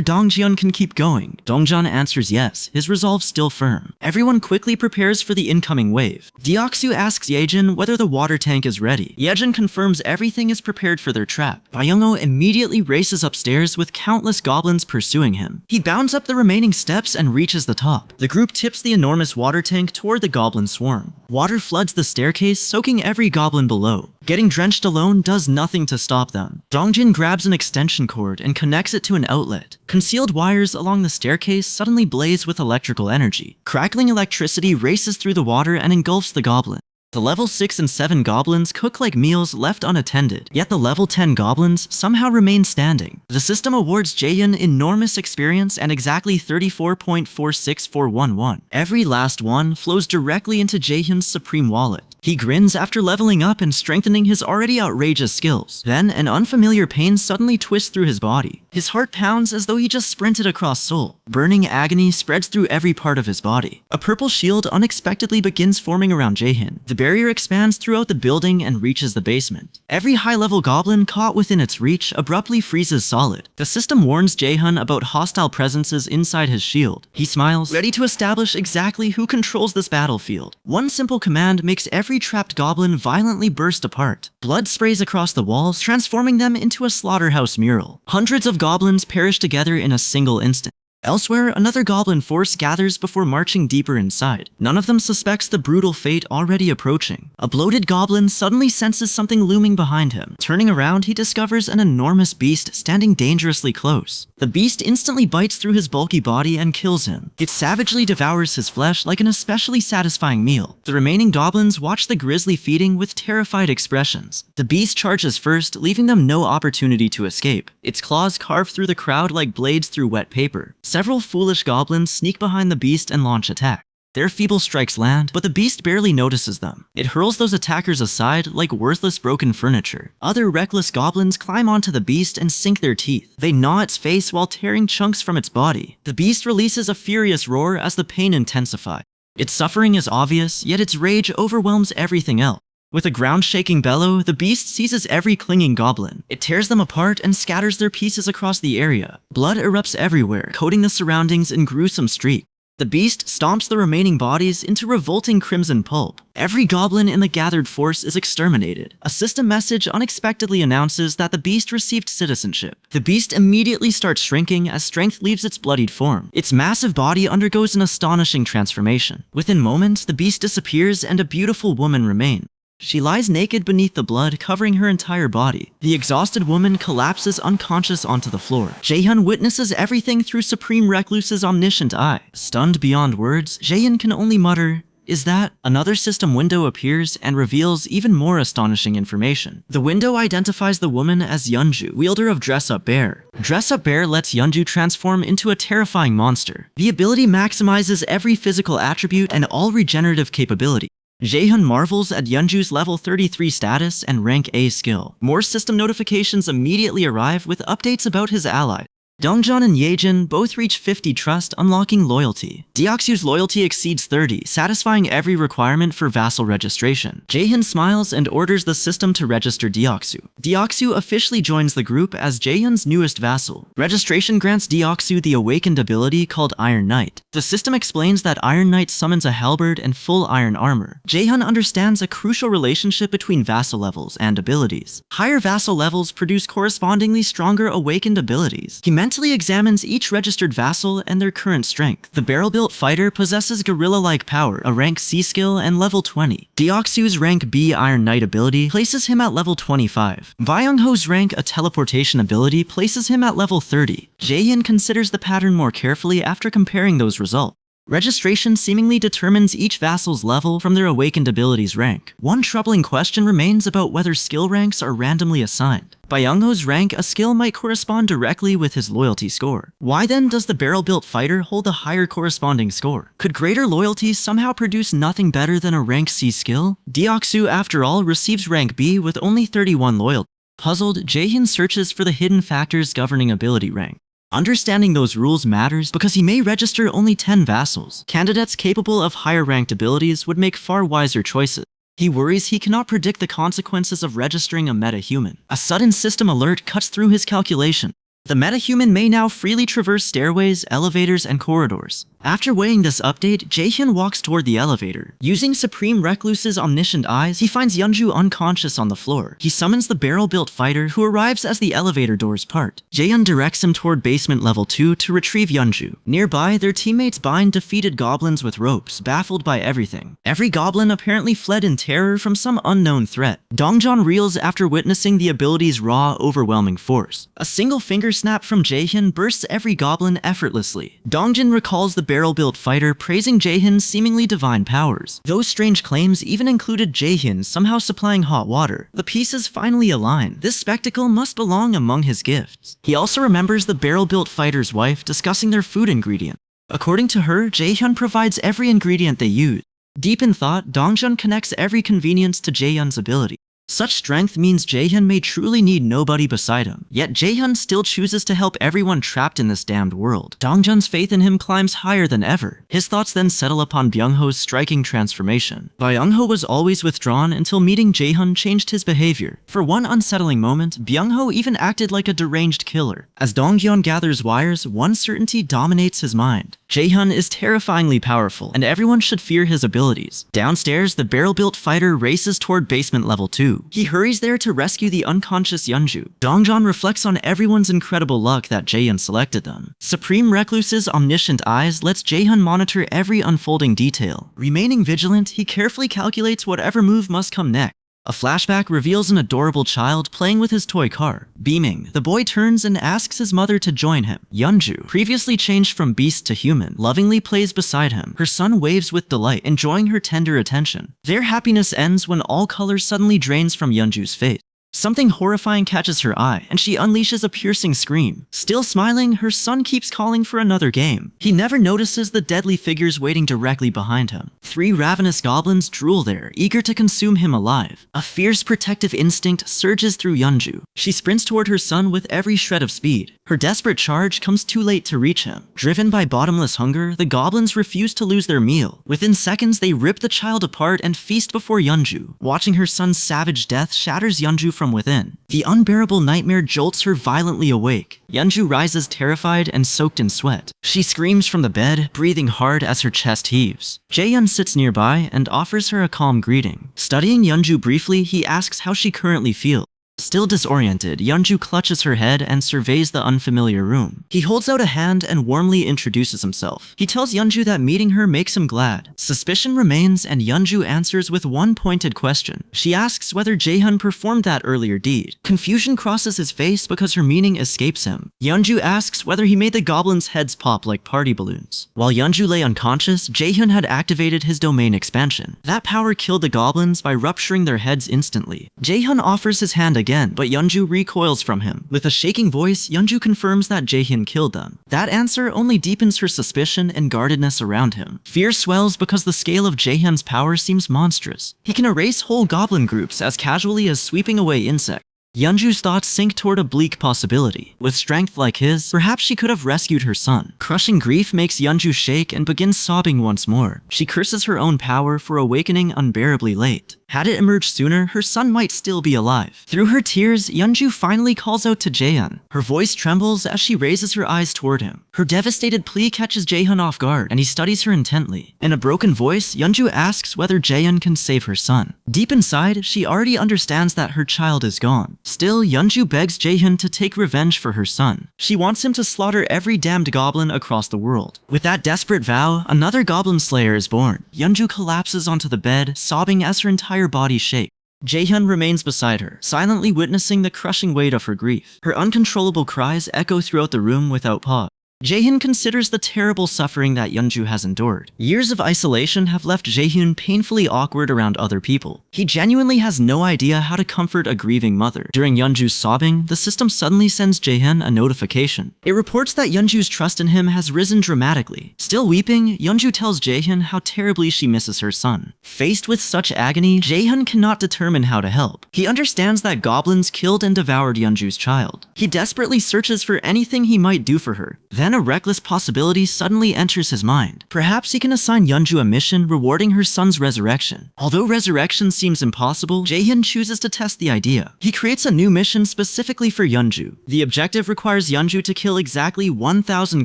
Dongjeon can keep going. Dongjeon answers yes, his resolve still firm. Everyone quickly prepares for the incoming wave. Deoksu asks Yejin whether the water tank is ready. Yejin confirms everything is prepared for their trap. Byung-ho immediately races upstairs with countless goblins pursuing him. He bounds up the remaining steps and reaches the top. The group tips the enormous water tank toward the goblin swarm. Water floods the staircase, soaking every goblin below. Getting drenched alone does nothing to stop them. Dongjin grabs an extension cord and connects it to an outlet. Concealed wires along the staircase suddenly blaze with electrical energy. Crackling electricity races through the water and engulfs the goblin. The level 6 and 7 goblins cook like meals left unattended, yet the level 10 goblins somehow remain standing. The system awards Jaehyun enormous experience and exactly 34.46411. Every last one flows directly into Jaehyun's supreme wallet. He grins after leveling up and strengthening his already outrageous skills. Then, an unfamiliar pain suddenly twists through his body. His heart pounds as though he just sprinted across Seoul. Burning agony spreads through every part of his body. A purple shield unexpectedly begins forming around Jaehyun. The barrier expands throughout the building and reaches the basement. Every high-level goblin caught within its reach abruptly freezes solid. The system warns Jaehyun about hostile presences inside his shield. He smiles, ready to establish exactly who controls this battlefield. One simple command makes every trapped goblin violently burst apart. Blood sprays across the walls, transforming them into a slaughterhouse mural. Hundreds of goblins perish together in a single instant. Elsewhere, another goblin force gathers before marching deeper inside. None of them suspects the brutal fate already approaching. A bloated goblin suddenly senses something looming behind him. Turning around, he discovers an enormous beast standing dangerously close. The beast instantly bites through his bulky body and kills him. It savagely devours his flesh like an especially satisfying meal. The remaining goblins watch the grisly feeding with terrified expressions. The beast charges first, leaving them no opportunity to escape. Its claws carve through the crowd like blades through wet paper. Several foolish goblins sneak behind the beast and launch attack. Their feeble strikes land, but the beast barely notices them. It hurls those attackers aside like worthless broken furniture. Other reckless goblins climb onto the beast and sink their teeth. They gnaw its face while tearing chunks from its body. The beast releases a furious roar as the pain intensifies. Its suffering is obvious, yet its rage overwhelms everything else. With a ground-shaking bellow, the beast seizes every clinging goblin. It tears them apart and scatters their pieces across the area. Blood erupts everywhere, coating the surroundings in gruesome streaks. The beast stomps the remaining bodies into revolting crimson pulp. Every goblin in the gathered force is exterminated. A system message unexpectedly announces that the beast received citizenship. The beast immediately starts shrinking as strength leaves its bloodied form. Its massive body undergoes an astonishing transformation. Within moments, the beast disappears and a beautiful woman remains. She lies naked beneath the blood, covering her entire body. The exhausted woman collapses unconscious onto the floor. Jaehyun witnesses everything through Supreme Recluse's omniscient eye. Stunned beyond words, Jaehyun can only mutter, is that another system window appears and reveals even more astonishing information. The window identifies the woman as Yeonju, wielder of Dress-Up Bear. Dress-Up Bear lets Yeonju transform into a terrifying monster. The ability maximizes every physical attribute and all regenerative capability. Jaehyun marvels at Yeonju's level 33 status and rank A skill. More system notifications immediately arrive with updates about his ally. Dongjun and Yejin both reach 50 trust, unlocking loyalty. Deoksu's loyalty exceeds 30, satisfying every requirement for vassal registration. Jaehyun smiles and orders the system to register Deoksu. Deoksu officially joins the group as Jaehyun's newest vassal. Registration grants Deoksu the awakened ability called Iron Knight. The system explains that Iron Knight summons a halberd and full iron armor. Jaehyun understands a crucial relationship between vassal levels and abilities. Higher vassal levels produce correspondingly stronger awakened abilities. He mentally examines each registered vassal and their current strength. The barrel-built fighter possesses gorilla-like power, a rank C skill, and level 20. Deoksu's rank B Iron Knight ability places him at level 25. Byung-ho's rank A teleportation ability places him at level 30. Jaehyun considers the pattern more carefully after comparing those results. Registration seemingly determines each vassal's level from their awakened ability's rank. One troubling question remains about whether skill ranks are randomly assigned. By Young-ho's rank, a skill might correspond directly with his loyalty score. Why then does the barrel-built fighter hold a higher corresponding score? Could greater loyalty somehow produce nothing better than a rank C skill? Deoksu, after all, receives rank B with only 31 loyalty. Puzzled, Jaehyun searches for the hidden factors governing ability rank. Understanding those rules matters because he may register only 10 vassals. Candidates capable of higher ranked abilities would make far wiser choices. He worries he cannot predict the consequences of registering a metahuman. A sudden system alert cuts through his calculation. The metahuman may now freely traverse stairways, elevators, and corridors. After weighing this update, Jaehyun walks toward the elevator. Using Supreme Recluse's omniscient eyes, he finds Yeonju unconscious on the floor. He summons the barrel-built fighter, who arrives as the elevator doors part. Jaehyun directs him toward basement level 2 to retrieve Yeonju. Nearby, their teammates bind defeated goblins with ropes, baffled by everything. Every goblin apparently fled in terror from some unknown threat. Dongjun reels after witnessing the ability's raw, overwhelming force. A single finger snap from Jaehyun bursts every goblin effortlessly. Dongjun recalls the barrel-built fighter, praising Jaehyun's seemingly divine powers. Those strange claims even included Jaehyun somehow supplying hot water. The pieces finally align. This spectacle must belong among his gifts. He also remembers the barrel-built fighter's wife discussing their food ingredient. According to her, Jaehyun provides every ingredient they use. Deep in thought, Dongjun connects every convenience to Jaehyun's ability. Such strength means Jaehyun may truly need nobody beside him. Yet Jaehyun still chooses to help everyone trapped in this damned world. Dongjun's faith in him climbs higher than ever. His thoughts then settle upon Byung-ho's striking transformation. Byung-ho was always withdrawn until meeting Jaehyun changed his behavior. For one unsettling moment, Byung-ho even acted like a deranged killer. As Dongjun gathers wires, one certainty dominates his mind. Jaehyun is terrifyingly powerful, and everyone should fear his abilities. Downstairs, the barrel-built fighter races toward basement level 2. He hurries there to rescue the unconscious Yeonju. Dongjun reflects on everyone's incredible luck that Jaehyun selected them. Supreme Recluse's omniscient eyes lets Jaehyun monitor every unfolding detail. Remaining vigilant, he carefully calculates whatever move must come next. A flashback reveals an adorable child playing with his toy car. Beaming, the boy turns and asks his mother to join him. Yeonju, previously changed from beast to human, lovingly plays beside him. Her son waves with delight, enjoying her tender attention. Their happiness ends when all color suddenly drains from Yeonju's face. Something horrifying catches her eye, and she unleashes a piercing scream. Still smiling, her son keeps calling for another game. He never notices the deadly figures waiting directly behind him. 3 ravenous goblins drool there, eager to consume him alive. A fierce protective instinct surges through Yeonju. She sprints toward her son with every shred of speed. Her desperate charge comes too late to reach him. Driven by bottomless hunger, the goblins refuse to lose their meal. Within seconds, they rip the child apart and feast before Yeonju. Watching her son's savage death shatters Yeonju from within. The unbearable nightmare jolts her violently awake. Yeonju rises terrified and soaked in sweat. She screams from the bed, breathing hard as her chest heaves. Jaehyun sits nearby and offers her a calm greeting. Studying Yeonju briefly, he asks how she currently feels. Still disoriented, Yeonju clutches her head and surveys the unfamiliar room. He holds out a hand and warmly introduces himself. He tells Yeonju that meeting her makes him glad. Suspicion remains, and Yeonju answers with one pointed question. She asks whether Jaehyun performed that earlier deed. Confusion crosses his face because her meaning escapes him. Yeonju asks whether he made the goblins' heads pop like party balloons. While Yeonju lay unconscious, Jaehyun had activated his domain expansion. That power killed the goblins by rupturing their heads instantly. Jaehyun offers his hand again, but Yeonju recoils from him. With a shaking voice, Yeonju confirms that Jaehyun killed them. That answer only deepens her suspicion and guardedness around him. Fear swells because the scale of Jaehyun's power seems monstrous. He can erase whole goblin groups as casually as sweeping away insects. Yeonju's thoughts sink toward a bleak possibility. With strength like his, perhaps she could have rescued her son. Crushing grief makes Yeonju shake and begins sobbing once more. She curses her own power for awakening unbearably late. Had it emerged sooner, her son might still be alive. Through her tears, Yeonju finally calls out to Jaehyun. Her voice trembles as she raises her eyes toward him. Her devastated plea catches Jaehyun off guard, and he studies her intently. In a broken voice, Yeonju asks whether Jaehyun can save her son. Deep inside, she already understands that her child is gone. Still, Yeonju begs Jaehyun to take revenge for her son. She wants him to slaughter every damned goblin across the world. With that desperate vow, another goblin slayer is born. Yeonju collapses onto the bed, sobbing as her entire body shakes. Jaehyun remains beside her, silently witnessing the crushing weight of her grief. Her uncontrollable cries echo throughout the room without pause. Jaehyun considers the terrible suffering that Yeonju has endured. Years of isolation have left Jaehyun painfully awkward around other people. He genuinely has no idea how to comfort a grieving mother. During Yeonju's sobbing, the system suddenly sends Jaehyun a notification. It reports that Yeonju's trust in him has risen dramatically. Still weeping, Yeonju tells Jaehyun how terribly she misses her son. Faced with such agony, Jaehyun cannot determine how to help. He understands that goblins killed and devoured Yeonju's child. He desperately searches for anything he might do for her. Then a reckless possibility suddenly enters his mind. Perhaps he can assign Yeonju a mission rewarding her son's resurrection. Although resurrection seems impossible, Jaehyun chooses to test the idea. He creates a new mission specifically for Yeonju. The objective requires Yeonju to kill exactly 1,000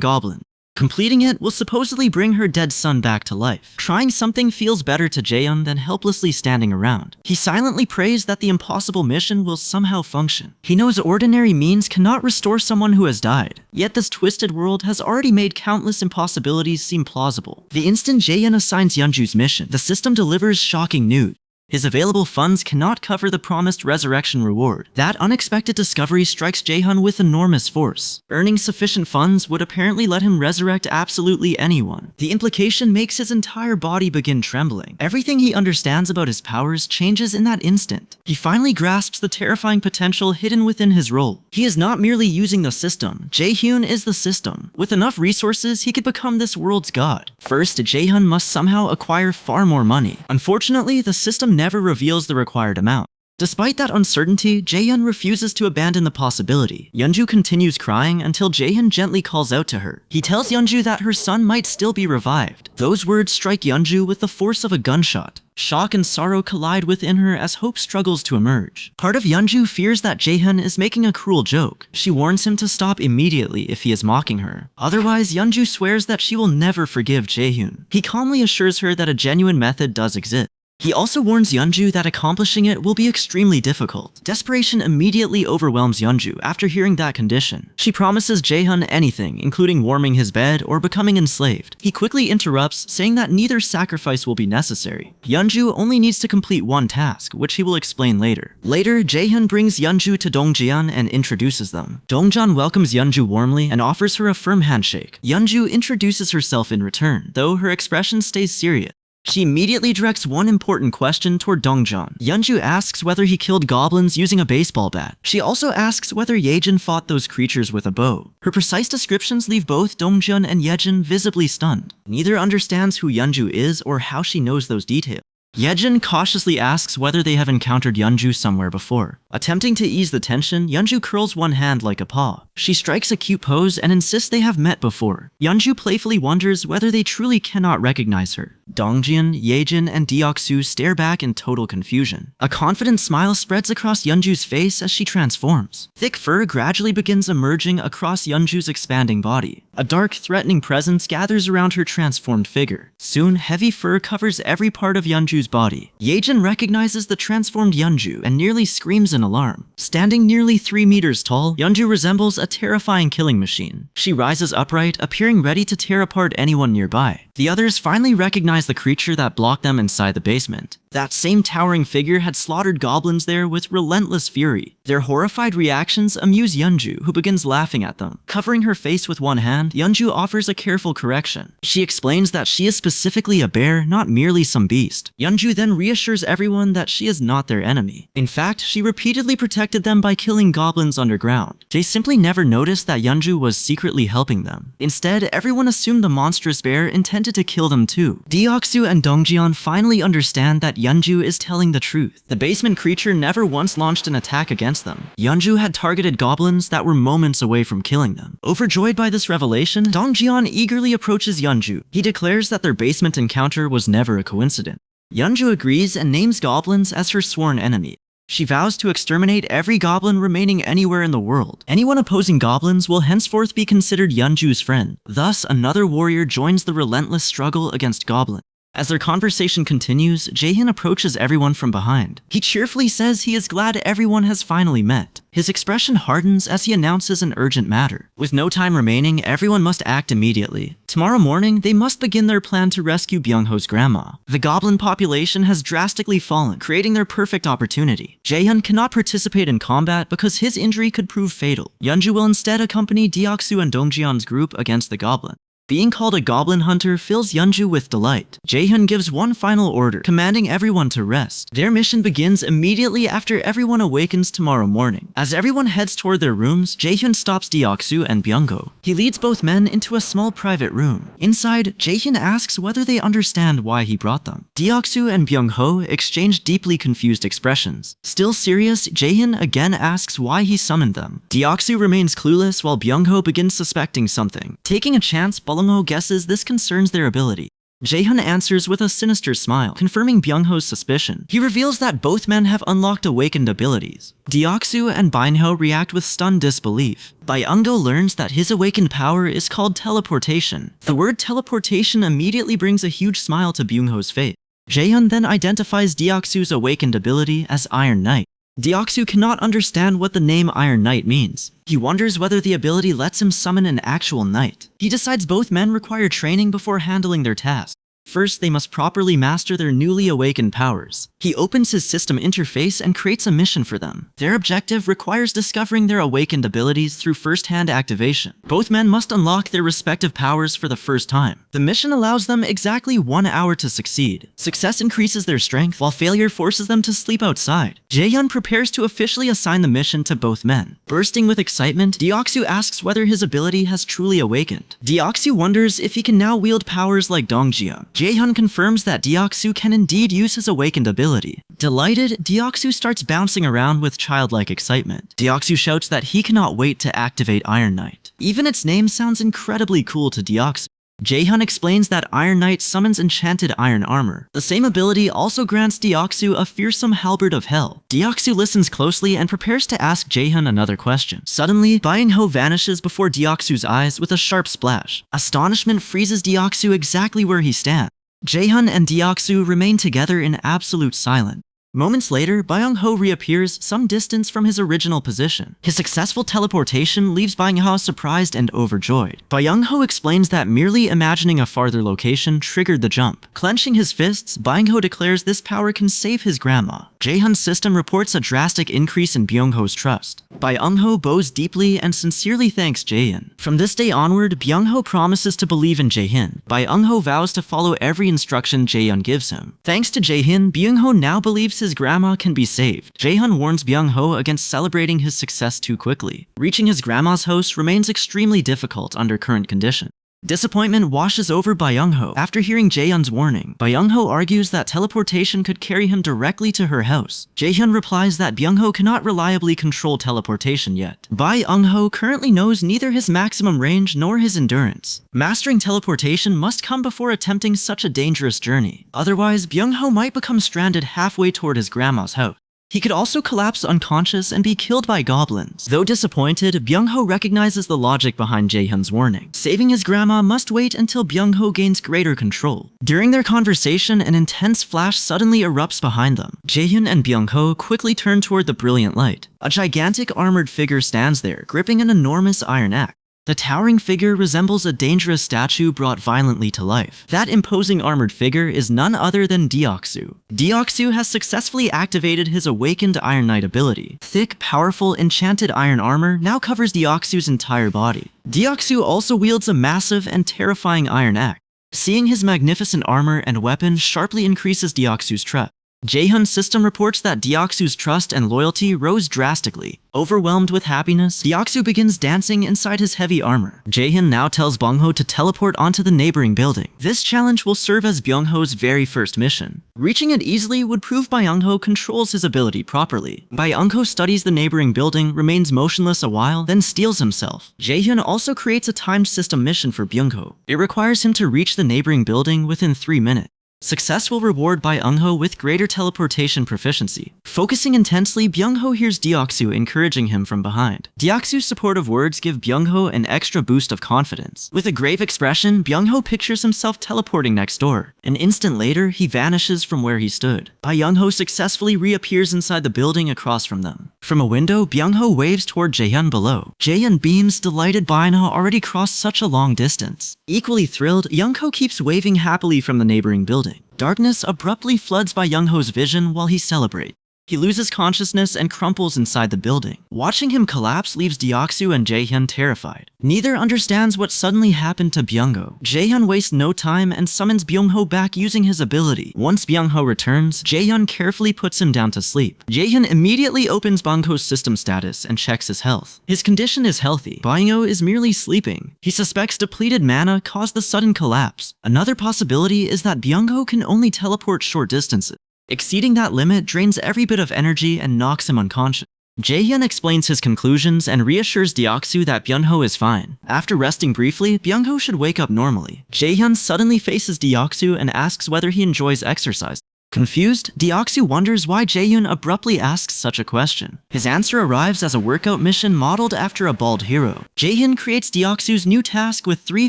goblins. Completing it will supposedly bring her dead son back to life. Trying something feels better to Jaehyun than helplessly standing around. He silently prays that the impossible mission will somehow function. He knows ordinary means cannot restore someone who has died. Yet this twisted world has already made countless impossibilities seem plausible. The instant Jaehyun assigns Yeonju's mission, the system delivers shocking news. His available funds cannot cover the promised resurrection reward. That unexpected discovery strikes Jaehyun with enormous force. Earning sufficient funds would apparently let him resurrect absolutely anyone. The implication makes his entire body begin trembling. Everything he understands about his powers changes in that instant. He finally grasps the terrifying potential hidden within his role. He is not merely using the system. Jaehyun is the system. With enough resources, he could become this world's god. First, Jaehyun must somehow acquire far more money. Unfortunately, the system never reveals the required amount. Despite that uncertainty, Jaehyun refuses to abandon the possibility. Yeonju continues crying until Jaehyun gently calls out to her. He tells Yeonju that her son might still be revived. Those words strike Yeonju with the force of a gunshot. Shock and sorrow collide within her as hope struggles to emerge. Part of Yeonju fears that Jaehyun is making a cruel joke. She warns him to stop immediately if he is mocking her. Otherwise, Yeonju swears that she will never forgive Jaehyun. He calmly assures her that a genuine method does exist. He also warns Yeonju that accomplishing it will be extremely difficult. Desperation immediately overwhelms Yeonju after hearing that condition. She promises Jaehyun anything, including warming his bed or becoming enslaved. He quickly interrupts, saying that neither sacrifice will be necessary. Yeonju only needs to complete one task, which he will explain later. Later, Jaehyun brings Yeonju to Dongjian and introduces them. Dongjian welcomes Yeonju warmly and offers her a firm handshake. Yeonju introduces herself in return, though her expression stays serious. She immediately directs one important question toward Dongjian. Yeonju asks whether he killed goblins using a baseball bat. She also asks whether Yejin fought those creatures with a bow. Her precise descriptions leave both Dongjian and Yejin visibly stunned. Neither understands who Yeonju is or how she knows those details. Yejin cautiously asks whether they have encountered Yeonju somewhere before. Attempting to ease the tension, Yeonju curls one hand like a paw. She strikes a cute pose and insists they have met before. Yeonju playfully wonders whether they truly cannot recognize her. Dongjian, Yejin, and Deoksu stare back in total confusion. A confident smile spreads across Yeonju's face as she transforms. Thick fur gradually begins emerging across Yeonju's expanding body. A dark, threatening presence gathers around her transformed figure. Soon, heavy fur covers every part of Yeonju's body. Yejin recognizes the transformed Yeonju and nearly screams in alarm. Standing nearly 3 meters tall, Yeonju resembles a terrifying killing machine. She rises upright, appearing ready to tear apart anyone nearby. The others finally recognize the creature that blocked them inside the basement. That same towering figure had slaughtered goblins there with relentless fury. Their horrified reactions amuse Yeonju, who begins laughing at them. Covering her face with one hand, Yeonju offers a careful correction. She explains that she is specifically a bear, not merely some beast. Yeonju then reassures everyone that she is not their enemy. In fact, she repeatedly protected them by killing goblins underground. They simply never noticed that Yeonju was secretly helping them. Instead, everyone assumed the monstrous bear intended to kill them too. Deoksu and Dongjeon finally understand that Yeonju is telling the truth. The basement creature never once launched an attack against them. Yeonju had targeted goblins that were moments away from killing them. Overjoyed by this revelation, Dongjeon eagerly approaches Yeonju. He declares that their basement encounter was never a coincidence. Yeonju agrees and names goblins as her sworn enemy. She vows to exterminate every goblin remaining anywhere in the world. Anyone opposing goblins will henceforth be considered Yeonju's friend. Thus, another warrior joins the relentless struggle against goblins. As their conversation continues, Jaehyun approaches everyone from behind. He cheerfully says he is glad everyone has finally met. His expression hardens as he announces an urgent matter. With no time remaining, everyone must act immediately. Tomorrow morning, they must begin their plan to rescue Byung-ho's grandma. The goblin population has drastically fallen, creating their perfect opportunity. Jaehyun cannot participate in combat because his injury could prove fatal. Yeonju will instead accompany Deoksu and Dongjeon's group against the goblin. Being called a goblin hunter fills Yeonju with delight. Jaehyun gives one final order, commanding everyone to rest. Their mission begins immediately after everyone awakens tomorrow morning. As everyone heads toward their rooms, Jaehyun stops Deoksu and Byung-ho. He leads both men into a small private room. Inside, Jaehyun asks whether they understand why he brought them. Deoksu and Byung-ho exchange deeply confused expressions. Still serious, Jaehyun again asks why he summoned them. Deoksu remains clueless while Byung-ho begins suspecting something. Taking a chance, Byung-ho guesses this concerns their ability. Jaehyun answers with a sinister smile, confirming Byung-ho's suspicion. He reveals that both men have unlocked awakened abilities. Deoksu and Byung-ho react with stunned disbelief. Byung-ho learns that his awakened power is called teleportation. The word teleportation immediately brings a huge smile to Byung-ho's face. Jaehyun then identifies Deoksu's awakened ability as Iron Knight. Deoksu cannot understand what the name Iron Knight means. He wonders whether the ability lets him summon an actual knight. He decides both men require training before handling their task. First, they must properly master their newly awakened powers. He opens his system interface and creates a mission for them. Their objective requires discovering their awakened abilities through first-hand activation. Both men must unlock their respective powers for the first time. The mission allows them exactly 1 hour to succeed. Success increases their strength, while failure forces them to sleep outside. Jaehyun prepares to officially assign the mission to both men. Bursting with excitement, Deoksu asks whether his ability has truly awakened. Deoksu wonders if he can now wield powers like Dongjeon. Jaehyun confirms that Deoksu can indeed use his awakened ability. Delighted, Deoksu starts bouncing around with childlike excitement. Deoksu shouts that he cannot wait to activate Iron Knight. Even its name sounds incredibly cool to Deoksu. Jaehyun explains that Iron Knight summons enchanted iron armor. The same ability also grants Deoksu a fearsome halberd of hell. Deoksu listens closely and prepares to ask Jaehyun another question. Suddenly, Byung-ho vanishes before Deoksu's eyes with a sharp splash. Astonishment freezes Deoksu exactly where he stands. Jaehyun and Deoksu remain together in absolute silence. Moments later, Byung-ho reappears some distance from his original position. His successful teleportation leaves Byung-ho surprised and overjoyed. Byung-ho explains that merely imagining a farther location triggered the jump. Clenching his fists, Byung-ho declares this power can save his grandma. Jaehyun's system reports a drastic increase in Byung-ho's trust. Byung-ho bows deeply and sincerely thanks Jaehyun. From this day onward, Byung-ho promises to believe in Jaehyun. Byung-ho vows to follow every instruction Jaehyun gives him. Thanks to Jaehyun, Byung-ho now believes his grandma can be saved. Jaehyun warns Byung-ho against celebrating his success too quickly. Reaching his grandma's house remains extremely difficult under current conditions. Disappointment washes over Byung-ho after hearing Jaehyun's warning. Byung-ho argues that teleportation could carry him directly to her house. Jaehyun replies that Byung-ho cannot reliably control teleportation yet. Byung-ho currently knows neither his maximum range nor his endurance. Mastering teleportation must come before attempting such a dangerous journey. Otherwise, Byung-ho might become stranded halfway toward his grandma's house. He could also collapse unconscious and be killed by goblins. Though disappointed, Byung-ho recognizes the logic behind Jae-hyun's warning. Saving his grandma must wait until Byung-ho gains greater control. During their conversation, an intense flash suddenly erupts behind them. Jae-hyun and Byung-ho quickly turn toward the brilliant light. A gigantic armored figure stands there, gripping an enormous iron axe. The towering figure resembles a dangerous statue brought violently to life. That imposing armored figure is none other than Deoksu. Deoksu has successfully activated his awakened Iron Knight ability. Thick, powerful, enchanted iron armor now covers Deoksu's entire body. Deoksu also wields a massive and terrifying iron axe. Seeing his magnificent armor and weapon sharply increases Deoksu's trust. Jae-hyun's system reports that Deoksu's trust and loyalty rose drastically. Overwhelmed with happiness, Deoksu begins dancing inside his heavy armor. Jae-hyun now tells Byung-ho to teleport onto the neighboring building. This challenge will serve as Byung-ho's very first mission. Reaching it easily would prove Byung-ho controls his ability properly. Byung-ho studies the neighboring building, remains motionless a while, then steals himself. Jae-hyun also creates a timed system mission for Byung-ho. It requires him to reach the neighboring building within 3 minutes. Success will reward Byung-ho with greater teleportation proficiency. Focusing intensely, Byung-ho hears Deoksu encouraging him from behind. Deoksu's supportive words give Byung-ho an extra boost of confidence. With a grave expression, Byung-ho pictures himself teleporting next door. An instant later, he vanishes from where he stood. Byung-ho successfully reappears inside the building across from them. From a window, Byung-ho waves toward Jae-hyun below. Jae-hyun beams, delighted Byung-ho already crossed such a long distance. Equally thrilled, Byung-ho keeps waving happily from the neighboring building. Darkness abruptly floods Byung-ho's vision while he celebrates. He loses consciousness and crumples inside the building. Watching him collapse leaves Deoksu and Jae-hyun terrified. Neither understands what suddenly happened to Byung-ho. Jae-hyun wastes no time and summons Byung-ho back using his ability. Once Byung-ho returns, Jae-hyun carefully puts him down to sleep. Jae-hyun immediately opens Byung-ho's system status and checks his health. His condition is healthy. Byung-ho is merely sleeping. He suspects depleted mana caused the sudden collapse. Another possibility is that Byung-ho can only teleport short distances. Exceeding that limit drains every bit of energy and knocks him unconscious. Jae-hyun explains his conclusions and reassures Deoksu that Byung-ho is fine. After resting briefly, Byung-ho should wake up normally. Jae-hyun suddenly faces Deoksu and asks whether he enjoys exercise. Confused, Deoksu wonders why Jae-hyun abruptly asks such a question. His answer arrives as a workout mission modeled after a bald hero. Jae-hyun creates Deoksu's new task with 3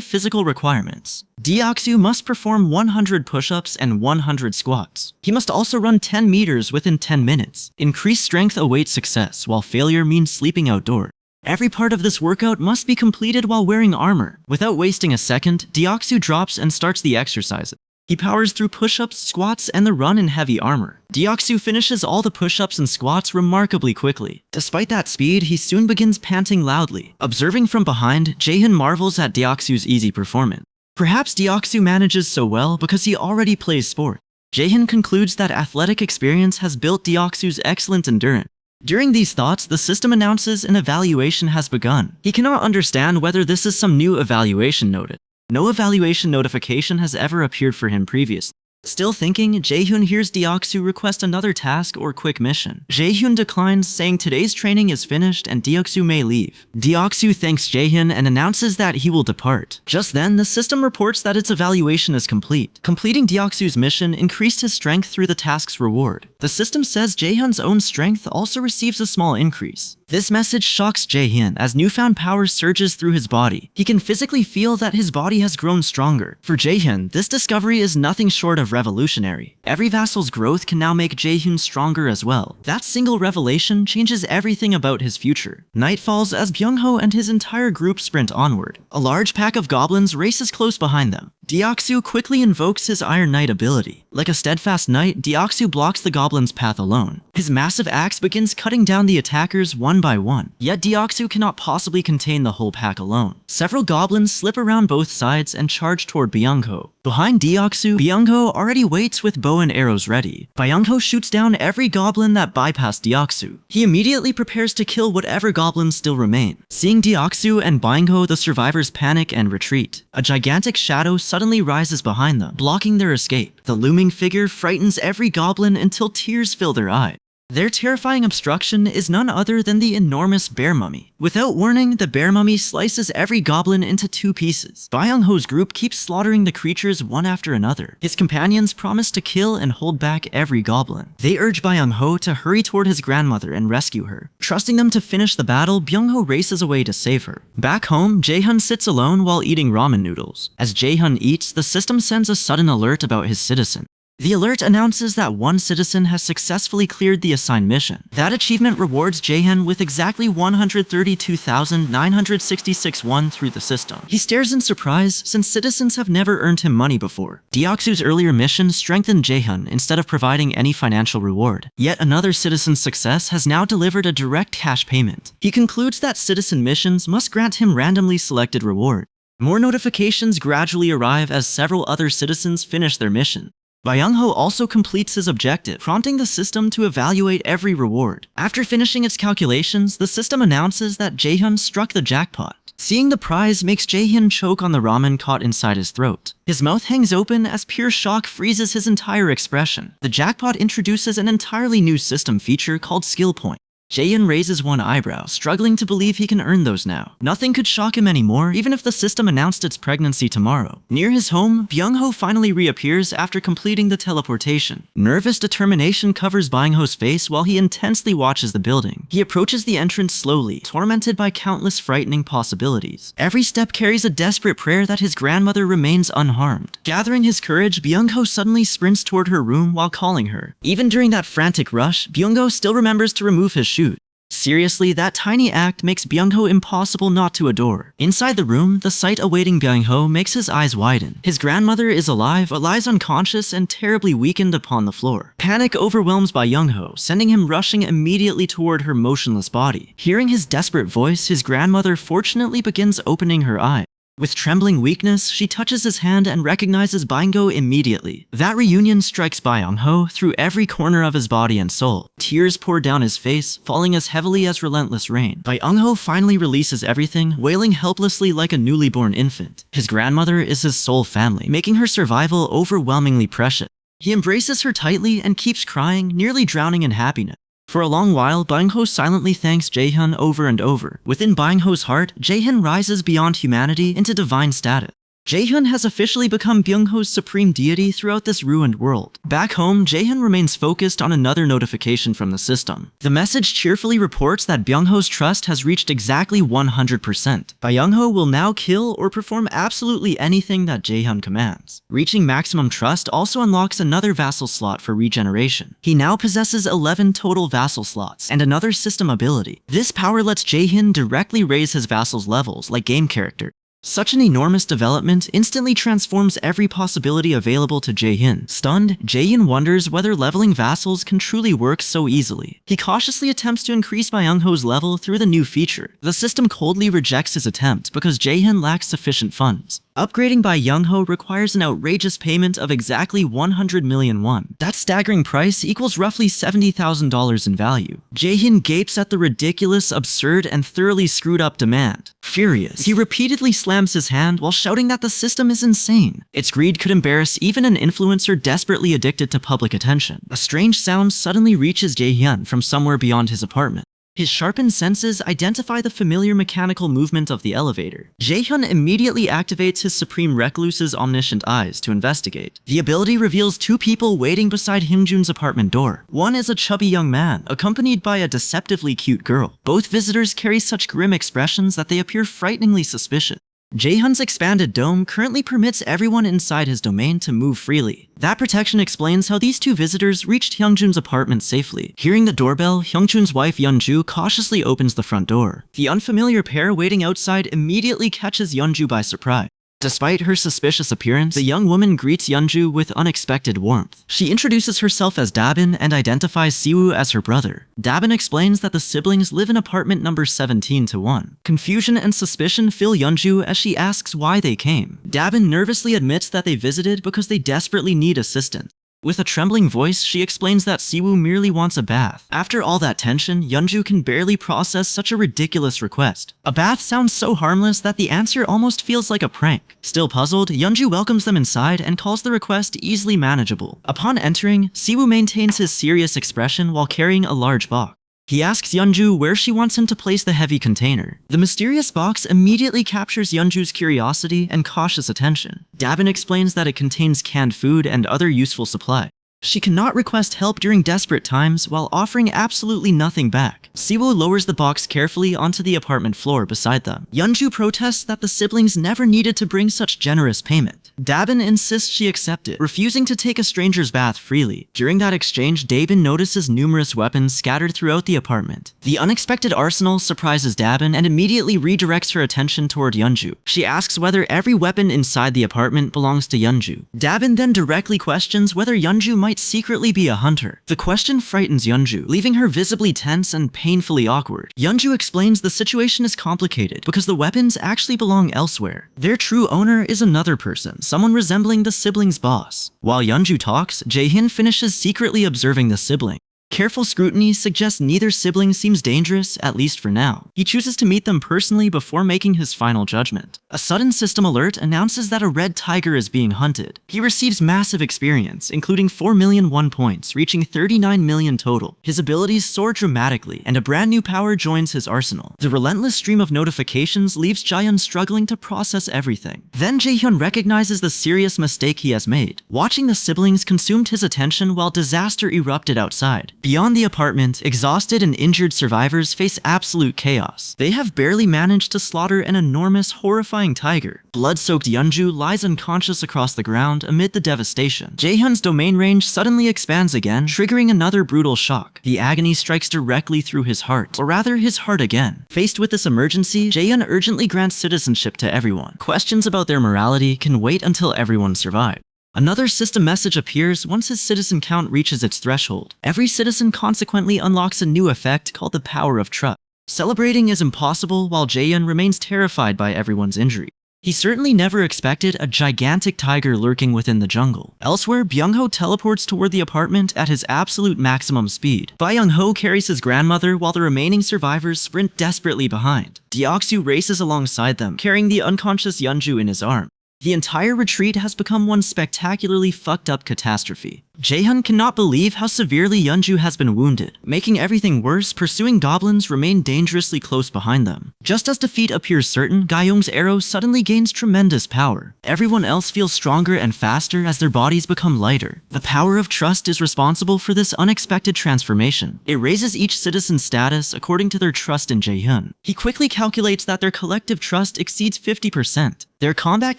physical requirements. Deoksu must perform 100 push-ups and 100 squats. He must also run 10 meters within 10 minutes. Increased strength awaits success, while failure means sleeping outdoors. Every part of this workout must be completed while wearing armor. Without wasting a second, Deoksu drops and starts the exercises. He powers through push-ups, squats, and the run in heavy armor. Deoksu finishes all the push-ups and squats remarkably quickly. Despite that speed, he soon begins panting loudly. Observing from behind, Jae-hyun marvels at Deoksu's easy performance. Perhaps Deoksu manages so well because he already plays sport. Jae-hyun concludes that athletic experience has built Deoksu's excellent endurance. During these thoughts, the system announces an evaluation has begun. He cannot understand whether this is some new evaluation notice. No evaluation notification has ever appeared for him previously. Still thinking, Jae-hyun hears Deoksu request another task or quick mission. Jae-hyun declines, saying today's training is finished and Deoksu may leave. Deoksu thanks Jae-hyun and announces that he will depart. Just then, the system reports that its evaluation is complete. Completing Deoksu's mission increased his strength through the task's reward. The system says Jae-hyun's own strength also receives a small increase. This message shocks Jae-hyun as newfound power surges through his body. He can physically feel that his body has grown stronger. For Jae-hyun, this discovery is nothing short of revolutionary. Every vassal's growth can now make Jae-hyun stronger as well. That single revelation changes everything about his future. Night falls as Byung-ho and his entire group sprint onward. A large pack of goblins races close behind them. Deoksu quickly invokes his Iron Knight ability. Like a steadfast knight, Deoksu blocks the goblin's path alone. His massive axe begins cutting down the attackers one by one. Yet Deoksu cannot possibly contain the whole pack alone. Several goblins slip around both sides and charge toward Byung-ho. Behind Deoksu, Byung-ho already waits with bow and arrows ready. Byung-ho shoots down every goblin that bypassed Deoksu. He immediately prepares to kill whatever goblins still remain. Seeing Deoksu and Byung-ho, the survivors panic and retreat. A gigantic shadow suddenly rises behind them, blocking their escape. The looming figure frightens every goblin until tears fill their eyes. Their terrifying obstruction is none other than the enormous bear mummy. Without warning, the bear mummy slices every goblin into 2 pieces. Byung-ho's group keeps slaughtering the creatures one after another. His companions promise to kill and hold back every goblin. They urge Byung-ho to hurry toward his grandmother and rescue her. Trusting them to finish the battle, Byung-ho races away to save her. Back home, Jae-hyun sits alone while eating ramen noodles. As Jae-hyun eats, the system sends a sudden alert about his citizen. The alert announces that one citizen has successfully cleared the assigned mission. That achievement rewards Jae-hyun with exactly 132,966 won through the system. He stares in surprise since citizens have never earned him money before. Deoksu's earlier mission strengthened Jae-hyun instead of providing any financial reward. Yet another citizen's success has now delivered a direct cash payment. He concludes that citizen missions must grant him randomly selected reward. More notifications gradually arrive as several other citizens finish their mission. Byung-ho also completes his objective, prompting the system to evaluate every reward. After finishing its calculations, the system announces that Jae-hyun struck the jackpot. Seeing the prize makes Jae-hyun choke on the ramen caught inside his throat. His mouth hangs open as pure shock freezes his entire expression. The jackpot introduces an entirely new system feature called Skill Point. Jae-hyun raises one eyebrow, struggling to believe he can earn those now. Nothing could shock him anymore, even if the system announced its pregnancy tomorrow. Near his home, Byung-ho finally reappears after completing the teleportation. Nervous determination covers Byung-ho's face while he intensely watches the building. He approaches the entrance slowly, tormented by countless frightening possibilities. Every step carries a desperate prayer that his grandmother remains unharmed. Gathering his courage, Byung-ho suddenly sprints toward her room while calling her. Even during that frantic rush, Byung-ho still remembers to remove his shoes. Seriously, that tiny act makes Byung-ho impossible not to adore. Inside the room, the sight awaiting Byung-ho makes his eyes widen. His grandmother is alive, but lies unconscious and terribly weakened upon the floor. Panic overwhelms Byung-ho, sending him rushing immediately toward her motionless body. Hearing his desperate voice, his grandmother fortunately begins opening her eyes. With trembling weakness, she touches his hand and recognizes Byung-ho immediately. That reunion strikes Byung-ho through every corner of his body and soul. Tears pour down his face, falling as heavily as relentless rain. Byung-ho finally releases everything, wailing helplessly like a newly born infant. His grandmother is his sole family, making her survival overwhelmingly precious. He embraces her tightly and keeps crying, nearly drowning in happiness. For a long while, Byung-ho silently thanks Jae-hyun over and over. Within Byung-ho's heart, Jae-hyun rises beyond humanity into divine status. Jae-hyun has officially become Byung-ho's supreme deity throughout this ruined world. Back home, Jae-hyun remains focused on another notification from the system. The message cheerfully reports that Byung-ho's trust has reached exactly 100%. Byung-ho will now kill or perform absolutely anything that Jae-hyun commands. Reaching maximum trust also unlocks another vassal slot for regeneration. He now possesses 11 total vassal slots and another system ability. This power lets Jae-hyun directly raise his vassals' levels like game characters. Such an enormous development instantly transforms every possibility available to Jae-hyun. Stunned, Jae-hyun wonders whether leveling vassals can truly work so easily. He cautiously attempts to increase Byung-ho's level through the new feature. The system coldly rejects his attempt because Jae-hyun lacks sufficient funds. Upgrading Byung-ho requires an outrageous payment of exactly 100 million won. That staggering price equals roughly $70,000 in value. Jae-hyun gapes at the ridiculous, absurd, and thoroughly screwed up demand. Furious, he repeatedly slams his hand while shouting that the system is insane. Its greed could embarrass even an influencer desperately addicted to public attention. A strange sound suddenly reaches Jae-hyun from somewhere beyond his apartment. His sharpened senses identify the familiar mechanical movement of the elevator. Jae-hyun immediately activates his Supreme Recluse's omniscient eyes to investigate. The ability reveals 2 people waiting beside Hyungjun's apartment door. One is a chubby young man, accompanied by a deceptively cute girl. Both visitors carry such grim expressions that they appear frighteningly suspicious. Jae-hyun's expanded dome currently permits everyone inside his domain to move freely. That protection explains how these 2 visitors reached Hyungjun's apartment safely. Hearing the doorbell, Hyungjun's wife Yeonju cautiously opens the front door. The unfamiliar pair waiting outside immediately catches Yeonju by surprise. Despite her suspicious appearance, the young woman greets Yeonju with unexpected warmth. She introduces herself as Dabin and identifies Siwoo as her brother. Dabin explains that the siblings live in apartment number 17-1. Confusion and suspicion fill Yeonju as she asks why they came. Dabin nervously admits that they visited because they desperately need assistance. With a trembling voice, she explains that Siwoo merely wants a bath. After all that tension, Yeonju can barely process such a ridiculous request. A bath sounds so harmless that the answer almost feels like a prank. Still puzzled, Yeonju welcomes them inside and calls the request easily manageable. Upon entering, Siwoo maintains his serious expression while carrying a large box. He asks Yeonju where she wants him to place the heavy container. The mysterious box immediately captures Yeonju's curiosity and cautious attention. Dabin explains that it contains canned food and other useful supplies. She cannot request help during desperate times while offering absolutely nothing back. Siwoo lowers the box carefully onto the apartment floor beside them. Yeonju protests that the siblings never needed to bring such generous payment. Dabin insists she accept it, refusing to take a stranger's bath freely. During that exchange, Dabin notices numerous weapons scattered throughout the apartment. The unexpected arsenal surprises Dabin and immediately redirects her attention toward Yeonju. She asks whether every weapon inside the apartment belongs to Yeonju. Dabin then directly questions whether Yeonju might secretly be a hunter. The question frightens Yeonju, leaving her visibly tense and painfully awkward. Yeonju explains the situation is complicated because the weapons actually belong elsewhere. Their true owner is another person, someone resembling the siblings' boss. While Yeonju talks, Jaehyun finishes secretly observing the sibling. Careful scrutiny suggests neither sibling seems dangerous, at least for now. He chooses to meet them personally before making his final judgment. A sudden system alert announces that a red tiger is being hunted. He receives massive experience, including 4 million won points, reaching 39 million total. His abilities soar dramatically, and a brand new power joins his arsenal. The relentless stream of notifications leaves Jaehyun struggling to process everything. Then Jaehyun recognizes the serious mistake he has made. Watching the siblings consumed his attention while disaster erupted outside. Beyond the apartment, exhausted and injured survivors face absolute chaos. They have barely managed to slaughter an enormous, horrifying tiger. Blood-soaked Yeonju lies unconscious across the ground amid the devastation. Jaehyun's domain range suddenly expands again, triggering another brutal shock. The agony strikes directly through his heart, or rather his heart again. Faced with this emergency, Jaehyun urgently grants citizenship to everyone. Questions about their morality can wait until everyone survives. Another system message appears once his citizen count reaches its threshold. Every citizen consequently unlocks a new effect called the Power of Trust. Celebrating is impossible while Jaehyun remains terrified by everyone's injury. He certainly never expected a gigantic tiger lurking within the jungle. Elsewhere, Byung-ho teleports toward the apartment at his absolute maximum speed. Byung-ho carries his grandmother while the remaining survivors sprint desperately behind. Deoksu races alongside them, carrying the unconscious Yeonju in his arm. The entire retreat has become one spectacularly fucked up catastrophe. Jaehyun cannot believe how severely Yeonju has been wounded. Making everything worse, pursuing goblins remain dangerously close behind them. Just as defeat appears certain, Gyeong's arrow suddenly gains tremendous power. Everyone else feels stronger and faster as their bodies become lighter. The power of trust is responsible for this unexpected transformation. It raises each citizen's status according to their trust in Jaehyun. He quickly calculates that their collective trust exceeds 50%. Their combat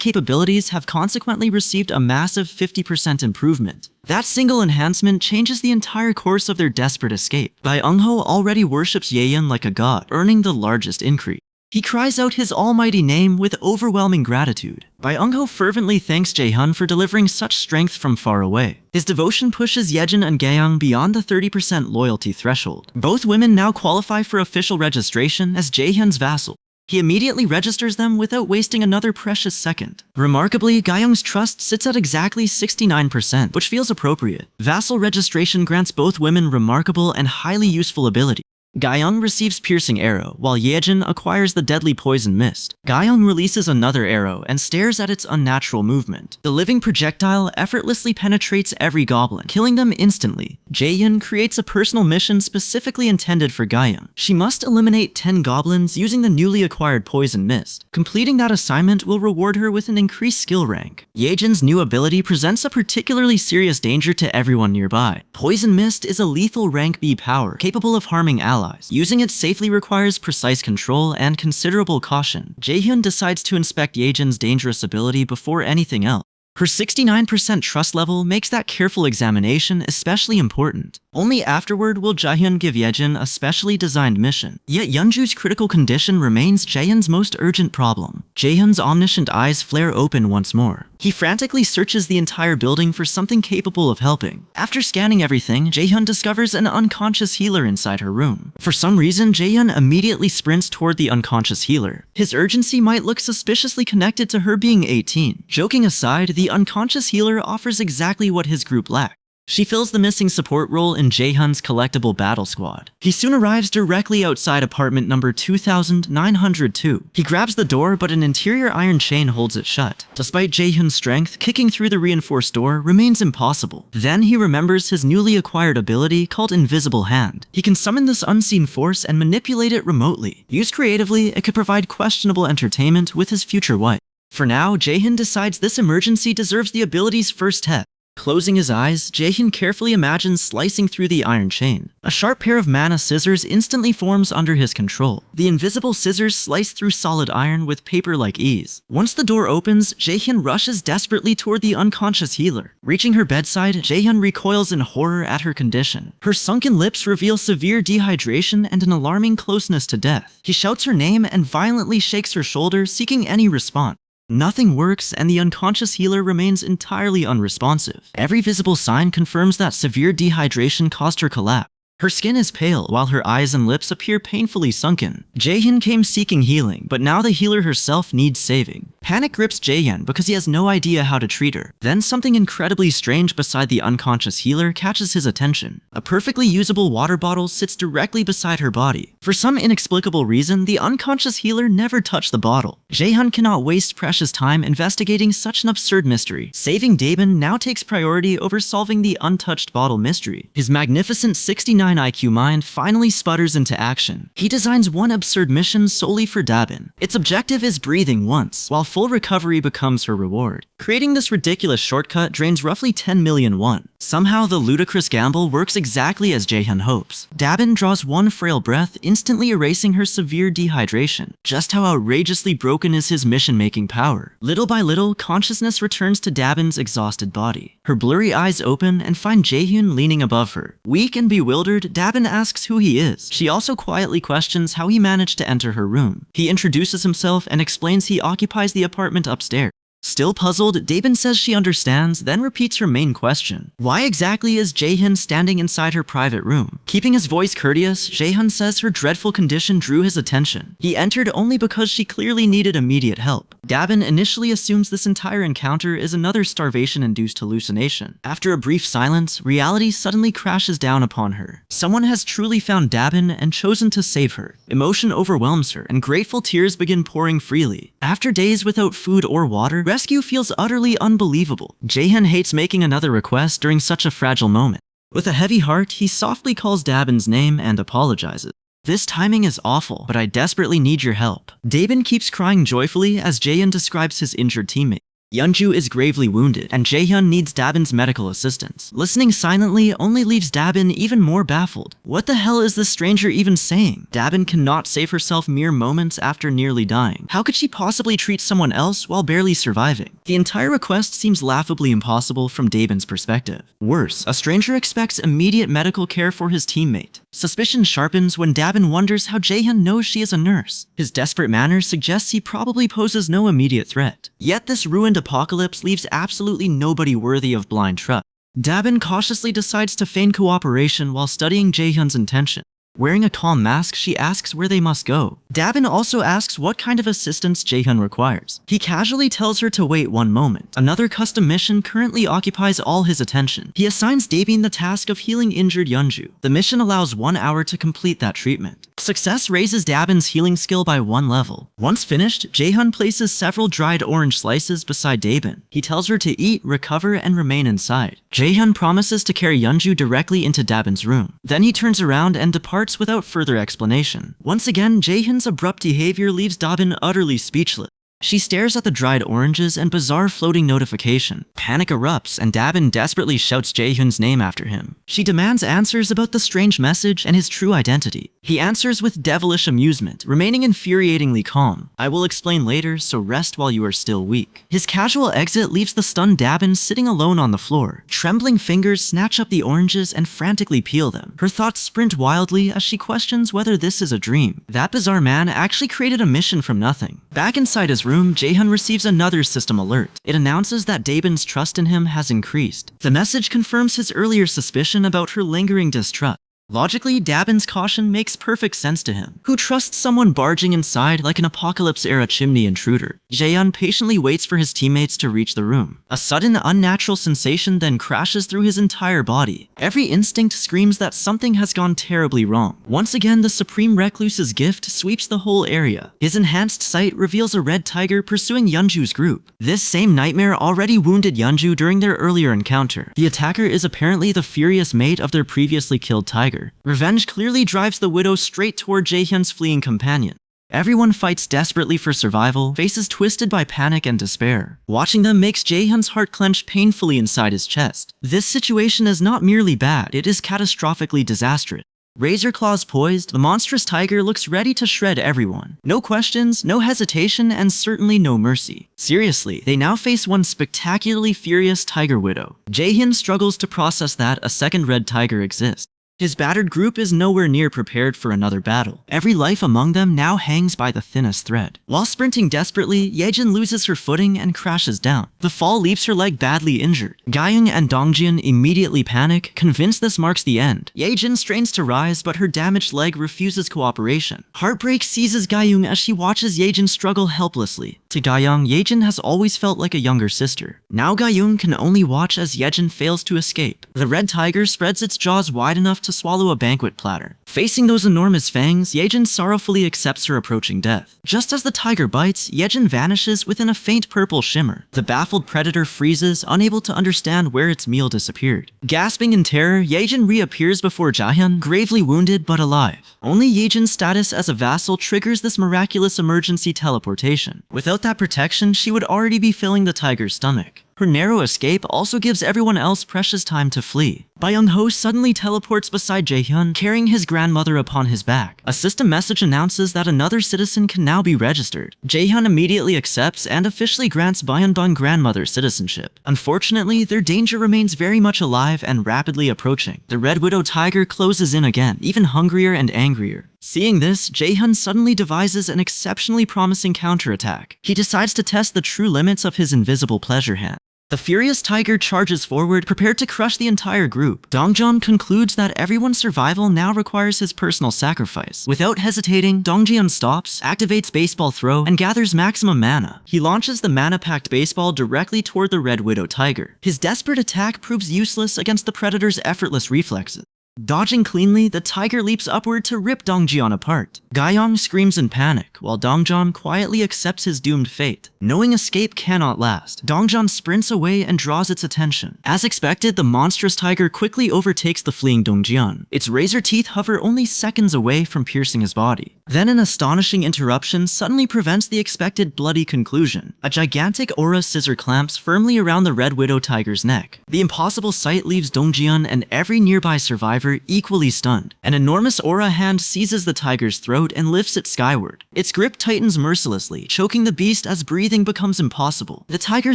capabilities have consequently received a massive 50% improvement. That single enhancement changes the entire course of their desperate escape. Byung-ho already worships Jaehyun like a god, earning the largest increase. He cries out his almighty name with overwhelming gratitude. Byung-ho fervently thanks Jaehyun for delivering such strength from far away. His devotion pushes Yejin and Gaeyoung beyond the 30% loyalty threshold. Both women now qualify for official registration as Jaehyun's vassal. He immediately registers them without wasting another precious second. Remarkably, Gyeong's trust sits at exactly 69%, which feels appropriate. Vassal registration grants both women remarkable and highly useful ability. Gyeong receives Piercing Arrow, while Yejin acquires the deadly Poison Mist. Gyeong releases another arrow and stares at its unnatural movement. The living projectile effortlessly penetrates every goblin, killing them instantly. Jaehyun creates a personal mission specifically intended for Gyeong. She must eliminate 10 goblins using the newly acquired Poison Mist. Completing that assignment will reward her with an increased skill rank. Yejin's new ability presents a particularly serious danger to everyone nearby. Poison Mist is a lethal rank B power, capable of harming allies. Using it safely requires precise control and considerable caution. Jaehyun decides to inspect Yejin's dangerous ability before anything else. Her 69% trust level makes that careful examination especially important. Only afterward will Jaehyun give Yejin a specially designed mission. Yet Yeonju's critical condition remains Jaehyun's most urgent problem. Jaehyun's omniscient eyes flare open once more. He frantically searches the entire building for something capable of helping. After scanning everything, Jaehyun discovers an unconscious healer inside her room. For some reason, Jaehyun immediately sprints toward the unconscious healer. His urgency might look suspiciously connected to her being 18. Joking aside, the unconscious healer offers exactly what his group lacked. She fills the missing support role in Jaehyun's collectible battle squad. He soon arrives directly outside apartment number 2902. He grabs the door, but an interior iron chain holds it shut. Despite Jaehyun's strength, kicking through the reinforced door remains impossible. Then he remembers his newly acquired ability called Invisible Hand. He can summon this unseen force and manipulate it remotely. Used creatively, it could provide questionable entertainment with his future wife. For now, Jaehyun decides this emergency deserves the ability's first test. Closing his eyes, Jaehyun carefully imagines slicing through the iron chain. A sharp pair of mana scissors instantly forms under his control. The invisible scissors slice through solid iron with paper-like ease. Once the door opens, Jaehyun rushes desperately toward the unconscious healer. Reaching her bedside, Jaehyun recoils in horror at her condition. Her sunken lips reveal severe dehydration and an alarming closeness to death. He shouts her name and violently shakes her shoulder, seeking any response. Nothing works, and the unconscious healer remains entirely unresponsive. Every visible sign confirms that severe dehydration caused her collapse. Her skin is pale, while her eyes and lips appear painfully sunken. Jaehyun came seeking healing, but now the healer herself needs saving. Panic grips Jaehyun because he has no idea how to treat her. Then something incredibly strange beside the unconscious healer catches his attention. A perfectly usable water bottle sits directly beside her body. For some inexplicable reason, the unconscious healer never touched the bottle. Jaehyun cannot waste precious time investigating such an absurd mystery. Saving Dabin now takes priority over solving the untouched bottle mystery. His magnificent 69 IQ mind finally sputters into action. He designs one absurd mission solely for Dabin. Its objective is breathing once, while full recovery becomes her reward. Creating this ridiculous shortcut drains roughly 10 million won. Somehow the ludicrous gamble works exactly as Jaehyun hopes. Dabin draws one frail breath, instantly erasing her severe dehydration. Just how outrageously broken is his mission-making power. Little by little, consciousness returns to Dabin's exhausted body. Her blurry eyes open and find Jaehyun leaning above her. Weak and bewildered, Dabin asks who he is. She also quietly questions how he managed to enter her room. He introduces himself and explains he occupies the apartment upstairs. Still puzzled, Dabin says she understands, then repeats her main question. Why exactly is Jaehyun standing inside her private room? Keeping his voice courteous, Jaehyun says her dreadful condition drew his attention. He entered only because she clearly needed immediate help. Dabin initially assumes this entire encounter is another starvation-induced hallucination. After a brief silence, reality suddenly crashes down upon her. Someone has truly found Dabin and chosen to save her. Emotion overwhelms her, and grateful tears begin pouring freely. After days without food or water, rescue feels utterly unbelievable. Jaehyun hates making another request during such a fragile moment. With a heavy heart, he softly calls Dabin's name and apologizes. This timing is awful, but I desperately need your help. Dabin keeps crying joyfully as Jaehyun describes his injured teammate. Yeonju is gravely wounded, and Jaehyun needs Dabin's medical assistance. Listening silently only leaves Dabin even more baffled. What the hell is this stranger even saying? Dabin cannot save herself mere moments after nearly dying. How could she possibly treat someone else while barely surviving? The entire request seems laughably impossible from Dabin's perspective. Worse, a stranger expects immediate medical care for his teammate. Suspicion sharpens when Dabin wonders how Jaehyun knows she is a nurse. His desperate manner suggests he probably poses no immediate threat. Yet this ruined apocalypse leaves absolutely nobody worthy of blind trust. Dabin cautiously decides to feign cooperation while studying Jaehyun's intention. Wearing a calm mask, she asks where they must go. Dabin also asks what kind of assistance Jaehyun requires. He casually tells her to wait one moment. Another custom mission currently occupies all his attention. He assigns Dabin the task of healing injured Yeonju. The mission allows 1 hour to complete that treatment. Success raises Dabin's healing skill by 1 level. Once finished, Jaehyun places several dried orange slices beside Dabin. He tells her to eat, recover, and remain inside. Jaehyun promises to carry Yeonju directly into Dabin's room. Then he turns around and departs without further explanation. Once again, Jaehyun's abrupt behavior leaves Dabin utterly speechless. She stares at the dried oranges and bizarre floating notification. Panic erupts and Dabin desperately shouts Jaehyun's name after him. She demands answers about the strange message and his true identity. He answers with devilish amusement, remaining infuriatingly calm. I will explain later, so rest while you are still weak. His casual exit leaves the stunned Dabin sitting alone on the floor. Trembling fingers snatch up the oranges and frantically peel them. Her thoughts sprint wildly as she questions whether this is a dream. That bizarre man actually created a mission from nothing. Back inside his room, Jaehyun receives another system alert. It announces that Dabin's trust in him has increased. The message confirms his earlier suspicion about her lingering distrust. Logically, Dabin's caution makes perfect sense to him. Who trusts someone barging inside like an apocalypse-era chimney intruder? Jaehyun patiently waits for his teammates to reach the room. A sudden, unnatural sensation then crashes through his entire body. Every instinct screams that something has gone terribly wrong. Once again, the Supreme Recluse's gift sweeps the whole area. His enhanced sight reveals a red tiger pursuing Yeonju's group. This same nightmare already wounded Yeonju during their earlier encounter. The attacker is apparently the furious mate of their previously killed tiger. Revenge clearly drives the widow straight toward Jaehyun's fleeing companion. Everyone fights desperately for survival, faces twisted by panic and despair. Watching them makes Jaehyun's heart clench painfully inside his chest. This situation is not merely bad, it is catastrophically disastrous. Razor claws poised, the monstrous tiger looks ready to shred everyone. No questions, no hesitation, and certainly no mercy. Seriously, they now face one spectacularly furious tiger widow. Jaehyun struggles to process that a second red tiger exists. His battered group is nowhere near prepared for another battle. Every life among them now hangs by the thinnest thread. While sprinting desperately, Yejin loses her footing and crashes down. The fall leaves her leg badly injured. Gayung and Dongjin immediately panic, convinced this marks the end. Yejin strains to rise, but her damaged leg refuses cooperation. Heartbreak seizes Gayung as she watches Yejin struggle helplessly. To Gayung, Yejin has always felt like a younger sister. Now Gayung can only watch as Yejin fails to escape. The red tiger spreads its jaws wide enough to swallow a banquet platter. Facing those enormous fangs, Yejin sorrowfully accepts her approaching death. Just as the tiger bites, Yejin vanishes within a faint purple shimmer. The baffled predator freezes, unable to understand where its meal disappeared. Gasping in terror, Yejin reappears before Jaehyun, gravely wounded but alive. Only Yejin's status as a vassal triggers this miraculous emergency teleportation. Without that protection, she would already be filling the tiger's stomach. Her narrow escape also gives everyone else precious time to flee. Byung-ho suddenly teleports beside Jaehyun, carrying his grandmother upon his back. A system message announces that another citizen can now be registered. Jaehyun immediately accepts and officially grants Byung-bang grandmother citizenship. Unfortunately, their danger remains very much alive and rapidly approaching. The Red Widow tiger closes in again, even hungrier and angrier. Seeing this, Jaehyun suddenly devises an exceptionally promising counterattack. He decides to test the true limits of his invisible pleasure hand. The furious tiger charges forward, prepared to crush the entire group. Dongjun concludes that everyone's survival now requires his personal sacrifice. Without hesitating, Dongjun stops, activates baseball throw, and gathers maximum mana. He launches the mana-packed baseball directly toward the Red Widow tiger. His desperate attack proves useless against the predator's effortless reflexes. Dodging cleanly, the tiger leaps upward to rip Dongjun apart. Gayong screams in panic, while Dongjun quietly accepts his doomed fate. Knowing escape cannot last, Dongjun sprints away and draws its attention. As expected, the monstrous tiger quickly overtakes the fleeing Dongjun. Its razor teeth hover only seconds away from piercing his body. Then an astonishing interruption suddenly prevents the expected bloody conclusion. A gigantic aura scissor clamps firmly around the Red Widow tiger's neck. The impossible sight leaves Dongjun and every nearby survivor equally stunned. An enormous aura hand seizes the tiger's throat and lifts it skyward. Its grip tightens mercilessly, choking the beast as breathing becomes impossible. The tiger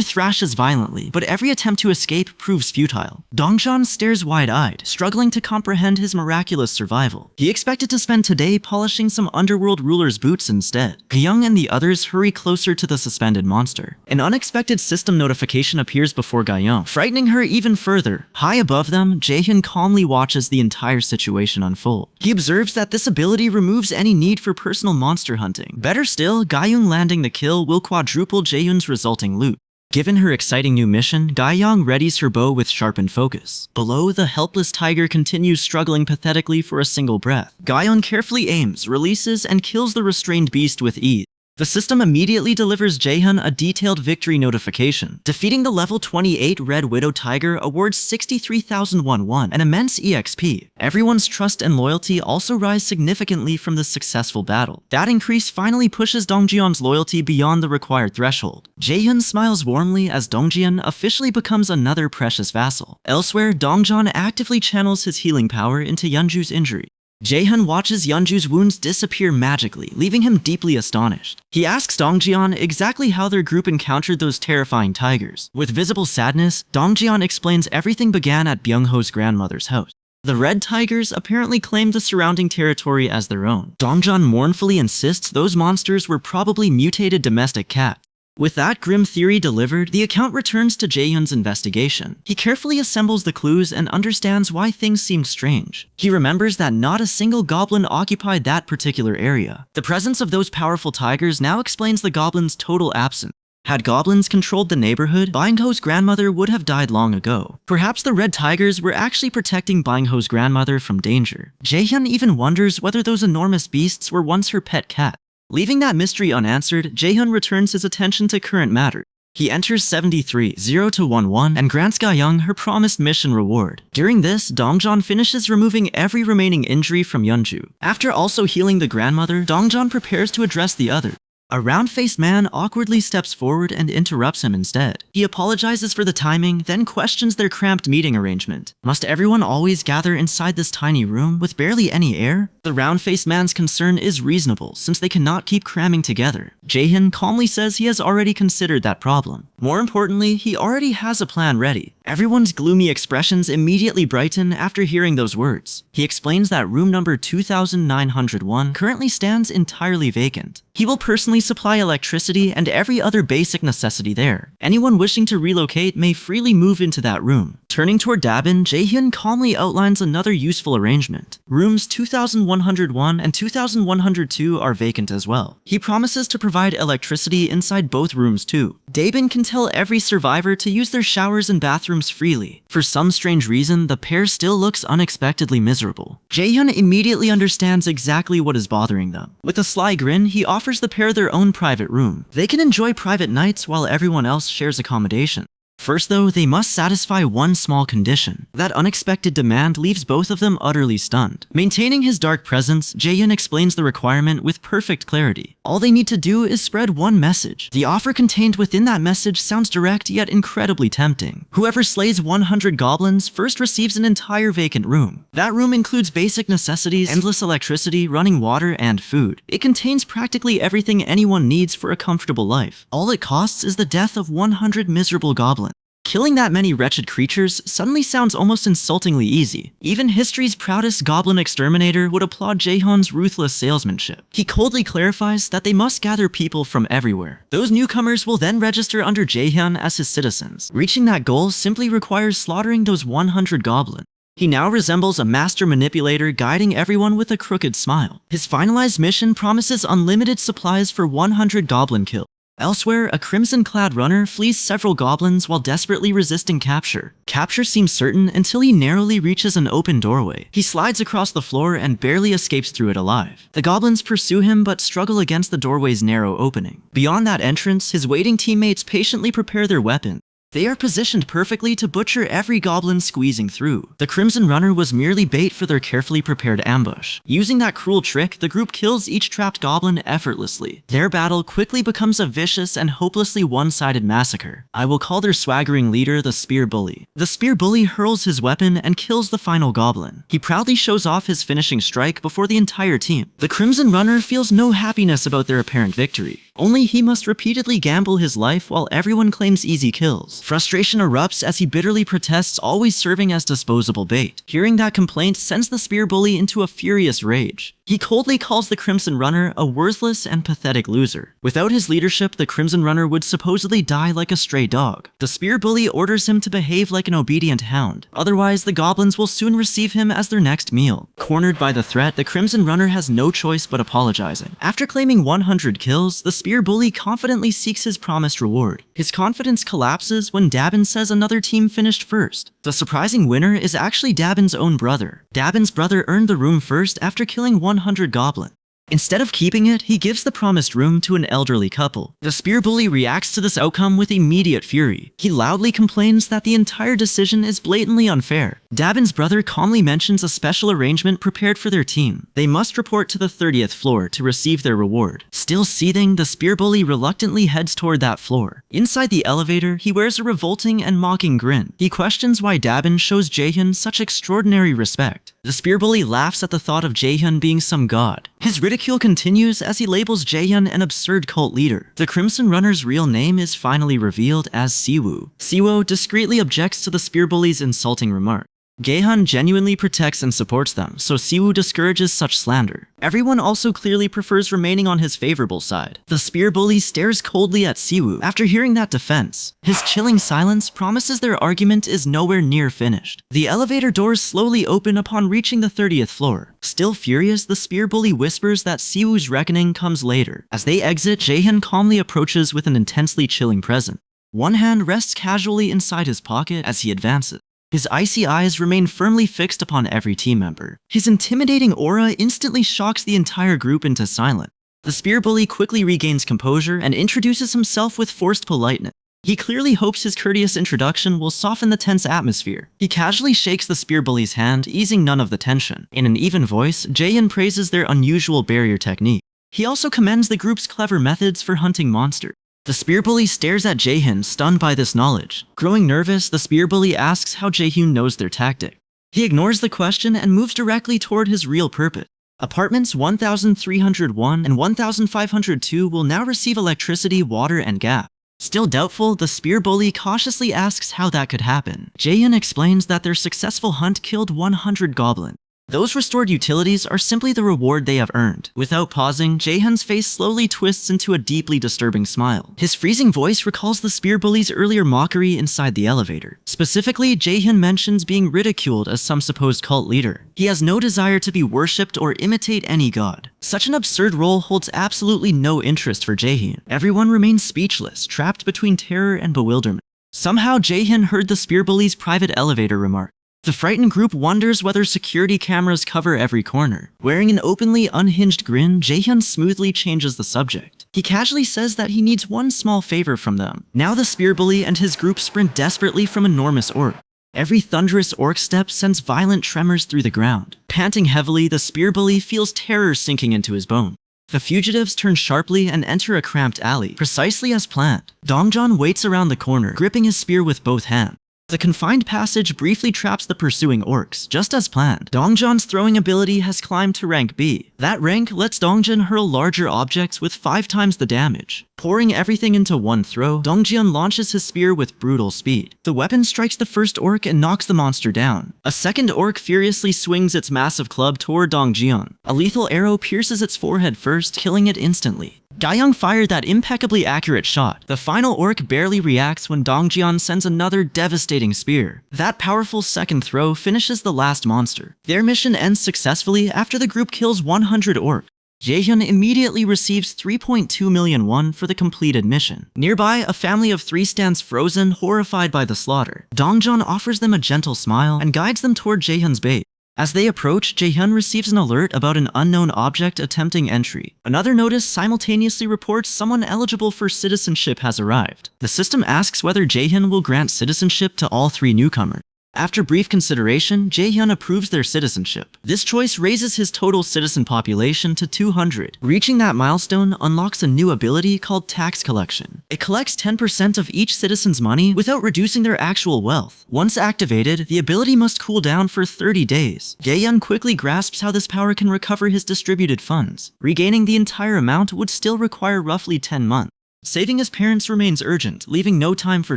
thrashes violently, but every attempt to escape proves futile. Dongjun stares wide-eyed, struggling to comprehend his miraculous survival. He expected to spend today polishing some underworld ruler's boots instead. Gyeong and the others hurry closer to the suspended monster. An unexpected system notification appears before Gyeong, frightening her even further. High above them, Jaehyun calmly watches the entire situation unfold. He observes that this ability removes any need for personal monster hunting. Better still, Gyeong landing the kill will quadruple Jaehyun's resulting loot. Given her exciting new mission, Gyeong readies her bow with sharpened focus. Below, the helpless tiger continues struggling pathetically for a single breath. Gyeong carefully aims, releases, and kills the restrained beast with ease. The system immediately delivers Jaehyun a detailed victory notification. Defeating the level 28 Red Widow Tiger awards 63,000 won, an immense EXP. Everyone's trust and loyalty also rise significantly from this successful battle. That increase finally pushes Dongjion's loyalty beyond the required threshold. Jaehyun smiles warmly as Dongjian officially becomes another precious vassal. Elsewhere, Dongjian actively channels his healing power into Yeonju's injury. Jaehyun watches Yeonju's wounds disappear magically, leaving him deeply astonished. He asks Dongjian exactly how their group encountered those terrifying tigers. With visible sadness, Dongjian explains everything began at Byung-ho's grandmother's house. The red tigers apparently claimed the surrounding territory as their own. Dongjian mournfully insists those monsters were probably mutated domestic cats. With that grim theory delivered, the account returns to Jaehyun's investigation. He carefully assembles the clues and understands why things seemed strange. He remembers that not a single goblin occupied that particular area. The presence of those powerful tigers now explains the goblin's total absence. Had goblins controlled the neighborhood, Byung-ho's grandmother would have died long ago. Perhaps the red tigers were actually protecting Byung-ho's grandmother from danger. Jaehyun even wonders whether those enormous beasts were once her pet cat. Leaving that mystery unanswered, Jaehyun returns his attention to current matter. He enters 73-0-11 and grants Ga-young her promised mission reward. During this, Dongjeon finishes removing every remaining injury from Yeonju. After also healing the grandmother, Dongjeon prepares to address the other. A round-faced man awkwardly steps forward and interrupts him instead. He apologizes for the timing, then questions their cramped meeting arrangement. Must everyone always gather inside this tiny room with barely any air? The round-faced man's concern is reasonable since they cannot keep cramming together. Jaehyun calmly says he has already considered that problem. More importantly, he already has a plan ready. Everyone's gloomy expressions immediately brighten after hearing those words. He explains that room number 2901 currently stands entirely vacant. He will personally supply electricity and every other basic necessity there. Anyone wishing to relocate may freely move into that room. Turning toward Dabin, Jaehyun calmly outlines another useful arrangement. Rooms 2101 and 2102 are vacant as well. He promises to provide electricity inside both rooms too. Dabin can tell every survivor to use their showers and bathrooms freely. For some strange reason, the pair still looks unexpectedly miserable. Jaehyun immediately understands exactly what is bothering them. With a sly grin, he offers the pair their own private room. They can enjoy private nights while everyone else shares accommodation. First though, they must satisfy one small condition. That unexpected demand leaves both of them utterly stunned. Maintaining his dark presence, Jaehyun explains the requirement with perfect clarity. All they need to do is spread one message. The offer contained within that message sounds direct yet incredibly tempting. Whoever slays 100 goblins first receives an entire vacant room. That room includes basic necessities, endless electricity, running water, and food. It contains practically everything anyone needs for a comfortable life. All it costs is the death of 100 miserable goblins. Killing that many wretched creatures suddenly sounds almost insultingly easy. Even history's proudest goblin exterminator would applaud Jaehyun's ruthless salesmanship. He coldly clarifies that they must gather people from everywhere. Those newcomers will then register under Jaehyun as his citizens. Reaching that goal simply requires slaughtering those 100 goblins. He now resembles a master manipulator guiding everyone with a crooked smile. His finalized mission promises unlimited supplies for 100 goblin kills. Elsewhere, a crimson-clad runner flees several goblins while desperately resisting capture. Capture seems certain until he narrowly reaches an open doorway. He slides across the floor and barely escapes through it alive. The goblins pursue him but struggle against the doorway's narrow opening. Beyond that entrance, his waiting teammates patiently prepare their weapons. They are positioned perfectly to butcher every goblin squeezing through. The Crimson Runner was merely bait for their carefully prepared ambush. Using that cruel trick, the group kills each trapped goblin effortlessly. Their battle quickly becomes a vicious and hopelessly one-sided massacre. I will call their swaggering leader the Spear Bully. The Spear Bully hurls his weapon and kills the final goblin. He proudly shows off his finishing strike before the entire team. The Crimson Runner feels no happiness about their apparent victory. Only he must repeatedly gamble his life while everyone claims easy kills. Frustration erupts as he bitterly protests, always serving as disposable bait. Hearing that complaint sends the Spear Bully into a furious rage. He coldly calls the Crimson Runner a worthless and pathetic loser. Without his leadership, the Crimson Runner would supposedly die like a stray dog. The Spear Bully orders him to behave like an obedient hound. Otherwise, the goblins will soon receive him as their next meal. Cornered by the threat, the Crimson Runner has no choice but apologizing. After claiming 100 kills, the Spear Bully confidently seeks his promised reward. His confidence collapses when Dabin says another team finished first. The surprising winner is actually Dabin's own brother. Dabin's brother earned the room first after killing 100 goblins. Instead of keeping it, he gives the promised room to an elderly couple. The Spear Bully reacts to this outcome with immediate fury. He loudly complains that the entire decision is blatantly unfair. Dabin's brother calmly mentions a special arrangement prepared for their team. They must report to the 30th floor to receive their reward. Still seething, the Spear Bully reluctantly heads toward that floor. Inside the elevator, he wears a revolting and mocking grin. He questions why Dabin shows Jaehyun such extraordinary respect. The Spear Bully laughs at the thought of Jaehyun being some god. His ridicule continues as he labels Jaehyun an absurd cult leader. The Crimson Runner's real name is finally revealed as Siwoo. Siwoo discreetly objects to the Spear Bully's insulting remark. Gaehan genuinely protects and supports them, so Siwoo discourages such slander. Everyone also clearly prefers remaining on his favorable side. The spear bully stares coldly at Siwoo after hearing that defense. His chilling silence promises their argument is nowhere near finished. The elevator doors slowly open upon reaching the 30th floor. Still furious, the spear bully whispers that Siwoo's reckoning comes later. As they exit, Jaehyun calmly approaches with an intensely chilling present. One hand rests casually inside his pocket as he advances. His icy eyes remain firmly fixed upon every team member. His intimidating aura instantly shocks the entire group into silence. The spear bully quickly regains composure and introduces himself with forced politeness. He clearly hopes his courteous introduction will soften the tense atmosphere. He casually shakes the spear bully's hand, easing none of the tension. In an even voice, Jaehyun praises their unusual barrier technique. He also commends the group's clever methods for hunting monsters. The spear bully stares at Jaehyun, stunned by this knowledge. Growing nervous, the spear bully asks how Jaehyun knows their tactic. He ignores the question and moves directly toward his real purpose. Apartments 1301 and 1502 will now receive electricity, water, and gas. Still doubtful, the spear bully cautiously asks how that could happen. Jaehyun explains that their successful hunt killed 100 goblins. Those restored utilities are simply the reward they have earned. Without pausing, Jaehyun's face slowly twists into a deeply disturbing smile. His freezing voice recalls the spear bully's earlier mockery inside the elevator. Specifically, Jaehyun mentions being ridiculed as some supposed cult leader. He has no desire to be worshipped or imitate any god. Such an absurd role holds absolutely no interest for Jaehyun. Everyone remains speechless, trapped between terror and bewilderment. Somehow, Jaehyun heard the spear bully's private elevator remark. The frightened group wonders whether security cameras cover every corner. Wearing an openly unhinged grin, Jaehyun smoothly changes the subject. He casually says that he needs one small favor from them. Now the spear bully and his group sprint desperately from enormous orc. Every thunderous orc step sends violent tremors through the ground. Panting heavily, the spear bully feels terror sinking into his bones. The fugitives turn sharply and enter a cramped alley, precisely as planned. Dongjeon waits around the corner, gripping his spear with both hands. The confined passage briefly traps the pursuing orcs, just as planned. Dongjeon's throwing ability has climbed to rank B. That rank lets Dongjeon hurl larger objects with 5 times the damage. Pouring everything into one throw, Dongjeon launches his spear with brutal speed. The weapon strikes the first orc and knocks the monster down. A second orc furiously swings its massive club toward Dongjeon. A lethal arrow pierces its forehead first, killing it instantly. Gayoung fired that impeccably accurate shot. The final orc barely reacts when Dongjeon sends another devastating spear. That powerful second throw finishes the last monster. Their mission ends successfully after the group kills 100 orcs. Jaehyun immediately receives 3.2 million won for the completed mission. Nearby, a family of 3 stands frozen, horrified by the slaughter. Dongjeon offers them a gentle smile and guides them toward Jaehyun's base. As they approach, Jaehyun receives an alert about an unknown object attempting entry. Another notice simultaneously reports someone eligible for citizenship has arrived. The system asks whether Jaehyun will grant citizenship to all 3 newcomers. After brief consideration, Jaehyun approves their citizenship. This choice raises his total citizen population to 200. Reaching that milestone unlocks a new ability called tax collection. It collects 10% of each citizen's money without reducing their actual wealth. Once activated, the ability must cool down for 30 days. Jaehyun quickly grasps how this power can recover his distributed funds. Regaining the entire amount would still require roughly 10 months. Saving his parents remains urgent, leaving no time for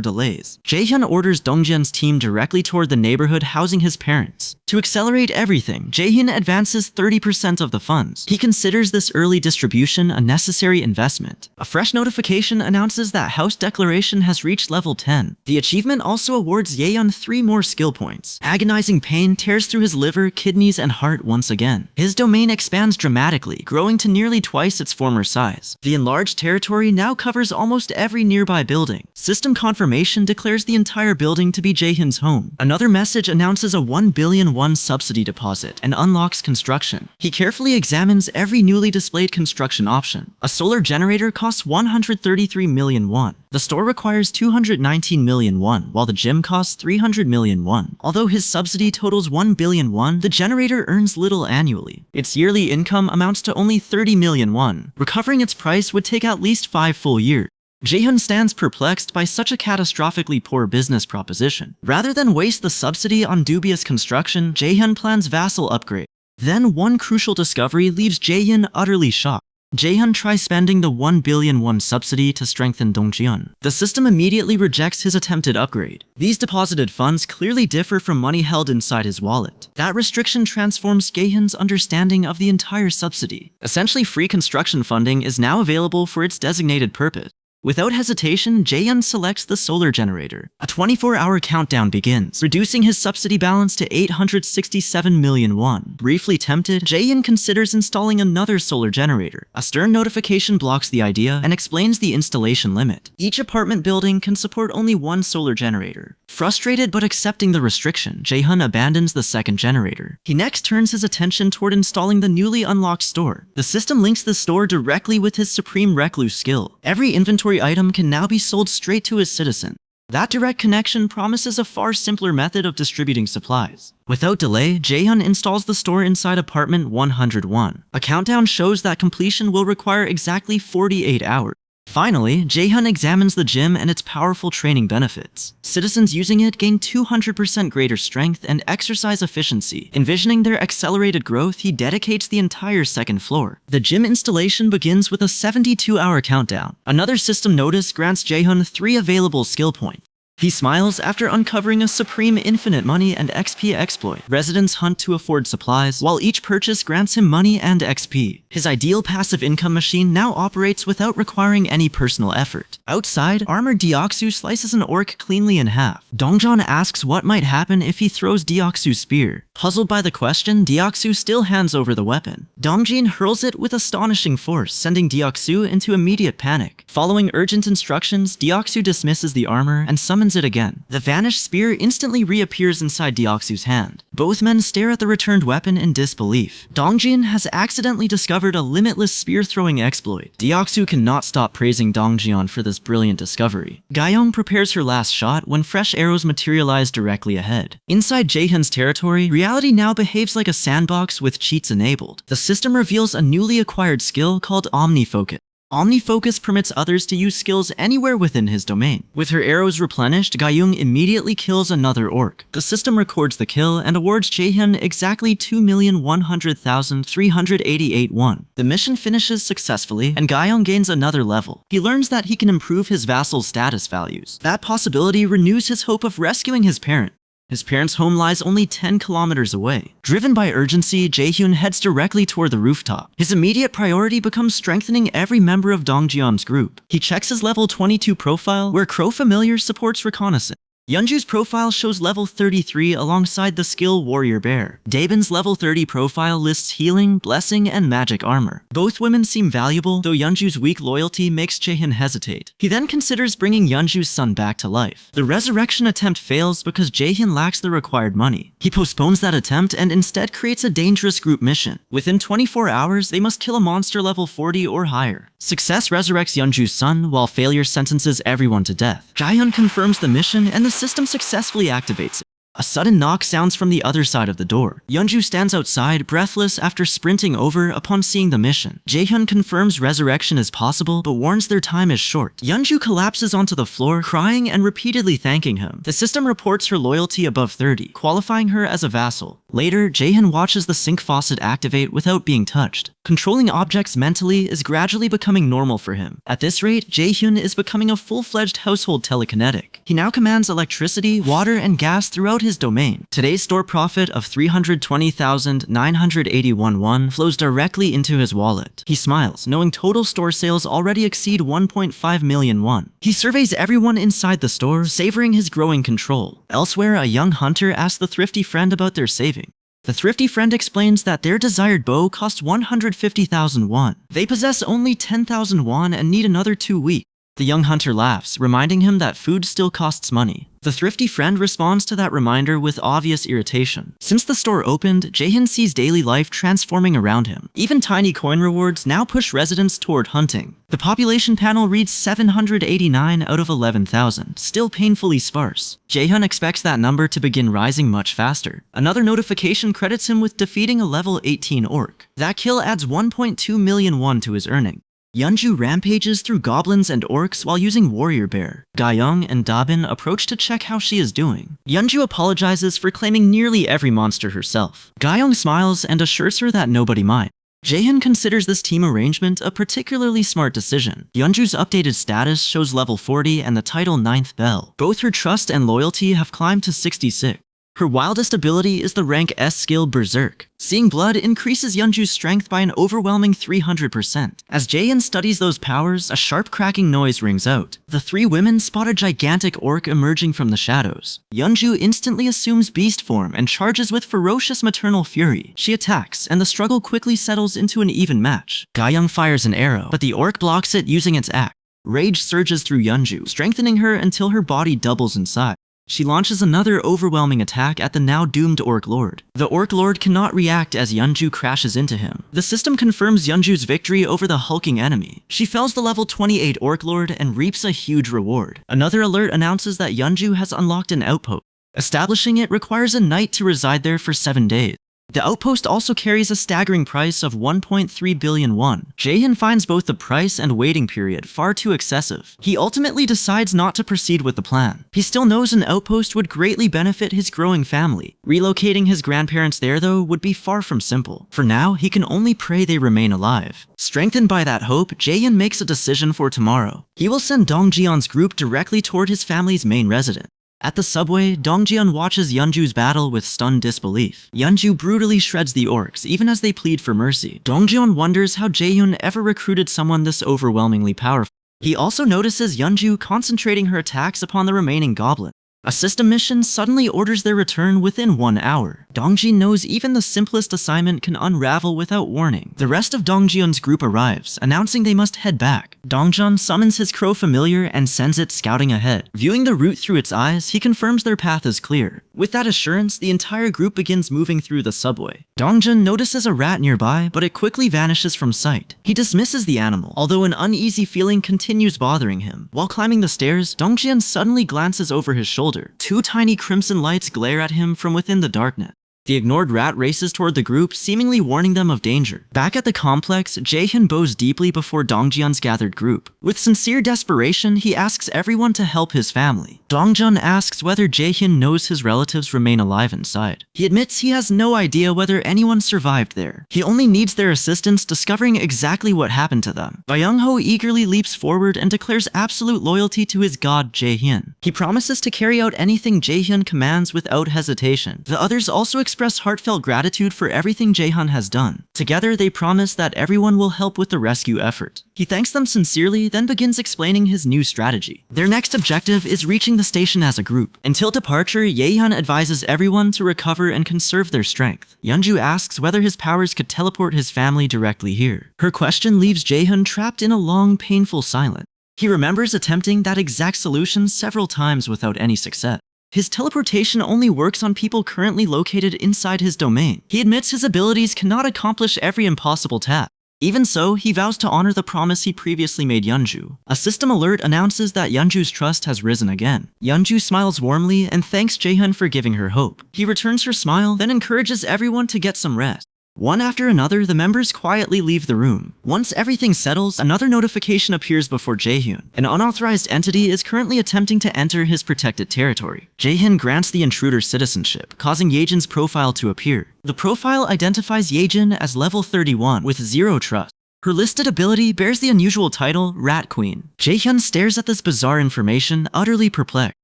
delays. Jaehyun orders Dongjeon's team directly toward the neighborhood housing his parents. To accelerate everything, Jaehyun advances 30% of the funds. He considers this early distribution a necessary investment. A fresh notification announces that House Declaration has reached level 10. The achievement also awards Jaehyun 3 more skill points. Agonizing pain tears through his liver, kidneys, and heart once again. His domain expands dramatically, growing to nearly twice its former size. The enlarged territory now covers almost every nearby building. System confirmation declares the entire building to be Jaehyun's home. Another message announces a 1 billion won subsidy deposit and unlocks construction. He carefully examines every newly displayed construction option. A solar generator costs 133 million won. The store requires 219 million won, while the gym costs 300 million won. Although his subsidy totals 1 billion won, the generator earns little annually. Its yearly income amounts to only 30 million won. Recovering its price would take at least 5 full years. Jaehyun stands perplexed by such a catastrophically poor business proposition. Rather than waste the subsidy on dubious construction, Jaehyun plans vassal upgrade. Then one crucial discovery leaves Jaehyun utterly shocked. Jaehyun tries spending the 1 billion won subsidy to strengthen Dongjian. The system immediately rejects his attempted upgrade. These deposited funds clearly differ from money held inside his wallet. That restriction transforms Jaehyun's understanding of the entire subsidy. Essentially, free construction funding is now available for its designated purpose. Without hesitation, Jaehyun selects the solar generator. A 24-hour countdown begins, reducing his subsidy balance to 867 million won. Briefly tempted, Jaehyun considers installing another solar generator. A stern notification blocks the idea and explains the installation limit. Each apartment building can support only one solar generator. Frustrated but accepting the restriction, Jaehyun abandons the second generator. He next turns his attention toward installing the newly unlocked store. The system links the store directly with his Supreme Recluse skill. Every inventory item can now be sold straight to his citizen. That direct connection promises a far simpler method of distributing supplies. Without delay, Jaehyun installs the store inside apartment 101. A countdown shows that completion will require exactly 48 hours. Finally, Jaehyun examines the gym and its powerful training benefits. Citizens using it gain 200% greater strength and exercise efficiency. Envisioning their accelerated growth, he dedicates the entire second floor. The gym installation begins with a 72-hour countdown. Another system notice grants Jaehyun 3 available skill points. He smiles after uncovering a supreme infinite money and XP exploit. Residents hunt to afford supplies, while each purchase grants him money and XP. His ideal passive income machine now operates without requiring any personal effort. Outside, armored Deoksu slices an orc cleanly in half. Dongjan asks what might happen if he throws Deoksu's spear. Puzzled by the question, Deoksu still hands over the weapon. Dongjin hurls it with astonishing force, sending Deoksu into immediate panic. Following urgent instructions, Deoksu dismisses the armor and summons it again. The vanished spear instantly reappears inside Deoksu's hand. Both men stare at the returned weapon in disbelief. Dongjin has accidentally discovered a limitless spear-throwing exploit. Deoksu cannot stop praising Dongjian for this brilliant discovery. Gaiyong prepares her last shot when fresh arrows materialize directly ahead. Inside Jaehyun's territory, reality now behaves like a sandbox with cheats enabled. The system reveals a newly acquired skill called Omnifocus. Omnifocus permits others to use skills anywhere within his domain. With her arrows replenished, Gaiyong immediately kills another orc. The system records the kill and awards Jaehyun exactly 2,100,388 won. The mission finishes successfully, and Gaiyong gains another level. He learns that he can improve his vassal's status values. That possibility renews his hope of rescuing his parent. His parents' home lies only 10 kilometers away. Driven by urgency, Jaehyun heads directly toward the rooftop. His immediate priority becomes strengthening every member of Dongjian's group. He checks his level 22 profile, where Crow Familiar supports reconnaissance. Yeonju's profile shows level 33 alongside the skill Warrior Bear. Daebin's level 30 profile lists healing, blessing, and magic armor. Both women seem valuable, though Yeonju's weak loyalty makes Jaehyun hesitate. He then considers bringing Yeonju's son back to life. The resurrection attempt fails because Jaehyun lacks the required money. He postpones that attempt and instead creates a dangerous group mission. Within 24 hours, they must kill a monster level 40 or higher. Success resurrects Yeonju's son, while failure sentences everyone to death. Jaehyun confirms the mission, and the system successfully activates it. A sudden knock sounds from the other side of the door. Yeonju stands outside, breathless after sprinting over upon seeing the mission. Jaehyun confirms resurrection is possible, but warns their time is short. Yeonju collapses onto the floor, crying and repeatedly thanking him. The system reports her loyalty above 30, qualifying her as a vassal. Later, Jaehyun watches the sink faucet activate without being touched. Controlling objects mentally is gradually becoming normal for him. At this rate, Jaehyun is becoming a full-fledged household telekinetic. He now commands electricity, water, and gas throughout his domain. Today's store profit of 320,981 won flows directly into his wallet. He smiles, knowing total store sales already exceed 1.5 million won. He surveys everyone inside the store, savoring his growing control. Elsewhere, a young hunter asks the thrifty friend about their saving. The thrifty friend explains that their desired bow costs 150,000 won. They possess only 10,000 won and need another 2 weeks. The young hunter laughs, reminding him that food still costs money. The thrifty friend responds to that reminder with obvious irritation. Since the store opened, Jaehyun sees daily life transforming around him. Even tiny coin rewards now push residents toward hunting. The population panel reads 789 out of 11,000, still painfully sparse. Jaehyun expects that number to begin rising much faster. Another notification credits him with defeating a level 18 orc. That kill adds 1.2 million won to his earning. Yeonju rampages through goblins and orcs while using Warrior Bear. Gaiyong and Dabin approach to check how she is doing. Yeonju apologizes for claiming nearly every monster herself. Gaiyong smiles and assures her that nobody minds. Jaehyun considers this team arrangement a particularly smart decision. Yeonju's updated status shows level 40 and the title 9th Belle. Both her trust and loyalty have climbed to 66. Her wildest ability is the rank S skill Berserk. Seeing blood increases Yeonju's strength by an overwhelming 300%. As Jaehyun studies those powers, a sharp cracking noise rings out. The three women spot a gigantic orc emerging from the shadows. Yeonju instantly assumes beast form and charges with ferocious maternal fury. She attacks, and the struggle quickly settles into an even match. Gayoung fires an arrow, but the orc blocks it using its axe. Rage surges through Yeonju, strengthening her until her body doubles in size. She launches another overwhelming attack at the now doomed Orc Lord. The Orc Lord cannot react as Yeonju crashes into him. The system confirms Yeonju's victory over the hulking enemy. She fells the level 28 Orc Lord and reaps a huge reward. Another alert announces that Yeonju has unlocked an outpost. Establishing it requires a knight to reside there for 7 days. The outpost also carries a staggering price of 1.3 billion won. Jaehyun finds both the price and waiting period far too excessive. He ultimately decides not to proceed with the plan. He still knows an outpost would greatly benefit his growing family. Relocating his grandparents there, though, would be far from simple. For now, he can only pray they remain alive. Strengthened by that hope, Jaehyun makes a decision for tomorrow. He will send Dongjeon's group directly toward his family's main residence. At the subway, Dongjeon watches Yeonju's battle with stunned disbelief. Yeonju brutally shreds the orcs, even as they plead for mercy. Dongjeon wonders how Jaehyun ever recruited someone this overwhelmingly powerful. He also notices Yeonju concentrating her attacks upon the remaining goblin. A system mission suddenly orders their return within 1 hour. Dongjin knows even the simplest assignment can unravel without warning. The rest of Dongjeon's group arrives, announcing they must head back. Dongjeon summons his crow familiar and sends it scouting ahead. Viewing the route through its eyes, he confirms their path is clear. With that assurance, the entire group begins moving through the subway. Dongjeon notices a rat nearby, but it quickly vanishes from sight. He dismisses the animal, although an uneasy feeling continues bothering him. While climbing the stairs, Dongjeon suddenly glances over his shoulder. 2 tiny crimson lights glare at him from within the darkness. The ignored rat races toward the group, seemingly warning them of danger. Back at the complex, Jaehyun bows deeply before Dongjeon's gathered group. With sincere desperation, he asks everyone to help his family. Dongjeon asks whether Jaehyun knows his relatives remain alive inside. He admits he has no idea whether anyone survived there. He only needs their assistance discovering exactly what happened to them. Byung-ho eagerly leaps forward and declares absolute loyalty to his god Jaehyun. He promises to carry out anything Jaehyun commands without hesitation. The others also express heartfelt gratitude for everything Jaehyun has done. Together, they promise that everyone will help with the rescue effort. He thanks them sincerely, then begins explaining his new strategy. Their next objective is reaching the station as a group. Until departure, Jaehyun advises everyone to recover and conserve their strength. Yeonju asks whether his powers could teleport his family directly here. Her question leaves Jaehyun trapped in a long, painful silence. He remembers attempting that exact solution several times without any success. His teleportation only works on people currently located inside his domain. He admits his abilities cannot accomplish every impossible task. Even so, he vows to honor the promise he previously made Yeonju. A system alert announces that Yeonju's trust has risen again. Yeonju smiles warmly and thanks Jaehyun for giving her hope. He returns her smile, then encourages everyone to get some rest. One after another, the members quietly leave the room. Once everything settles, another notification appears before Jaehyun. An unauthorized entity is currently attempting to enter his protected territory. Jaehyun grants the intruder citizenship, causing Yejin's profile to appear. The profile identifies Yejin as level 31 with 0 trust. Her listed ability bears the unusual title, Rat Queen. Jaehyun stares at this bizarre information, utterly perplexed.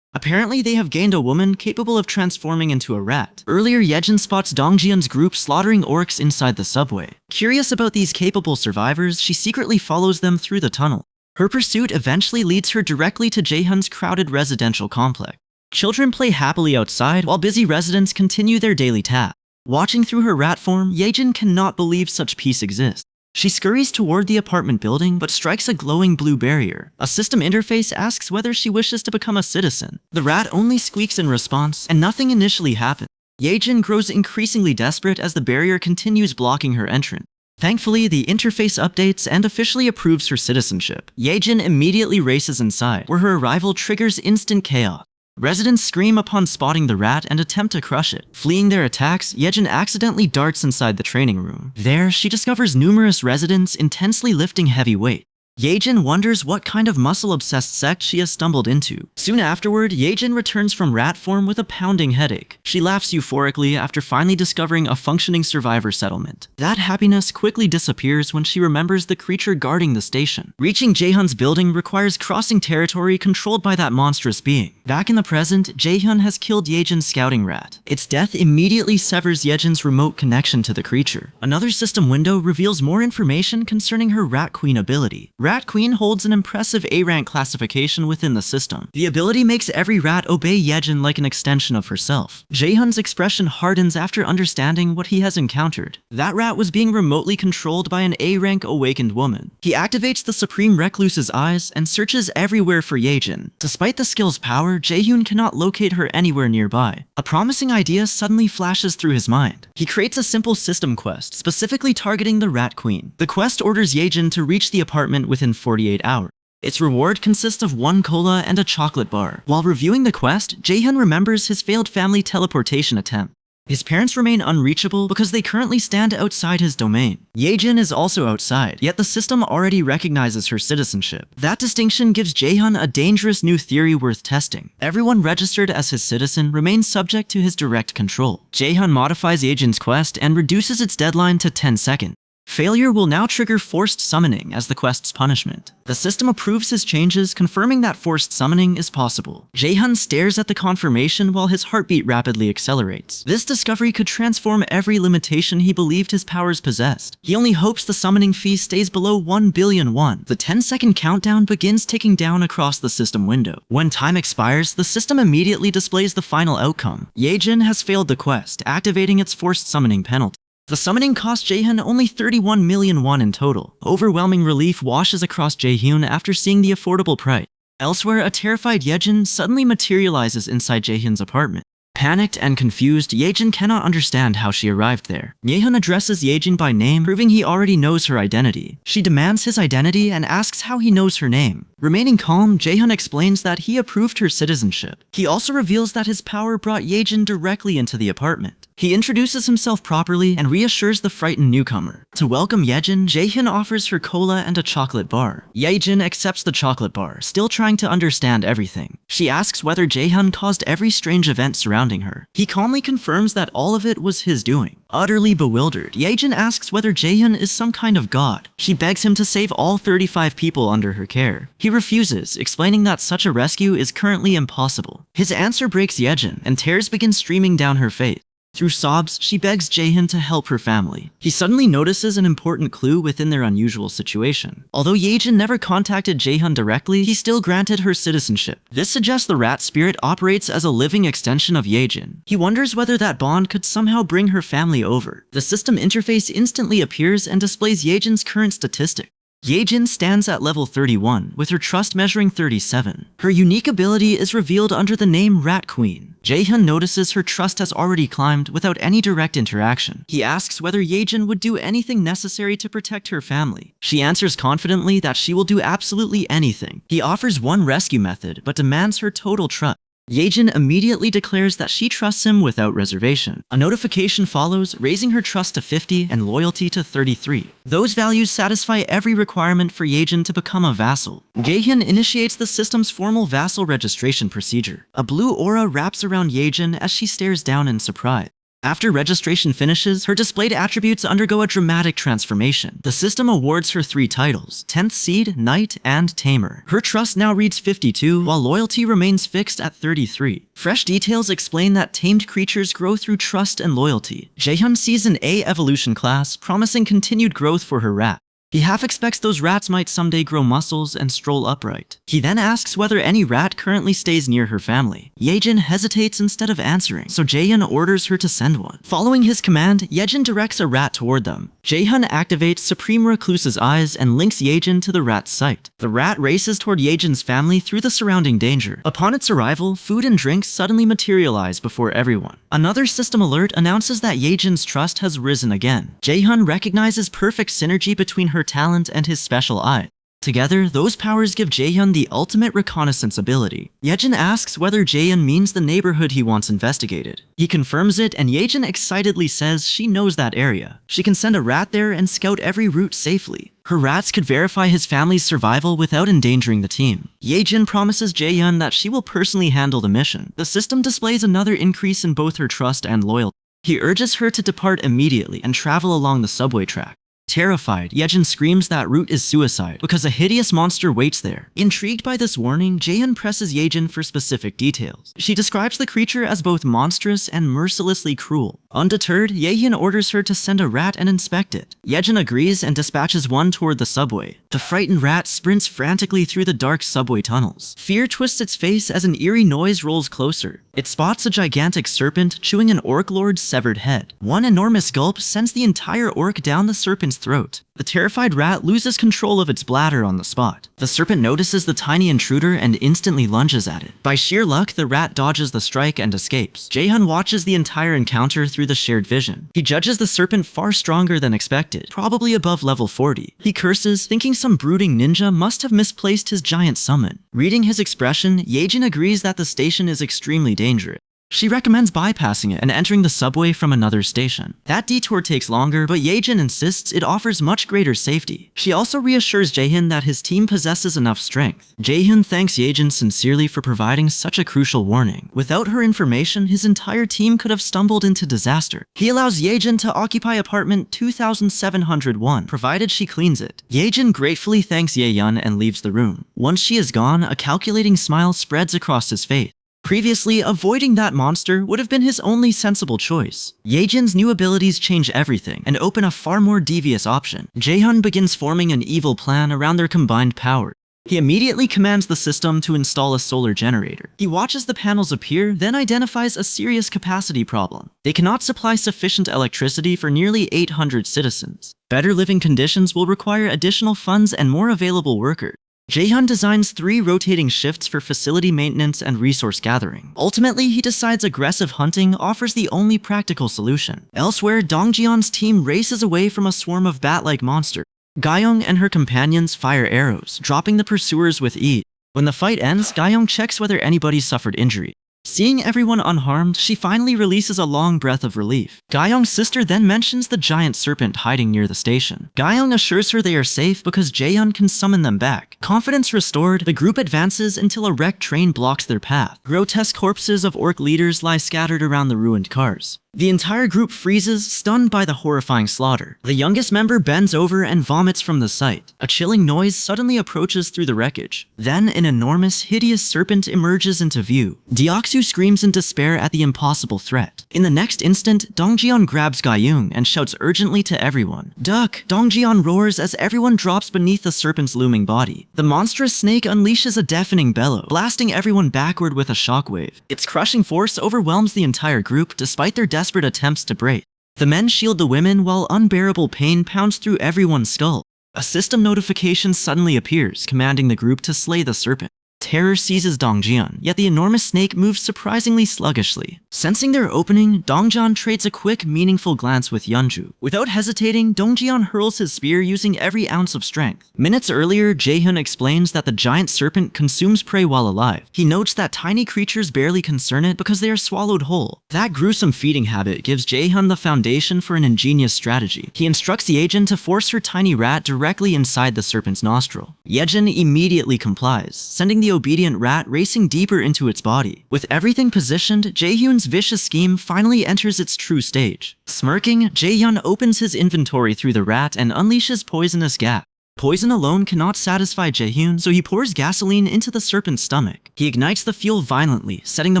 Apparently, they have gained a woman capable of transforming into a rat. Earlier, Yejin spots Dongjeon's group slaughtering orcs inside the subway. Curious about these capable survivors, she secretly follows them through the tunnel. Her pursuit eventually leads her directly to Jaehyun's crowded residential complex. Children play happily outside, while busy residents continue their daily tasks. Watching through her rat form, Yejin cannot believe such peace exists. She scurries toward the apartment building, but strikes a glowing blue barrier. A system interface asks whether she wishes to become a citizen. The rat only squeaks in response, and nothing initially happens. Yejin grows increasingly desperate as the barrier continues blocking her entrance. Thankfully, the interface updates and officially approves her citizenship. Yejin immediately races inside, where her arrival triggers instant chaos. Residents scream upon spotting the rat and attempt to crush it. Fleeing their attacks, Yejin accidentally darts inside the training room. There, she discovers numerous residents intensely lifting heavy weight. Yejin wonders what kind of muscle-obsessed sect she has stumbled into. Soon afterward, Yejin returns from rat form with a pounding headache. She laughs euphorically after finally discovering a functioning survivor settlement. That happiness quickly disappears when she remembers the creature guarding the station. Reaching Jaehyun's building requires crossing territory controlled by that monstrous being. Back in the present, Jaehyun has killed Yejin's scouting rat. Its death immediately severs Yejin's remote connection to the creature. Another system window reveals more information concerning her Rat Queen ability. Rat Queen holds an impressive A-rank classification within the system. The ability makes every rat obey Yejin like an extension of herself. Jaehyun's expression hardens after understanding what he has encountered. That rat was being remotely controlled by an A-rank awakened woman. He activates the Supreme Recluse's eyes and searches everywhere for Yejin. Despite the skill's power, Jaehyun cannot locate her anywhere nearby. A promising idea suddenly flashes through his mind. He creates a simple system quest, specifically targeting the Rat Queen. The quest orders Yejin to reach the apartment within 48 hours. Its reward consists of 1 cola and a chocolate bar. While reviewing the quest, Jaehyun remembers his failed family teleportation attempt. His parents remain unreachable because they currently stand outside his domain. Yejin is also outside, yet the system already recognizes her citizenship. That distinction gives Jaehyun a dangerous new theory worth testing. Everyone registered as his citizen remains subject to his direct control. Jaehyun modifies Yejin's quest and reduces its deadline to 10 seconds. Failure will now trigger forced summoning as the quest's punishment. The system approves his changes, confirming that forced summoning is possible. Jaehyun stares at the confirmation while his heartbeat rapidly accelerates. This discovery could transform every limitation he believed his powers possessed. He only hopes the summoning fee stays below 1 billion won. The 10-second countdown begins ticking down across the system window. When time expires, the system immediately displays the final outcome. Yejin has failed the quest, activating its forced summoning penalty. The summoning cost Jaehyun only 31 million won in total. Overwhelming relief washes across Jaehyun after seeing the affordable price. Elsewhere, a terrified Yejin suddenly materializes inside Jaehyun's apartment. Panicked and confused, Yejin cannot understand how she arrived there. Jaehyun addresses Yejin by name, proving he already knows her identity. She demands his identity and asks how he knows her name. Remaining calm, Jaehyun explains that he approved her citizenship. He also reveals that his power brought Yejin directly into the apartment. He introduces himself properly and reassures the frightened newcomer. To welcome Yejin, Jaehyun offers her cola and a chocolate bar. Yejin accepts the chocolate bar, still trying to understand everything. She asks whether Jaehyun caused every strange event surrounding her. He calmly confirms that all of it was his doing. Utterly bewildered, Yejin asks whether Jaehyun is some kind of god. She begs him to save all 35 people under her care. He refuses, explaining that such a rescue is currently impossible. His answer breaks Yejin, and tears begin streaming down her face. Through sobs, she begs Jaehyun to help her family. He suddenly notices an important clue within their unusual situation. Although Yejin never contacted Jaehyun directly, he still granted her citizenship. This suggests the rat spirit operates as a living extension of Yejin. He wonders whether that bond could somehow bring her family over. The system interface instantly appears and displays Yejin's current statistic. Yejin stands at level 31, with her trust measuring 37. Her unique ability is revealed under the name Rat Queen. Jaehyun notices her trust has already climbed without any direct interaction. He asks whether Yejin would do anything necessary to protect her family. She answers confidently that she will do absolutely anything. He offers one rescue method, but demands her total trust. Yejin immediately declares that she trusts him without reservation. A notification follows, raising her trust to 50 and loyalty to 33. Those values satisfy every requirement for Yejin to become a vassal. Jaehyun initiates the system's formal vassal registration procedure. A blue aura wraps around Yejin as she stares down in surprise. After registration finishes, her displayed attributes undergo a dramatic transformation. The system awards her 3 titles: 10th Seed, Knight, and Tamer. Her trust now reads 52, while loyalty remains fixed at 33. Fresh details explain that tamed creatures grow through trust and loyalty. Jaehyun sees an A evolution class, promising continued growth for her rat. He half expects those rats might someday grow muscles and stroll upright. He then asks whether any rat currently stays near her family. Yejin hesitates instead of answering, so Jaehyun orders her to send one. Following his command, Yejin directs a rat toward them. Jaehyun activates Supreme Recluse's eyes and links Yejin to the rat's sight. The rat races toward Yejin's family through the surrounding danger. Upon its arrival, food and drinks suddenly materialize before everyone. Another system alert announces that Yejin's trust has risen again. Jaehyun recognizes perfect synergy between her talent and his special eye. Together, those powers give Jaehyun the ultimate reconnaissance ability. Yejin asks whether Jaehyun means the neighborhood he wants investigated. He confirms it, and Yejin excitedly says she knows that area. She can send a rat there and scout every route safely. Her rats could verify his family's survival without endangering the team. Yejin promises Jaehyun that she will personally handle the mission. The system displays another increase in both her trust and loyalty. He urges her to depart immediately and travel along the subway track. Terrified, Yejin screams that route is suicide because a hideous monster waits there. Intrigued by this warning, Jaehyun presses Yejin for specific details. She describes the creature as both monstrous and mercilessly cruel. Undeterred, Jaehyun orders her to send a rat and inspect it. Yejin agrees and dispatches one toward the subway. The frightened rat sprints frantically through the dark subway tunnels. Fear twists its face as an eerie noise rolls closer. It spots a gigantic serpent chewing an orc lord's severed head. One enormous gulp sends the entire orc down the serpent's throat. The terrified rat loses control of its bladder on the spot. The serpent notices the tiny intruder and instantly lunges at it. By sheer luck, the rat dodges the strike and escapes. Jaehyun watches the entire encounter through the shared vision. He judges the serpent far stronger than expected, probably above level 40. He curses, thinking some brooding ninja must have misplaced his giant summon. Reading his expression, Yejin agrees that the station is extremely dangerous. She recommends bypassing it and entering the subway from another station. That detour takes longer, but Yejin insists it offers much greater safety. She also reassures Jaehyun that his team possesses enough strength. Jaehyun thanks Yejin sincerely for providing such a crucial warning. Without her information, his entire team could have stumbled into disaster. He allows Yejin to occupy apartment 2701, provided she cleans it. Yejin gratefully thanks Jaehyun and leaves the room. Once she is gone, a calculating smile spreads across his face. Previously, avoiding that monster would have been his only sensible choice. Yejin's new abilities change everything and open a far more devious option. Jaehyun begins forming an evil plan around their combined power. He immediately commands the system to install a solar generator. He watches the panels appear, then identifies a serious capacity problem. They cannot supply sufficient electricity for nearly 800 citizens. Better living conditions will require additional funds and more available workers. Jaehyun designs 3 rotating shifts for facility maintenance and resource gathering. Ultimately, he decides aggressive hunting offers the only practical solution. Elsewhere, Dongjeon's team races away from a swarm of bat-like monsters. Gyeong and her companions fire arrows, dropping the pursuers with ease. When the fight ends, Gyeong checks whether anybody suffered injury. Seeing everyone unharmed, she finally releases a long breath of relief. Gyeong's sister then mentions the giant serpent hiding near the station. Gyeong assures her they are safe because Jaehyun can summon them back. Confidence restored, the group advances until a wrecked train blocks their path. Grotesque corpses of orc leaders lie scattered around the ruined cars. The entire group freezes, stunned by the horrifying slaughter. The youngest member bends over and vomits from the sight. A chilling noise suddenly approaches through the wreckage. Then an enormous, hideous serpent emerges into view. Deoksu screams in despair at the impossible threat. In the next instant, Dongjeon grabs Gyeong and shouts urgently to everyone. "Duck!" Dongjeon roars as everyone drops beneath the serpent's looming body. The monstrous snake unleashes a deafening bellow, blasting everyone backward with a shockwave. Its crushing force overwhelms the entire group despite their desperate attempts to break. The men shield the women while unbearable pain pounds through everyone's skull. A system notification suddenly appears, commanding the group to slay the serpent. Terror seizes Dongjeon, yet the enormous snake moves surprisingly sluggishly. Sensing their opening, Dongjeon trades a quick, meaningful glance with Yeonju. Without hesitating, Dongjeon hurls his spear using every ounce of strength. Minutes earlier, Jaehyun explains that the giant serpent consumes prey while alive. He notes that tiny creatures barely concern it because they are swallowed whole. That gruesome feeding habit gives Jaehyun the foundation for an ingenious strategy. He instructs the agent to force her tiny rat directly inside the serpent's nostril. Yejin immediately complies, sending the obedient rat racing deeper into its body. With everything positioned, Jaehyun's vicious scheme finally enters its true stage. Smirking, Jaehyun opens his inventory through the rat and unleashes poisonous gas. Poison alone cannot satisfy Jaehyun, so he pours gasoline into the serpent's stomach. He ignites the fuel violently, setting the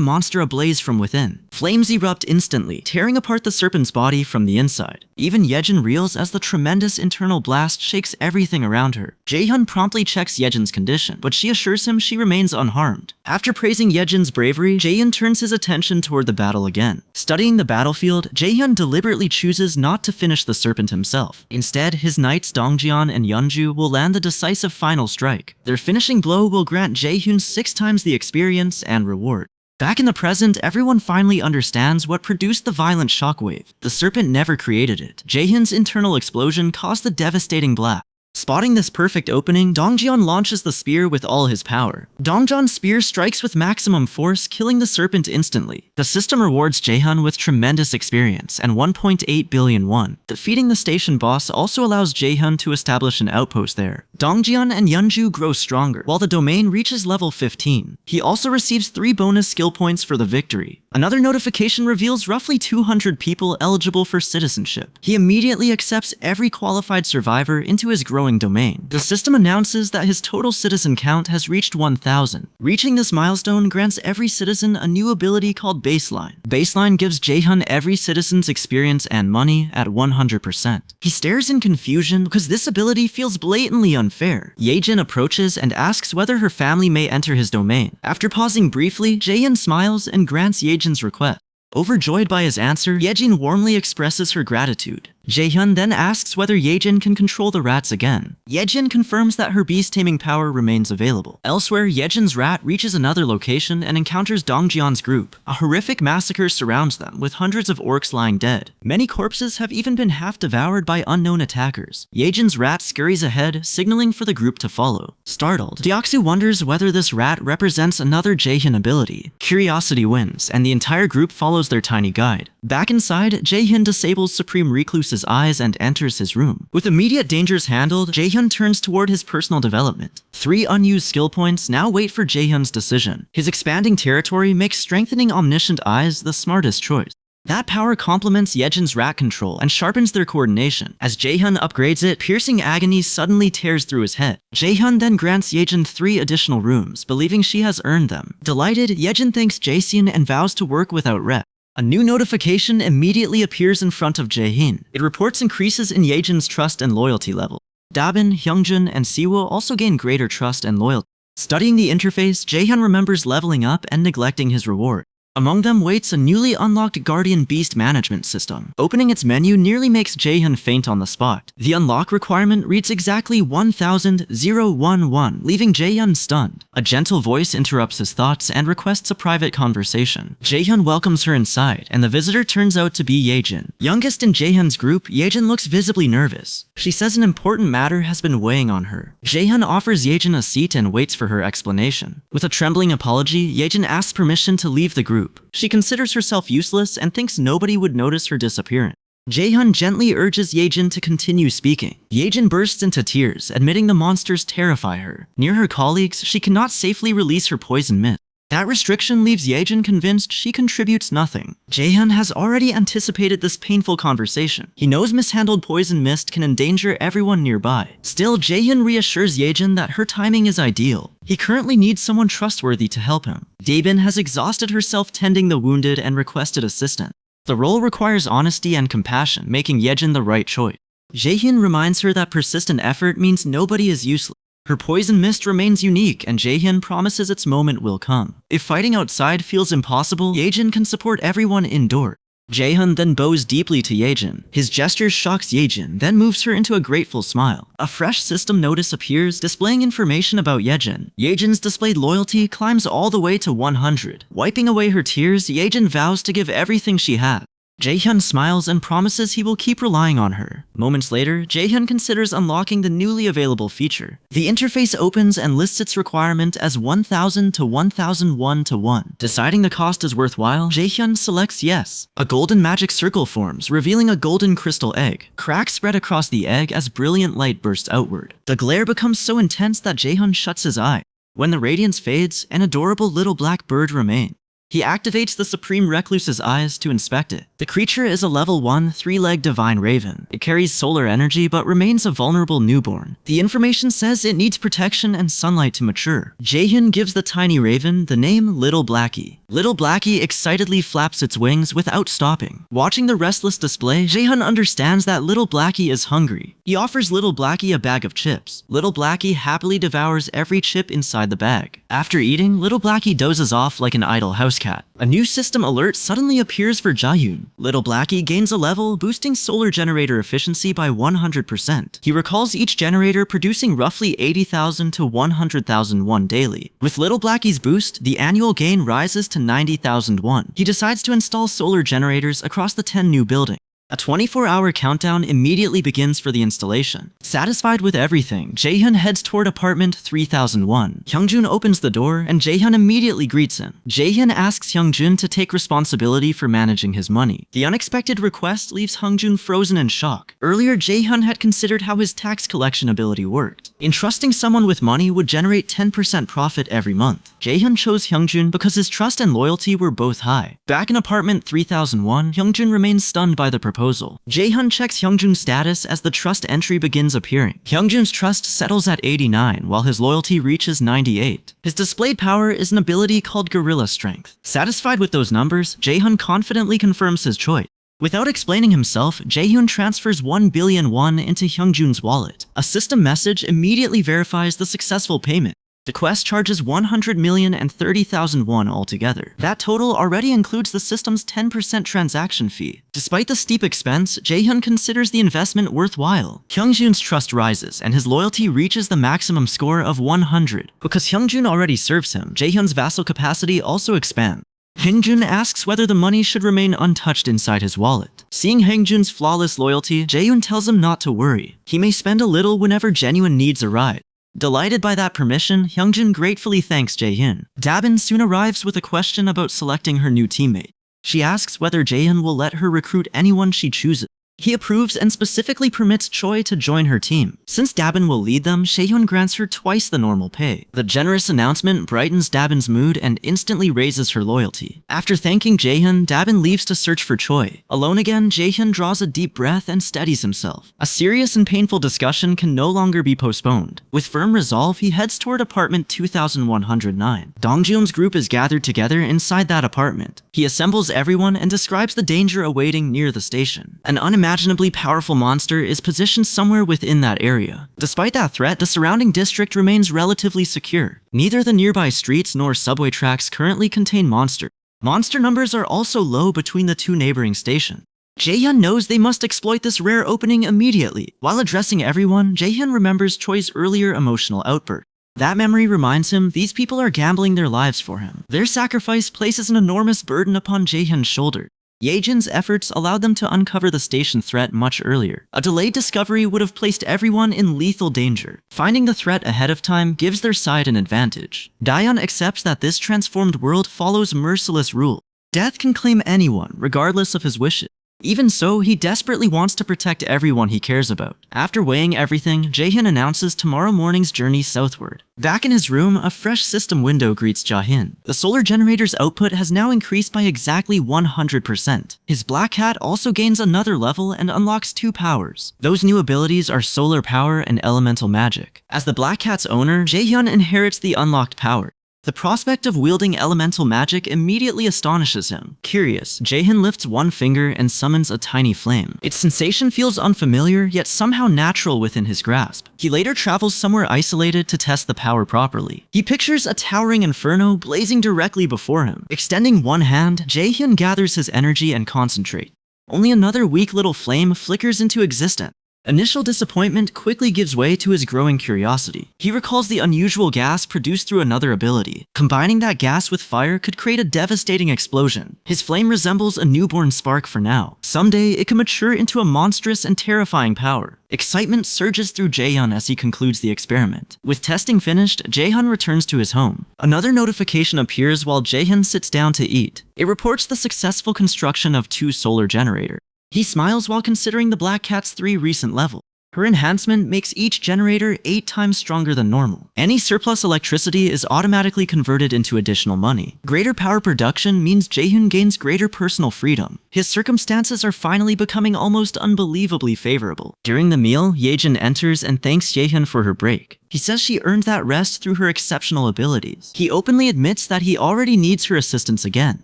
monster ablaze from within. Flames erupt instantly, tearing apart the serpent's body from the inside. Even Yejin reels as the tremendous internal blast shakes everything around her. Jaehyun promptly checks Yejin's condition, but she assures him she remains unharmed. After praising Yejin's bravery, Jaehyun turns his attention toward the battle again. Studying the battlefield, Jaehyun deliberately chooses not to finish the serpent himself. Instead, his knights Dongjeon and Yeonju will land the decisive final strike. Their finishing blow will grant Jaehyun 6 times the experience and reward. Back in the present, everyone finally understands what produced the violent shockwave. The serpent never created it. Jaehyun's internal explosion caused the devastating blast. Spotting this perfect opening, Dongjian launches the spear with all his power. Dongjian's spear strikes with maximum force, killing the serpent instantly. The system rewards Jaehyun with tremendous experience and 1.8 billion won. Defeating the station boss also allows Jaehyun to establish an outpost there. Dongjian and Yeonju grow stronger, while the domain reaches level 15. He also receives 3 bonus skill points for the victory. Another notification reveals roughly 200 people eligible for citizenship. He immediately accepts every qualified survivor into his growing domain. The system announces that his total citizen count has reached 1,000. Reaching this milestone grants every citizen a new ability called Baseline. Baseline gives Jaehyun every citizen's experience and money at 100%. He stares in confusion because this ability feels blatantly unfair. Yejin approaches and asks whether her family may enter his domain. After pausing briefly, Jaehyun smiles and grants Yejin's request. Overjoyed by his answer, Yejin warmly expresses her gratitude. Jaehyun then asks whether Yejin can control the rats again. Yejin confirms that her beast-taming power remains available. Elsewhere, Yejin's rat reaches another location and encounters Dongjian's group. A horrific massacre surrounds them, with hundreds of orcs lying dead. Many corpses have even been half-devoured by unknown attackers. Yejin's rat scurries ahead, signaling for the group to follow. Startled, Deoksu wonders whether this rat represents another Jaehyun ability. Curiosity wins, and the entire group follows their tiny guide. Back inside, Jaehyun disables Supreme Recluse's eyes and enters his room. With immediate dangers handled, Jaehyun turns toward his personal development. 3 unused skill points now wait for Jaehyun's decision. His expanding territory makes strengthening Omniscient Eyes the smartest choice. That power complements Yejin's rat control and sharpens their coordination. As Jaehyun upgrades it, piercing agony suddenly tears through his head. Jaehyun then grants Yejin 3 additional rooms, believing she has earned them. Delighted, Yejin thanks Jaehyun and vows to work without rest. A new notification immediately appears in front of Jaehyun. It reports increases in Yejin's trust and loyalty level. Dabin, Hyungjun, and Siwo also gain greater trust and loyalty. Studying the interface, Jaehyun remembers leveling up and neglecting his reward. Among them waits a newly unlocked Guardian Beast management system. Opening its menu nearly makes Jaehyun faint on the spot. The unlock requirement reads exactly 1000,011, leaving Jaehyun stunned. A gentle voice interrupts his thoughts and requests a private conversation. Jaehyun welcomes her inside, and the visitor turns out to be Yejin. Youngest in Jaehyun's group, Yejin looks visibly nervous. She says an important matter has been weighing on her. Jaehyun offers Yejin a seat and waits for her explanation. With a trembling apology, Yejin asks permission to leave the group. She considers herself useless and thinks nobody would notice her disappearance. Jaehyun gently urges Yejin to continue speaking. Yejin bursts into tears, admitting the monsters terrify her. Near her colleagues, she cannot safely release her poison mist. That restriction leaves Yejin convinced she contributes nothing. Jaehyun has already anticipated this painful conversation. He knows mishandled poison mist can endanger everyone nearby. Still, Jaehyun reassures Yejin that her timing is ideal. He currently needs someone trustworthy to help him. Dabin has exhausted herself tending the wounded and requested assistance. The role requires honesty and compassion, making Yejin the right choice. Jaehyun reminds her that persistent effort means nobody is useless. Her poison mist remains unique, and Jaehyun promises its moment will come. If fighting outside feels impossible, Yejin can support everyone indoors. Jaehyun then bows deeply to Yejin. His gesture shocks Yejin, then moves her into a grateful smile. A fresh system notice appears, displaying information about Yejin. Yejin's displayed loyalty climbs all the way to 100. Wiping away her tears, Yejin vows to give everything she has. Jaehyun smiles and promises he will keep relying on her. Moments later, Jaehyun considers unlocking the newly available feature. The interface opens and lists its requirement as 1,000 to 1,001 to 1. Deciding the cost is worthwhile, Jaehyun selects yes. A golden magic circle forms, revealing a golden crystal egg. Cracks spread across the egg as brilliant light bursts outward. The glare becomes so intense that Jaehyun shuts his eye. When the radiance fades, an adorable little black bird remains. He activates the Supreme Recluse's eyes to inspect it. The creature is a level 1, 3-legged divine raven. It carries solar energy but remains a vulnerable newborn. The information says it needs protection and sunlight to mature. Jaehyun gives the tiny raven the name Little Blackie. Little Blackie excitedly flaps its wings without stopping. Watching the restless display, Jaehyun understands that Little Blackie is hungry. He offers Little Blackie a bag of chips. Little Blackie happily devours every chip inside the bag. After eating, Little Blackie dozes off like an idle house cat. A new system alert suddenly appears for Jaehyun. Little Blackie gains a level, boosting solar generator efficiency by 100%. He recalls each generator producing roughly 80,000 to 100,000 won daily. With Little Blackie's boost, the annual gain rises to 90,000 won. He decides to install solar generators across the 10 new buildings. A 24-hour countdown immediately begins for the installation. Satisfied with everything, Jaehyun heads toward apartment 3001. Hyungjun opens the door, and Jaehyun immediately greets him. Jaehyun asks Hyungjun to take responsibility for managing his money. The unexpected request leaves Hyungjun frozen in shock. Earlier, Jaehyun had considered how his tax collection ability worked. Entrusting someone with money would generate 10% profit every month. Jaehyun chose Hyungjun because his trust and loyalty were both high. Back in apartment 3001, Hyungjun remains stunned by the proposal. Jaehyun checks Hyungjun's status as the trust entry begins appearing. Hyungjun's trust settles at 89, while his loyalty reaches 98. His displayed power is an ability called Gorilla Strength. Satisfied with those numbers, Jaehyun confidently confirms his choice. Without explaining himself, Jaehyun transfers 1 billion won into Hyungjun's wallet. A system message immediately verifies the successful payment. The quest charges 100,030,000 won altogether. That total already includes the system's 10% transaction fee. Despite the steep expense, Jaehyun considers the investment worthwhile. Hyungjun's trust rises, and his loyalty reaches the maximum score of 100. Because Hyungjun already serves him, Jaehyun's vassal capacity also expands. Hyungjun asks whether the money should remain untouched inside his wallet. Seeing Hyungjun's flawless loyalty, Jaehyun tells him not to worry. He may spend a little whenever genuine needs arise. Delighted by that permission, Hyungjun gratefully thanks Jaehyun. Dabin soon arrives with a question about selecting her new teammate. She asks whether Jaehyun will let her recruit anyone she chooses. He approves and specifically permits Choi to join her team. Since Dabin will lead them, Jaehyun grants her twice the normal pay. The generous announcement brightens Dabin's mood and instantly raises her loyalty. After thanking Jaehyun, Dabin leaves to search for Choi. Alone again, Jaehyun draws a deep breath and steadies himself. A serious and painful discussion can no longer be postponed. With firm resolve, he heads toward apartment 2109. Dongjun's group is gathered together inside that apartment. He assembles everyone and describes the danger awaiting near the station. An unimaginably powerful monster is positioned somewhere within that area. Despite that threat, the surrounding district remains relatively secure. Neither the nearby streets nor subway tracks currently contain monsters. Monster numbers are also low between the two neighboring stations. Jaehyun knows they must exploit this rare opening immediately. While addressing everyone, Jaehyun remembers Choi's earlier emotional outburst. That memory reminds him these people are gambling their lives for him. Their sacrifice places an enormous burden upon Jaehyun's shoulder. Yejin's efforts allowed them to uncover the station threat much earlier. A delayed discovery would have placed everyone in lethal danger. Finding the threat ahead of time gives their side an advantage. Daeyeon accepts that this transformed world follows merciless rule. Death can claim anyone, regardless of his wishes. Even so, he desperately wants to protect everyone he cares about. After weighing everything, Jaehyun announces tomorrow morning's journey southward. Back in his room, a fresh system window greets Jaehyun. The solar generator's output has now increased by exactly 100%. His black cat also gains another level and unlocks 2 powers. Those new abilities are solar power and elemental magic. As the black cat's owner, Jaehyun inherits the unlocked power. The prospect of wielding elemental magic immediately astonishes him. Curious, Jaehyun lifts one finger and summons a tiny flame. Its sensation feels unfamiliar, yet somehow natural within his grasp. He later travels somewhere isolated to test the power properly. He pictures a towering inferno blazing directly before him. Extending one hand, Jaehyun gathers his energy and concentrates. Only another weak little flame flickers into existence. Initial disappointment quickly gives way to his growing curiosity. He recalls the unusual gas produced through another ability. Combining that gas with fire could create a devastating explosion. His flame resembles a newborn spark for now. Someday, it can mature into a monstrous and terrifying power. Excitement surges through Jaehyun as he concludes the experiment. With testing finished, Jaehyun returns to his home. Another notification appears while Jaehyun sits down to eat. It reports the successful construction of 2 solar generators. He smiles while considering the Black Cat's 3 recent levels. Her enhancement makes each generator 8 times stronger than normal. Any surplus electricity is automatically converted into additional money. Greater power production means Jaehyun gains greater personal freedom. His circumstances are finally becoming almost unbelievably favorable. During the meal, Yejin enters and thanks Jaehyun for her break. He says she earned that rest through her exceptional abilities. He openly admits that he already needs her assistance again.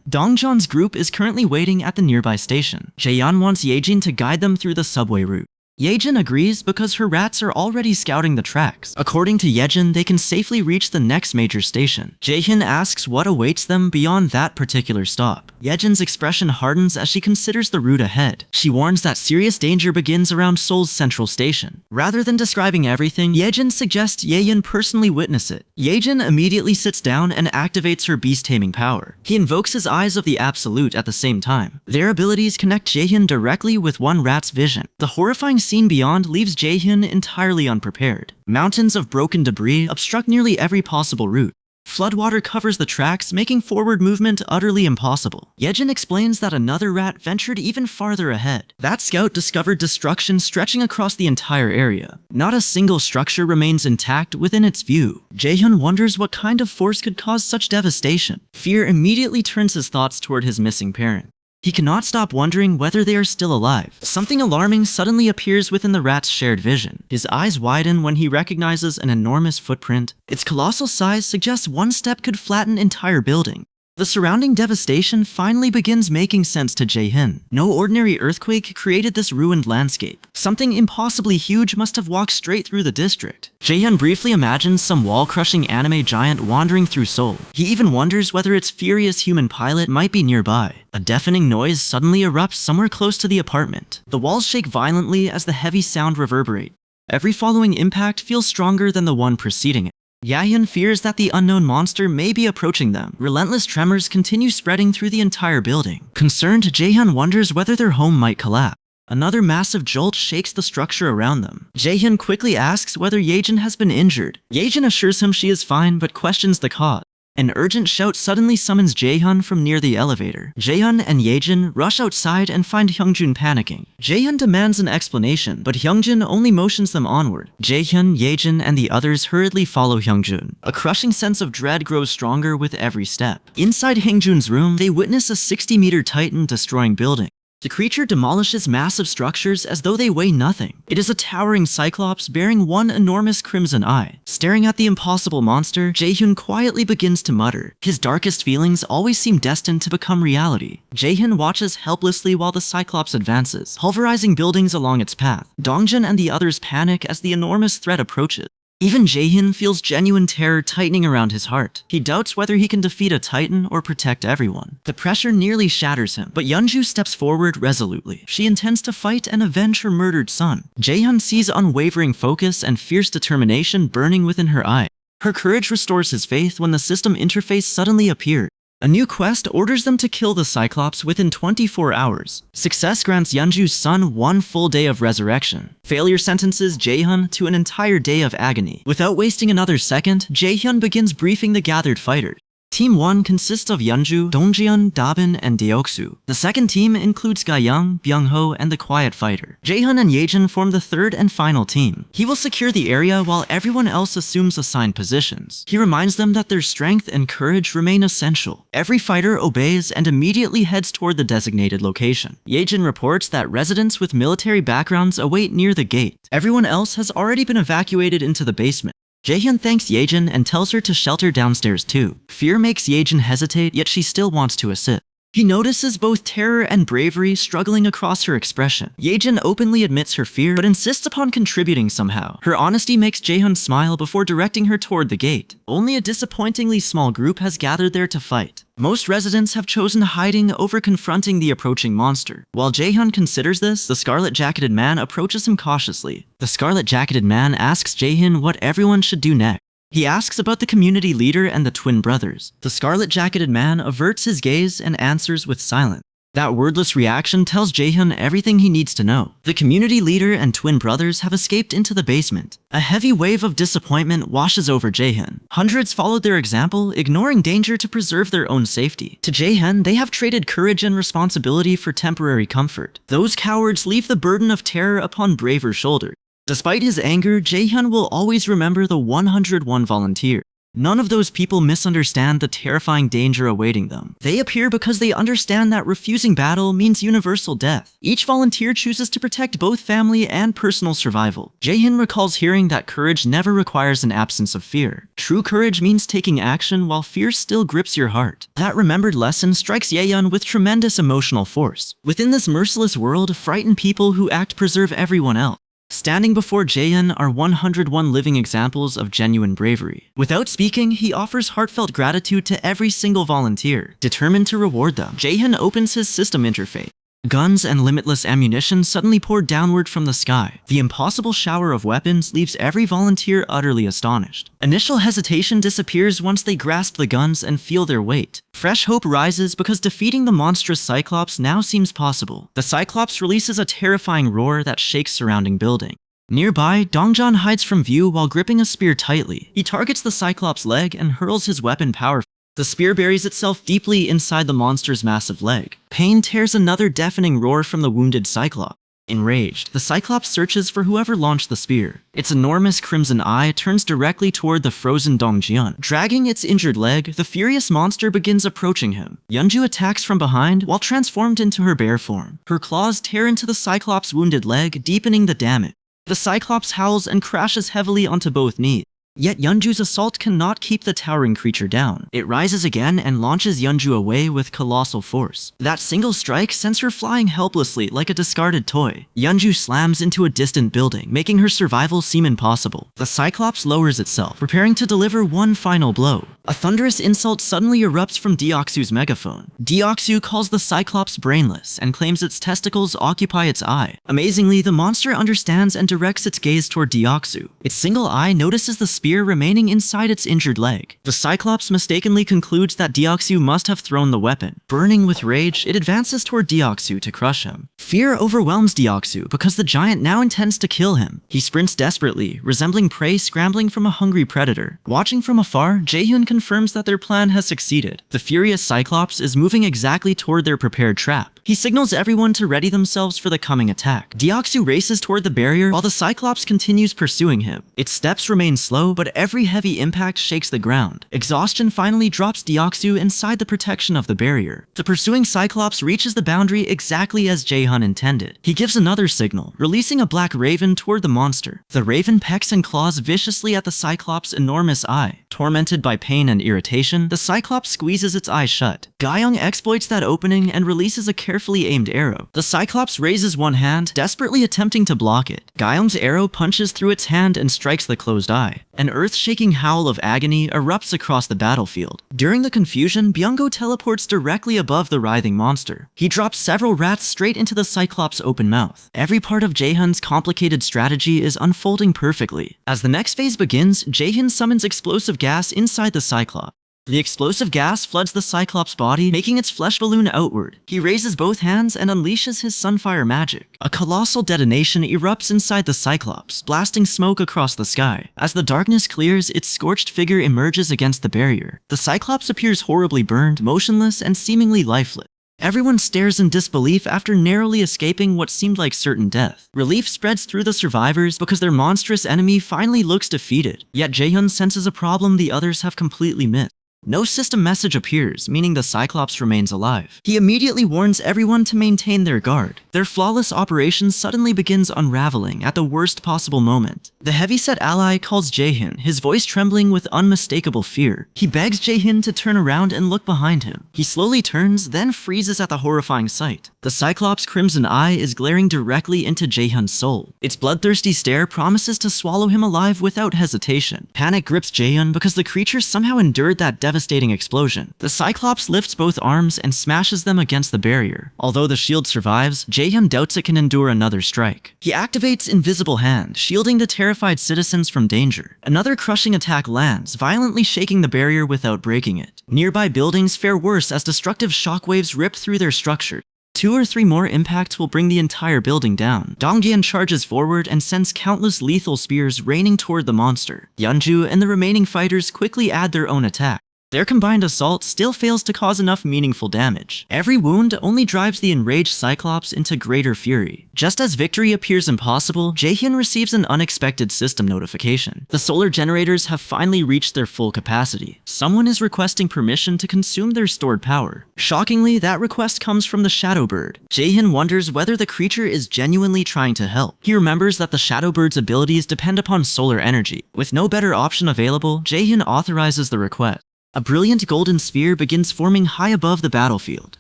Dongjeon's group is currently waiting at the nearby station. Jaehyun wants Yejin to guide them through the subway route. Yejin agrees because her rats are already scouting the tracks. According to Yejin, they can safely reach the next major station. Jaehyun asks what awaits them beyond that particular stop. Yejin's expression hardens as she considers the route ahead. She warns that serious danger begins around Seoul's central station. Rather than describing everything, Yejin suggests Yehyun personally witness it. Yejin immediately sits down and activates her beast-taming power. He invokes his eyes of the Absolute at the same time. Their abilities connect Jaehyun directly with one rat's vision. The horrifying scene beyond leaves Jaehyun entirely unprepared. Mountains of broken debris obstruct nearly every possible route. Floodwater covers the tracks, making forward movement utterly impossible. Yejin explains that another rat ventured even farther ahead. That scout discovered destruction stretching across the entire area. Not a single structure remains intact within its view. Jaehyun wonders what kind of force could cause such devastation. Fear immediately turns his thoughts toward his missing parent. He cannot stop wondering whether they are still alive. Something alarming suddenly appears within the rat's shared vision. His eyes widen when he recognizes an enormous footprint. Its colossal size suggests one step could flatten an entire building. The surrounding devastation finally begins making sense to Jaehyun. No ordinary earthquake created this ruined landscape. Something impossibly huge must have walked straight through the district. Jaehyun briefly imagines some wall-crushing anime giant wandering through Seoul. He even wonders whether its furious human pilot might be nearby. A deafening noise suddenly erupts somewhere close to the apartment. The walls shake violently as the heavy sound reverberates. Every following impact feels stronger than the one preceding it. Jaehyun fears that the unknown monster may be approaching them. Relentless tremors continue spreading through the entire building. Concerned, Jaehyun wonders whether their home might collapse. Another massive jolt shakes the structure around them. Jaehyun quickly asks whether Yejin has been injured. Yejin assures him she is fine but questions the cause. An urgent shout suddenly summons Jaehyun from near the elevator. Jaehyun and Yejin rush outside and find Hyungjun panicking. Jaehyun demands an explanation, but Hyungjun only motions them onward. Jaehyun, Yejin, and the others hurriedly follow Hyungjun. A crushing sense of dread grows stronger with every step. Inside Hyungjun's room, they witness a 60-meter titan destroying buildings. The creature demolishes massive structures as though they weigh nothing. It is a towering cyclops bearing one enormous crimson eye. Staring at the impossible monster, Jaehyun quietly begins to mutter. His darkest feelings always seem destined to become reality. Jaehyun watches helplessly while the cyclops advances, pulverizing buildings along its path. Dongjun and the others panic as the enormous threat approaches. Even Jaehyun feels genuine terror tightening around his heart. He doubts whether he can defeat a titan or protect everyone. The pressure nearly shatters him, but Yeonju steps forward resolutely. She intends to fight and avenge her murdered son. Jaehyun sees unwavering focus and fierce determination burning within her eye. Her courage restores his faith when the system interface suddenly appears. A new quest orders them to kill the Cyclops within 24 hours. Success grants Yeonju's son one full day of resurrection. Failure sentences Jaehyun to an entire day of agony. Without wasting another second, Jaehyun begins briefing the gathered fighters. Team 1 consists of Yeonju, Dongjeon, Dabin, and Deoksu. The second team includes Ga-young, Byung-ho, and the Quiet Fighter. Jaehyun and Yejin form the third and final team. He will secure the area while everyone else assumes assigned positions. He reminds them that their strength and courage remain essential. Every fighter obeys and immediately heads toward the designated location. Yejin reports that residents with military backgrounds await near the gate. Everyone else has already been evacuated into the basement. Jaehyun thanks Yejin and tells her to shelter downstairs too. Fear makes Yejin hesitate, yet she still wants to assist. He notices both terror and bravery struggling across her expression. Yejin openly admits her fear, but insists upon contributing somehow. Her honesty makes Jaehyun smile before directing her toward the gate. Only a disappointingly small group has gathered there to fight. Most residents have chosen hiding over confronting the approaching monster. While Jaehyun considers this, the scarlet-jacketed man approaches him cautiously. The scarlet-jacketed man asks Jaehyun what everyone should do next. He asks about the community leader and the twin brothers. The scarlet-jacketed man averts his gaze and answers with silence. That wordless reaction tells Jaehyun everything he needs to know. The community leader and twin brothers have escaped into the basement. A heavy wave of disappointment washes over Jaehyun. Hundreds followed their example, ignoring danger to preserve their own safety. To Jaehyun, they have traded courage and responsibility for temporary comfort. Those cowards leave the burden of terror upon braver shoulders. Despite his anger, Jaehyun will always remember the 101 volunteers. None of those people misunderstand the terrifying danger awaiting them. They appear because they understand that refusing battle means universal death. Each volunteer chooses to protect both family and personal survival. Jaehyun recalls hearing that courage never requires an absence of fear. True courage means taking action while fear still grips your heart. That remembered lesson strikes Jaehyun with tremendous emotional force. Within this merciless world, frightened people who act preserve everyone else. Standing before Jaehyun are 101 living examples of genuine bravery. Without speaking, he offers heartfelt gratitude to every single volunteer, determined to reward them. Jaehyun opens his system interface. Guns and limitless ammunition suddenly pour downward from the sky. The impossible shower of weapons leaves every volunteer utterly astonished. Initial hesitation disappears once they grasp the guns and feel their weight. Fresh hope rises because defeating the monstrous Cyclops now seems possible. The Cyclops releases a terrifying roar that shakes surrounding buildings. Nearby, Dongjan hides from view while gripping a spear tightly. He targets the Cyclops' leg and hurls his weapon powerfully. The spear buries itself deeply inside the monster's massive leg. Pain tears another deafening roar from the wounded Cyclops. Enraged, the Cyclops searches for whoever launched the spear. Its enormous crimson eye turns directly toward the frozen Dongjian. Dragging its injured leg, the furious monster begins approaching him. Yeonju attacks from behind while transformed into her bear form. Her claws tear into the Cyclops' wounded leg, deepening the damage. The Cyclops howls and crashes heavily onto both knees. Yet Yeonju's assault cannot keep the towering creature down. It rises again and launches Yeonju away with colossal force. That single strike sends her flying helplessly like a discarded toy. Yeonju slams into a distant building, making her survival seem impossible. The Cyclops lowers itself, preparing to deliver one final blow. A thunderous insult suddenly erupts from Deoksu's megaphone. Deoksu calls the Cyclops brainless and claims its testicles occupy its eye. Amazingly, the monster understands and directs its gaze toward Deoksu. Its single eye notices the spear remaining inside its injured leg. The Cyclops mistakenly concludes that Deoksu must have thrown the weapon. Burning with rage, it advances toward Deoksu to crush him. Fear overwhelms Deoksu because the giant now intends to kill him. He sprints desperately, resembling prey scrambling from a hungry predator. Watching from afar, Jaehyun confirms that their plan has succeeded. The furious Cyclops is moving exactly toward their prepared trap. He signals everyone to ready themselves for the coming attack. Deoksu races toward the barrier while the Cyclops continues pursuing him. Its steps remain slow, but every heavy impact shakes the ground. Exhaustion finally drops Deoksu inside the protection of the barrier. The pursuing Cyclops reaches the boundary exactly as Jaehyun intended. He gives another signal, releasing a black raven toward the monster. The raven pecks and claws viciously at the Cyclops' enormous eye. Tormented by pain and irritation, the Cyclops squeezes its eye shut. Gyeong exploits that opening and releases a carefully aimed arrow. The Cyclops raises one hand, desperately attempting to block it. Gyeong's arrow punches through its hand and strikes the closed eye. An earth-shaking howl of agony erupts across the battlefield. During the confusion, Byunggo teleports directly above the writhing monster. He drops several rats straight into the Cyclops' open mouth. Every part of Jaehyun's complicated strategy is unfolding perfectly. As the next phase begins, Jaehyun summons explosive gas inside the Cyclops. The explosive gas floods the Cyclops' body, making its flesh balloon outward. He raises both hands and unleashes his Sunfire magic. A colossal detonation erupts inside the Cyclops, blasting smoke across the sky. As the darkness clears, its scorched figure emerges against the barrier. The Cyclops appears horribly burned, motionless, and seemingly lifeless. Everyone stares in disbelief after narrowly escaping what seemed like certain death. Relief spreads through the survivors because their monstrous enemy finally looks defeated. Yet Jaehyun senses a problem the others have completely missed. No system message appears, meaning the Cyclops remains alive. He immediately warns everyone to maintain their guard. Their flawless operation suddenly begins unraveling at the worst possible moment. The heavyset ally calls Jaehyun, his voice trembling with unmistakable fear. He begs Jaehyun to turn around and look behind him. He slowly turns, then freezes at the horrifying sight. The Cyclops' crimson eye is glaring directly into Jaehyun's soul. Its bloodthirsty stare promises to swallow him alive without hesitation. Panic grips Jaehyun because the creature somehow endured that devastating explosion. The Cyclops lifts both arms and smashes them against the barrier. Although the shield survives, Jaehyun doubts it can endure another strike. He activates Invisible Hand, shielding the terrified citizens from danger. Another crushing attack lands, violently shaking the barrier without breaking it. Nearby buildings fare worse as destructive shockwaves rip through their structures. 2 or 3 more impacts will bring the entire building down. Dongyan charges forward and sends countless lethal spears raining toward the monster. Yeonju and the remaining fighters quickly add their own attack. Their combined assault still fails to cause enough meaningful damage. Every wound only drives the enraged Cyclops into greater fury. Just as victory appears impossible, Jaehyun receives an unexpected system notification. The solar generators have finally reached their full capacity. Someone is requesting permission to consume their stored power. Shockingly, that request comes from the Shadowbird. Jaehyun wonders whether the creature is genuinely trying to help. He remembers that the Shadowbird's abilities depend upon solar energy. With no better option available, Jaehyun authorizes the request. A brilliant golden sphere begins forming high above the battlefield.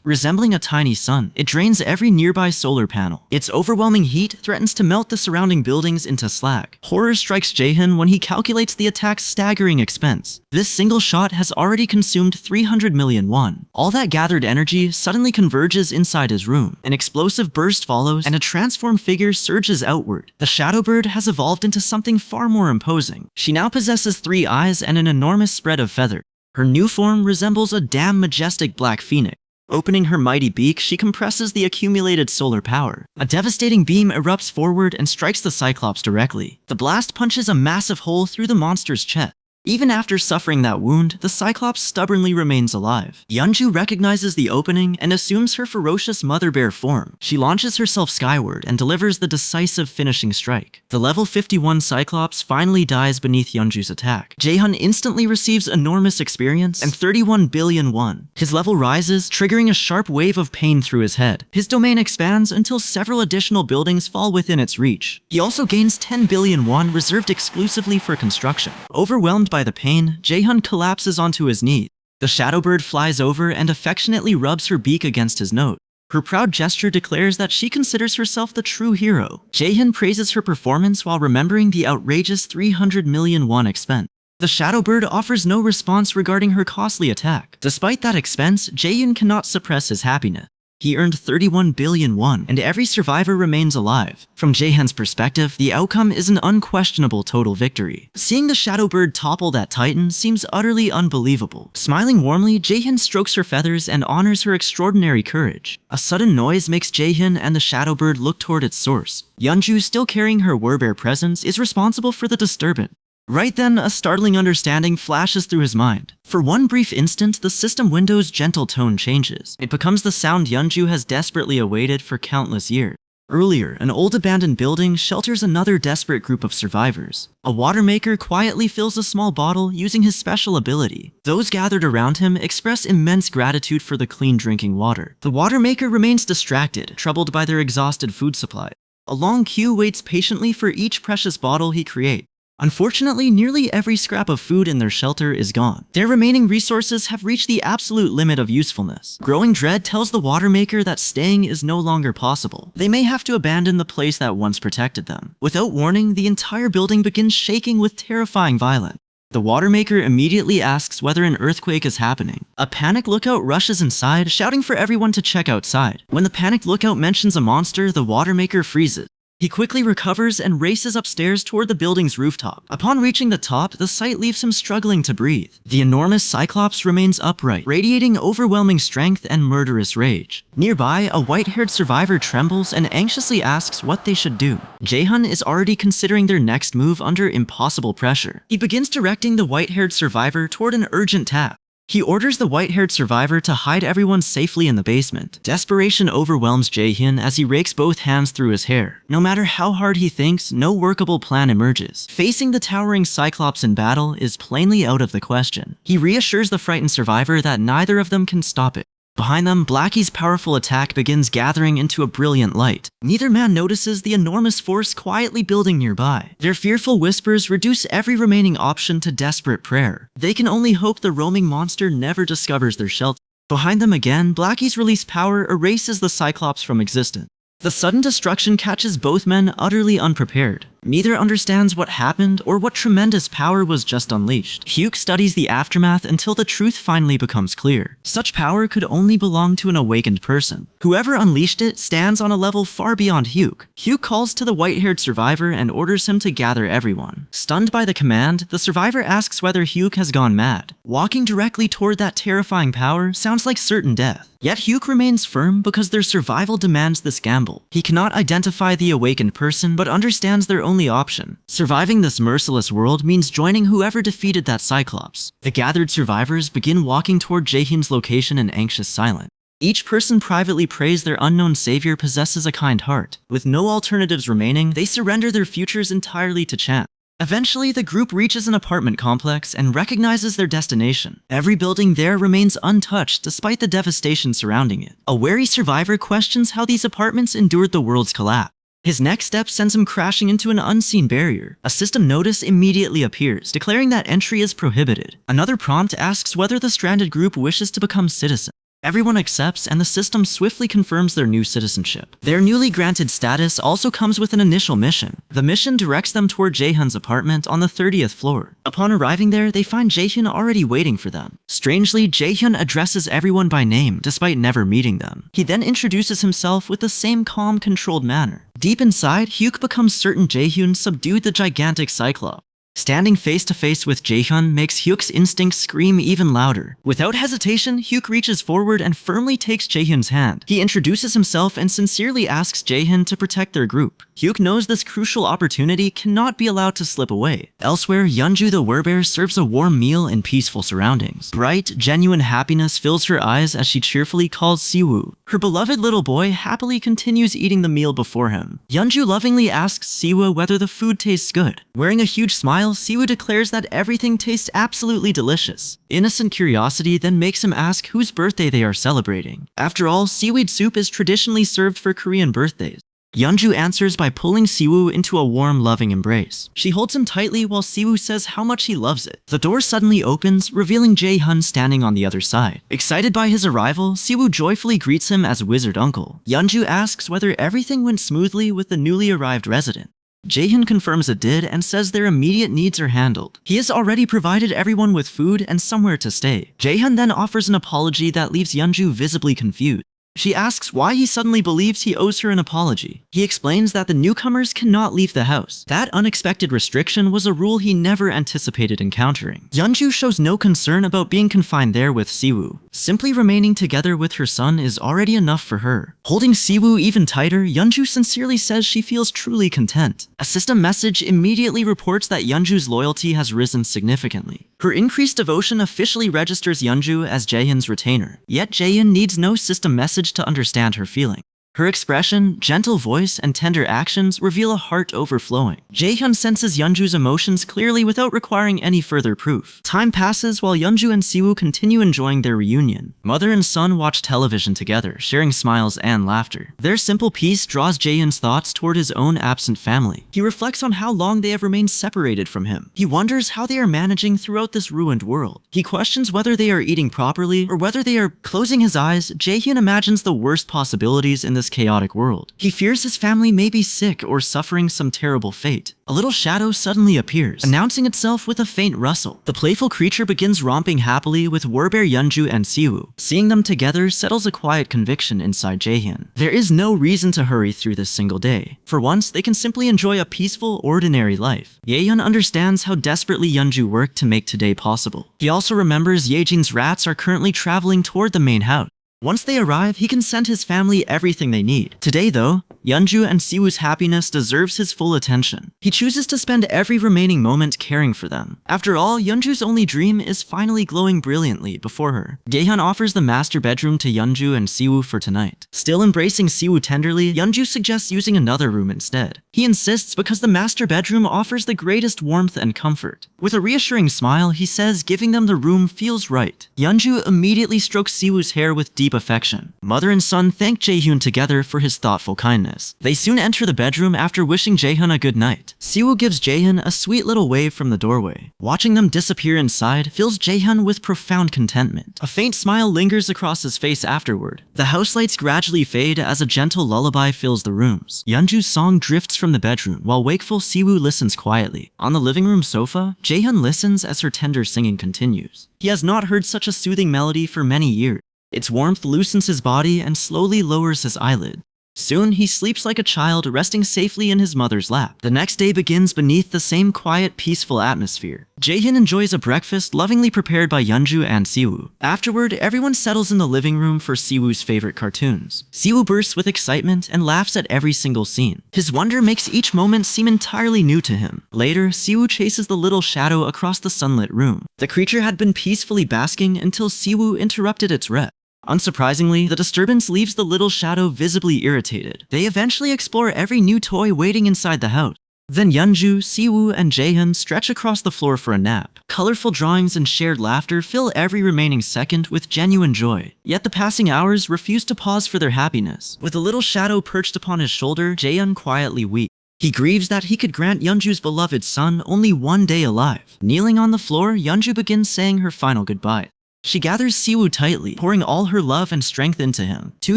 Resembling a tiny sun, it drains every nearby solar panel. Its overwhelming heat threatens to melt the surrounding buildings into slag. Horror strikes Jaehyun when he calculates the attack's staggering expense. This single shot has already consumed 300 million won. All that gathered energy suddenly converges inside his room. An explosive burst follows, and a transformed figure surges outward. The Shadow Bird has evolved into something far more imposing. She now possesses 3 eyes and an enormous spread of feathers. Her new form resembles a damn majestic black phoenix. Opening her mighty beak, she compresses the accumulated solar power. A devastating beam erupts forward and strikes the Cyclops directly. The blast punches a massive hole through the monster's chest. Even after suffering that wound, the Cyclops stubbornly remains alive. Yeonju recognizes the opening and assumes her ferocious mother bear form. She launches herself skyward and delivers the decisive finishing strike. The level 51 Cyclops finally dies beneath Yeonju's attack. Jaehyun instantly receives enormous experience and 31 billion won. His level rises, triggering a sharp wave of pain through his head. His domain expands until several additional buildings fall within its reach. He also gains 10 billion won reserved exclusively for construction. Overwhelmed by the pain, Jaehyun collapses onto his knees. The Shadow Bird flies over and affectionately rubs her beak against his nose. Her proud gesture declares that she considers herself the true hero. Jaehyun praises her performance while remembering the outrageous 300 million won expense. The Shadow Bird offers no response regarding her costly attack. Despite that expense, Jaehyun cannot suppress his happiness. He earned 31 billion won, and every survivor remains alive. From Jaehyun's perspective, the outcome is an unquestionable total victory. Seeing the Shadow Bird topple that titan seems utterly unbelievable. Smiling warmly, Jaehyun strokes her feathers and honors her extraordinary courage. A sudden noise makes Jaehyun and the Shadow Bird look toward its source. Yeonju, still carrying her Werbear presence, is responsible for the disturbance. Right then, a startling understanding flashes through his mind. For one brief instant, the system window's gentle tone changes. It becomes the sound Yeonju has desperately awaited for countless years. Earlier, an old abandoned building shelters another desperate group of survivors. A water maker quietly fills a small bottle using his special ability. Those gathered around him express immense gratitude for the clean drinking water. The water maker remains distracted, troubled by their exhausted food supply. A long queue waits patiently for each precious bottle he creates. Unfortunately, nearly every scrap of food in their shelter is gone. Their remaining resources have reached the absolute limit of usefulness. Growing dread tells the water maker that staying is no longer possible. They may have to abandon the place that once protected them. Without warning, the entire building begins shaking with terrifying violence. The water maker immediately asks whether an earthquake is happening. A panicked lookout rushes inside, shouting for everyone to check outside. When the panicked lookout mentions a monster, the water maker freezes. He quickly recovers and races upstairs toward the building's rooftop. Upon reaching the top, the sight leaves him struggling to breathe. The enormous Cyclops remains upright, radiating overwhelming strength and murderous rage. Nearby, a white-haired survivor trembles and anxiously asks what they should do. Jaehyun is already considering their next move under impossible pressure. He begins directing the white-haired survivor toward an urgent task. He orders the white-haired survivor to hide everyone safely in the basement. Desperation overwhelms Jaehyun as he rakes both hands through his hair. No matter how hard he thinks, no workable plan emerges. Facing the towering Cyclops in battle is plainly out of the question. He reassures the frightened survivor that neither of them can stop it. Behind them, Blackie's powerful attack begins gathering into a brilliant light. Neither man notices the enormous force quietly building nearby. Their fearful whispers reduce every remaining option to desperate prayer. They can only hope the roaming monster never discovers their shelter. Behind them again, Blackie's released power erases the Cyclops from existence. The sudden destruction catches both men utterly unprepared. Neither understands what happened or what tremendous power was just unleashed. Hyuk studies the aftermath until the truth finally becomes clear. Such power could only belong to an awakened person. Whoever unleashed it stands on a level far beyond Hyuk. Hyuk calls to the white-haired survivor and orders him to gather everyone. Stunned by the command, the survivor asks whether Hyuk has gone mad. Walking directly toward that terrifying power sounds like certain death. Yet Hyuk remains firm because their survival demands this gamble. He cannot identify the awakened person, but understands their only option. Surviving this merciless world means joining whoever defeated that Cyclops. The gathered survivors begin walking toward Jaehyun's location in anxious silence. Each person privately prays their unknown savior possesses a kind heart. With no alternatives remaining, they surrender their futures entirely to chance. Eventually, the group reaches an apartment complex and recognizes their destination. Every building there remains untouched despite the devastation surrounding it. A wary survivor questions how these apartments endured the world's collapse. His next step sends him crashing into an unseen barrier. A system notice immediately appears, declaring that entry is prohibited. Another prompt asks whether the stranded group wishes to become citizens. Everyone accepts, and the system swiftly confirms their new citizenship. Their newly granted status also comes with an initial mission. The mission directs them toward Jaehyun's apartment on the 30th floor. Upon arriving there, they find Jaehyun already waiting for them. Strangely, Jaehyun addresses everyone by name, despite never meeting them. He then introduces himself with the same calm, controlled manner. Deep inside, Hyuk becomes certain Jaehyun subdued the gigantic Cyclops. Standing face to face with Jaehyun makes Hyuk's instincts scream even louder. Without hesitation, Hyuk reaches forward and firmly takes Jaehyun's hand. He introduces himself and sincerely asks Jaehyun to protect their group. Hyuk knows this crucial opportunity cannot be allowed to slip away. Elsewhere, Yeonju the werebear serves a warm meal in peaceful surroundings. Bright, genuine happiness fills her eyes as she cheerfully calls Siwoo. Her beloved little boy happily continues eating the meal before him. Yeonju lovingly asks Siwoo whether the food tastes good. Wearing a huge smile, Siwoo declares that everything tastes absolutely delicious. Innocent curiosity then makes him ask whose birthday they are celebrating. After all, seaweed soup is traditionally served for Korean birthdays. Yeonju answers by pulling Siwoo into a warm, loving embrace. She holds him tightly while Siwoo says how much he loves it. The door suddenly opens, revealing Jaehyun standing on the other side. Excited by his arrival, Siwoo joyfully greets him as Wizard Uncle. Yeonju asks whether everything went smoothly with the newly arrived resident. Jaehyun confirms it did and says their immediate needs are handled. He has already provided everyone with food and somewhere to stay. Jaehyun then offers an apology that leaves Yeonju visibly confused. She asks why he suddenly believes he owes her an apology. He explains that the newcomers cannot leave the house. That unexpected restriction was a rule he never anticipated encountering. Yeonju shows no concern about being confined there with Siwoo. Simply remaining together with her son is already enough for her. Holding Siwoo even tighter, Yeonju sincerely says she feels truly content. A system message immediately reports that Yeonju's loyalty has risen significantly. Her increased devotion officially registers Yeonju as Jaehyun's retainer. Yet Jaehyun needs no system message to understand her feeling. Her expression, gentle voice, and tender actions reveal a heart overflowing. Jaehyun senses Yeonju's emotions clearly without requiring any further proof. Time passes while Yeonju and Siwoo continue enjoying their reunion. Mother and son watch television together, sharing smiles and laughter. Their simple peace draws Jaehyun's thoughts toward his own absent family. He reflects on how long they have remained separated from him. He wonders how they are managing throughout this ruined world. He questions whether they are eating properly or whether they are closing his eyes. Jaehyun imagines the worst possibilities in this chaotic world. He fears his family may be sick or suffering some terrible fate. A little shadow suddenly appears, announcing itself with a faint rustle. The playful creature begins romping happily with Warbear Yeonju and Siwoo. Seeing them together settles a quiet conviction inside Jaehyun. There is no reason to hurry through this single day. For once, they can simply enjoy a peaceful, ordinary life. Jaehyun understands how desperately Yeonju worked to make today possible. He also remembers Yejin's rats are currently traveling toward the main house. Once they arrive, he can send his family everything they need. Today, though, Yeonju and Siwoo's happiness deserves his full attention. He chooses to spend every remaining moment caring for them. After all, Yeonju's only dream is finally glowing brilliantly before her. Jaehyun offers the master bedroom to Yeonju and Siwoo for tonight. Still embracing Siwoo tenderly, Yeonju suggests using another room instead. He insists because the master bedroom offers the greatest warmth and comfort. With a reassuring smile, he says giving them the room feels right. Yeonju immediately strokes Siwoo's hair with deep affection. Mother and son thank Jaehyun together for his thoughtful kindness. They soon enter the bedroom after wishing Jaehyun a good night. Siwoo gives Jaehyun a sweet little wave from the doorway. Watching them disappear inside fills Jaehyun with profound contentment. A faint smile lingers across his face afterward. The house lights gradually fade as a gentle lullaby fills the rooms. Yeonju's song drifts from the bedroom while wakeful Siwoo listens quietly. On the living room sofa, Jaehyun listens as her tender singing continues. He has not heard such a soothing melody for many years. Its warmth loosens his body and slowly lowers his eyelids. Soon, he sleeps like a child, resting safely in his mother's lap. The next day begins beneath the same quiet, peaceful atmosphere. Jaehyun enjoys a breakfast lovingly prepared by Yeonju and Siwoo. Afterward, everyone settles in the living room for Siwoo's favorite cartoons. Siwoo bursts with excitement and laughs at every single scene. His wonder makes each moment seem entirely new to him. Later, Siwoo chases the little shadow across the sunlit room. The creature had been peacefully basking until Siwoo interrupted its rest. Unsurprisingly, the disturbance leaves the little shadow visibly irritated. They eventually explore every new toy waiting inside the house. Then Yeonju, Siwoo, and Jaehyun stretch across the floor for a nap. Colorful drawings and shared laughter fill every remaining second with genuine joy. Yet the passing hours refuse to pause for their happiness. With a little shadow perched upon his shoulder, Jaehyun quietly weeps. He grieves that he could grant Yeonju's beloved son only one day alive. Kneeling on the floor, Yeonju begins saying her final goodbye. She gathers Siwoo tightly, pouring all her love and strength into him. Too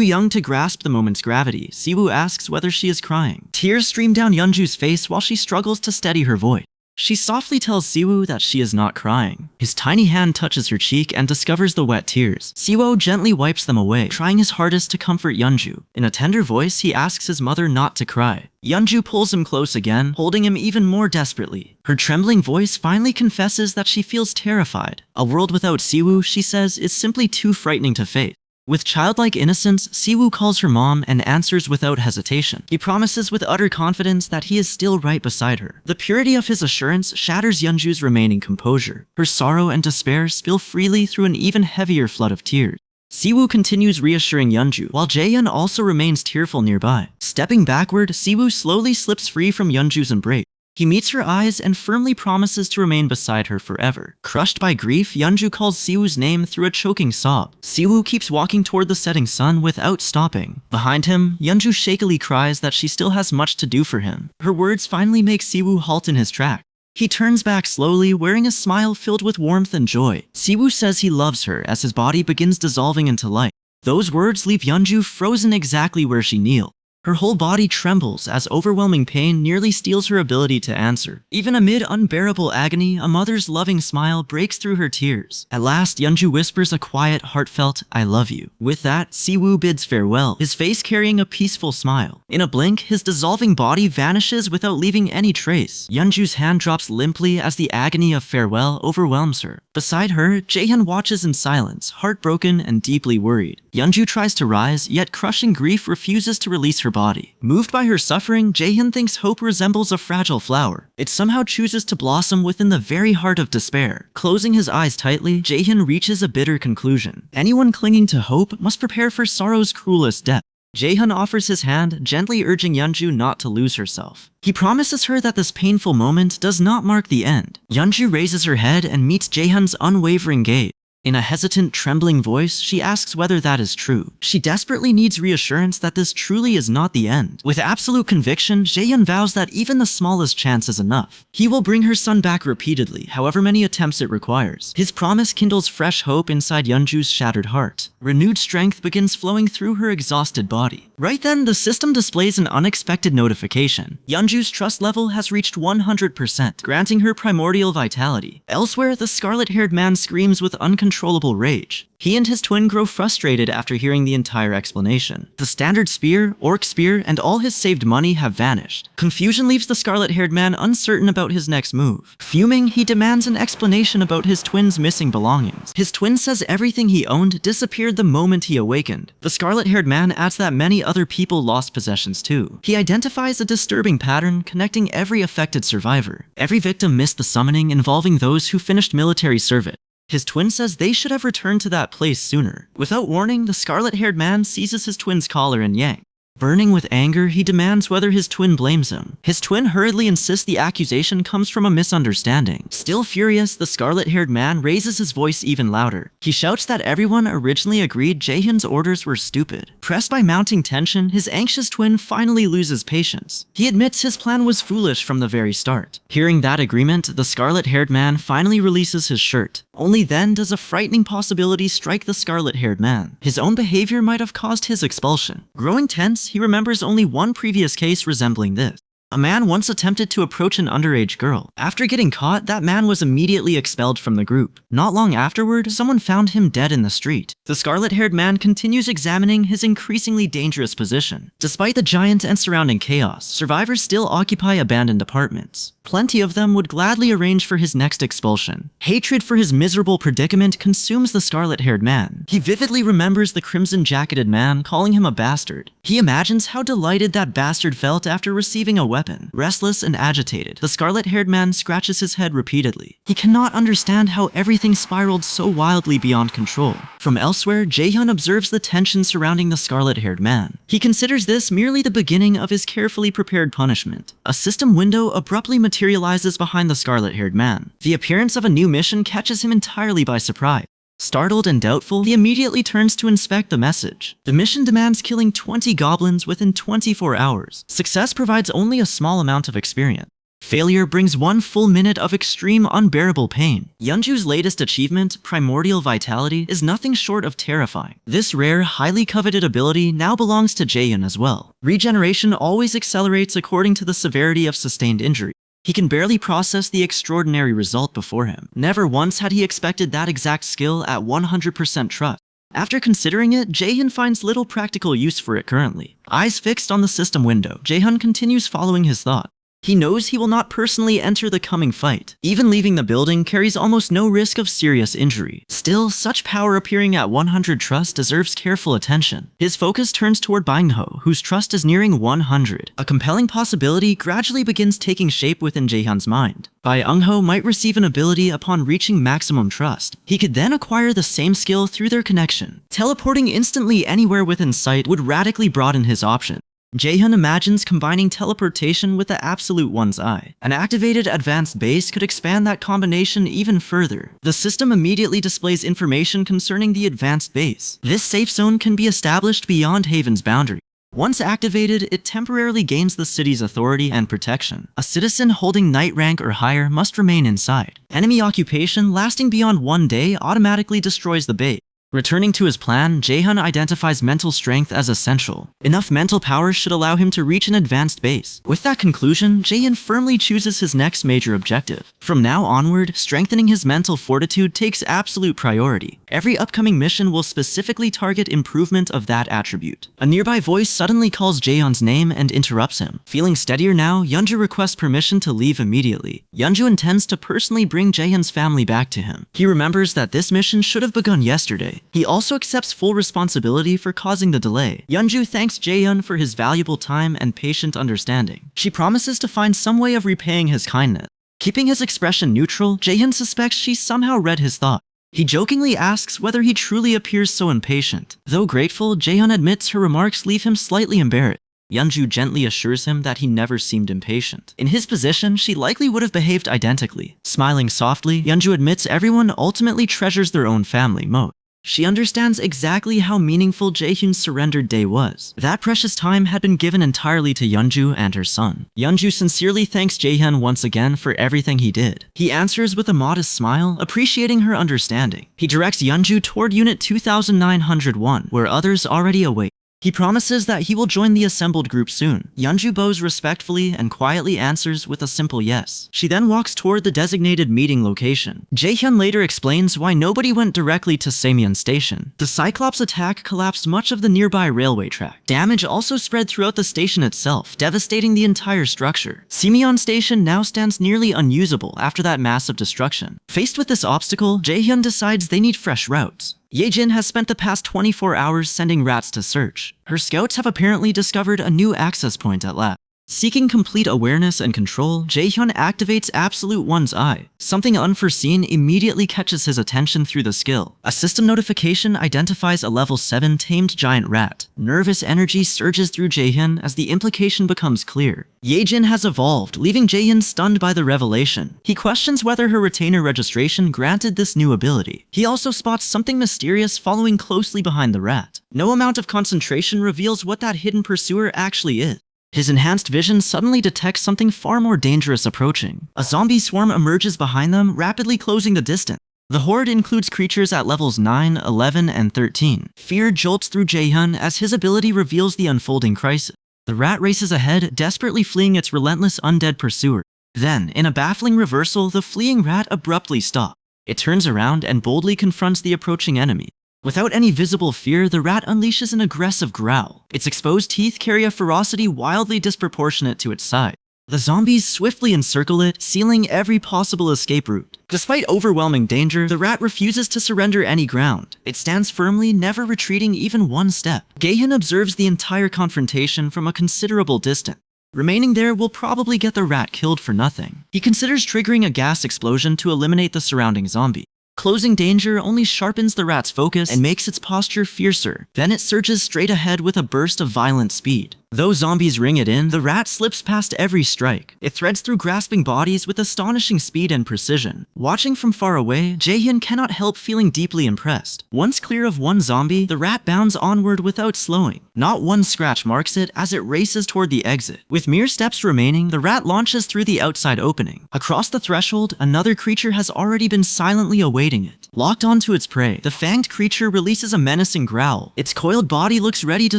young to grasp the moment's gravity, Siwoo asks whether she is crying. Tears stream down Yeonju's face while she struggles to steady her voice. She softly tells Siwoo that she is not crying. His tiny hand touches her cheek and discovers the wet tears. Siwoo gently wipes them away, trying his hardest to comfort Yeonju. In a tender voice, he asks his mother not to cry. Yeonju pulls him close again, holding him even more desperately. Her trembling voice finally confesses that she feels terrified. A world without Siwoo, she says, is simply too frightening to face. With childlike innocence, Siwoo calls her mom and answers without hesitation. He promises with utter confidence that he is still right beside her. The purity of his assurance shatters Yeonju's remaining composure. Her sorrow and despair spill freely through an even heavier flood of tears. Siwoo continues reassuring Yeonju, while Jaehyun also remains tearful nearby. Stepping backward, Siwoo slowly slips free from Yeonju's embrace. He meets her eyes and firmly promises to remain beside her forever. Crushed by grief, Yeonju calls Siwoo's name through a choking sob. Siwoo keeps walking toward the setting sun without stopping. Behind him, Yeonju shakily cries that she still has much to do for him. Her words finally make Siwoo halt in his tracks. He turns back slowly, wearing a smile filled with warmth and joy. Siwoo says he loves her as his body begins dissolving into light. Those words leave Yeonju frozen exactly where she kneeled. Her whole body trembles as overwhelming pain nearly steals her ability to answer. Even amid unbearable agony, a mother's loving smile breaks through her tears. At last, Yeonju whispers a quiet, heartfelt, "I love you." With that, Siwoo bids farewell, his face carrying a peaceful smile. In a blink, his dissolving body vanishes without leaving any trace. Yeonju's hand drops limply as the agony of farewell overwhelms her. Beside her, Jaehyun watches in silence, heartbroken and deeply worried. Yeonju tries to rise, yet crushing grief refuses to release her body. Moved by her suffering, Jaehyun thinks hope resembles a fragile flower. It somehow chooses to blossom within the very heart of despair. Closing his eyes tightly, Jaehyun reaches a bitter conclusion. Anyone clinging to hope must prepare for sorrow's cruelest death. Jaehyun offers his hand, gently urging Yeonju not to lose herself. He promises her that this painful moment does not mark the end. Yeonju raises her head and meets Jaehyun's unwavering gaze. In a hesitant, trembling voice, she asks whether that is true. She desperately needs reassurance that this truly is not the end. With absolute conviction, Jaehyun vows that even the smallest chance is enough. He will bring her son back repeatedly, however many attempts it requires. His promise kindles fresh hope inside Yeonju's shattered heart. Renewed strength begins flowing through her exhausted body. Right then, the system displays an unexpected notification. Yeonju's trust level has reached 100%, granting her primordial vitality. Elsewhere, the scarlet-haired man screams with uncontrollable rage. He and his twin grow frustrated after hearing the entire explanation. The standard spear, orc spear, and all his saved money have vanished. Confusion leaves the scarlet-haired man uncertain about his next move. Fuming, he demands an explanation about his twin's missing belongings. His twin says everything he owned disappeared the moment he awakened. The scarlet-haired man adds that many other people lost possessions too. He identifies a disturbing pattern connecting every affected survivor. Every victim missed the summoning involving those who finished military service. His twin says they should have returned to that place sooner. Without warning, the scarlet-haired man seizes his twin's collar and yanks. Burning with anger, he demands whether his twin blames him. His twin hurriedly insists the accusation comes from a misunderstanding. Still furious, the scarlet-haired man raises his voice even louder. He shouts that everyone originally agreed Jaehyun's orders were stupid. Pressed by mounting tension, his anxious twin finally loses patience. He admits his plan was foolish from the very start. Hearing that agreement, the scarlet-haired man finally releases his shirt. Only then does a frightening possibility strike the scarlet-haired man. His own behavior might have caused his expulsion. Growing tense, he remembers only one previous case resembling this. A man once attempted to approach an underage girl. After getting caught, that man was immediately expelled from the group. Not long afterward, someone found him dead in the street. The scarlet-haired man continues examining his increasingly dangerous position. Despite the giant and surrounding chaos, survivors still occupy abandoned apartments. Plenty of them would gladly arrange for his next expulsion. Hatred for his miserable predicament consumes the scarlet-haired man. He vividly remembers the crimson-jacketed man calling him a bastard. He imagines how delighted that bastard felt after receiving a weapon. weapon. Restless and agitated, the scarlet-haired man scratches his head repeatedly. He cannot understand how everything spiraled so wildly beyond control. From elsewhere, Jae-hyun observes the tension surrounding the scarlet-haired man. He considers this merely the beginning of his carefully prepared punishment. A system window abruptly materializes behind the scarlet-haired man. The appearance of a new mission catches him entirely by surprise. Startled and doubtful, he immediately turns to inspect the message. The mission demands killing 20 goblins within 24 hours. Success provides only a small amount of experience. Failure brings 1 full minute of extreme, unbearable pain. Yeonju's latest achievement, Primordial Vitality, is nothing short of terrifying. This rare, highly coveted ability now belongs to Jae-hyun as well. Regeneration always accelerates according to the severity of sustained injury. He can barely process the extraordinary result before him. Never once had he expected that exact skill at 100% trust. After considering it, Jae-hyun finds little practical use for it currently. Eyes fixed on the system window, Jae-hyun continues following his thought. He knows he will not personally enter the coming fight. Even leaving the building carries almost no risk of serious injury. Still, such power appearing at 100 trust deserves careful attention. His focus turns toward Bangho, whose trust is nearing 100. A compelling possibility gradually begins taking shape within Jae-hyun's mind. Bangho might receive an ability upon reaching maximum trust. He could then acquire the same skill through their connection. Teleporting instantly anywhere within sight would radically broaden his options. Jae-hyun imagines combining teleportation with the Absolute One's Eye. An activated advanced base could expand that combination even further. The system immediately displays information concerning the advanced base. This safe zone can be established beyond Haven's boundary. Once activated, it temporarily gains the city's authority and protection. A citizen holding knight rank or higher must remain inside. Enemy occupation lasting beyond 1 day automatically destroys the base. Returning to his plan, Jae-hyun identifies mental strength as essential. Enough mental power should allow him to reach an advanced base. With that conclusion, Jae-hyun firmly chooses his next major objective. From now onward, strengthening his mental fortitude takes absolute priority. Every upcoming mission will specifically target improvement of that attribute. A nearby voice suddenly calls Jae-hyun's name and interrupts him. Feeling steadier now, Yeonju requests permission to leave immediately. Yeonju intends to personally bring Jae-hyun's family back to him. He remembers that this mission should have begun yesterday. He also accepts full responsibility for causing the delay. Yeonju thanks Jae-hyun for his valuable time and patient understanding. She promises to find some way of repaying his kindness. Keeping his expression neutral, Jae-hyun suspects she somehow read his thought. He jokingly asks whether he truly appears so impatient. Though grateful, Jae-hyun admits her remarks leave him slightly embarrassed. Yeonju gently assures him that he never seemed impatient. In his position, she likely would have behaved identically. Smiling softly, Yeonju admits everyone ultimately treasures their own family most. She understands exactly how meaningful Jae-hyun's surrendered day was. That precious time had been given entirely to Yeonju and her son. Yeonju sincerely thanks Jae-hyun once again for everything he did. He answers with a modest smile, appreciating her understanding. He directs Yeonju toward Unit 2901, where others already await. He promises that he will join the assembled group soon. Yeonju bows respectfully and quietly answers with a simple yes. She then walks toward the designated meeting location. Jae-hyun later explains why nobody went directly to Samyeon Station. The Cyclops attack collapsed much of the nearby railway track. Damage also spread throughout the station itself, devastating the entire structure. Samyeon Station now stands nearly unusable after that massive destruction. Faced with this obstacle, Jae-hyun decides they need fresh routes. Ye-jin has spent the past 24 hours sending rats to search. Her scouts have apparently discovered a new access point at last. Seeking complete awareness and control, Jae-hyun activates Absolute One's Eye. Something unforeseen immediately catches his attention through the skill. A system notification identifies a level 7 tamed giant rat. Nervous energy surges through Jae-hyun as the implication becomes clear. Ye-jin has evolved, leaving Jae-hyun stunned by the revelation. He questions whether her retainer registration granted this new ability. He also spots something mysterious following closely behind the rat. No amount of concentration reveals what that hidden pursuer actually is. His enhanced vision suddenly detects something far more dangerous approaching. A zombie swarm emerges behind them, rapidly closing the distance. The horde includes creatures at levels 9, 11, and 13. Fear jolts through Jae-hyun as his ability reveals the unfolding crisis. The rat races ahead, desperately fleeing its relentless undead pursuer. Then, in a baffling reversal, the fleeing rat abruptly stops. It turns around and boldly confronts the approaching enemy. Without any visible fear, the rat unleashes an aggressive growl. Its exposed teeth carry a ferocity wildly disproportionate to its size. The zombies swiftly encircle it, sealing every possible escape route. Despite overwhelming danger, the rat refuses to surrender any ground. It stands firmly, never retreating even one step. Jae-hyun observes the entire confrontation from a considerable distance. Remaining there will probably get the rat killed for nothing. He considers triggering a gas explosion to eliminate the surrounding zombie. Closing danger only sharpens the rat's focus and makes its posture fiercer. Then it surges straight ahead with a burst of violent speed. Though zombies ring it in, the rat slips past every strike. It threads through grasping bodies with astonishing speed and precision. Watching from far away, Jae-hyun cannot help feeling deeply impressed. Once clear of one zombie, the rat bounds onward without slowing. Not one scratch marks it as it races toward the exit. With mere steps remaining, the rat launches through the outside opening. Across the threshold, another creature has already been silently awaiting it. Locked onto its prey, the fanged creature releases a menacing growl. Its coiled body looks ready to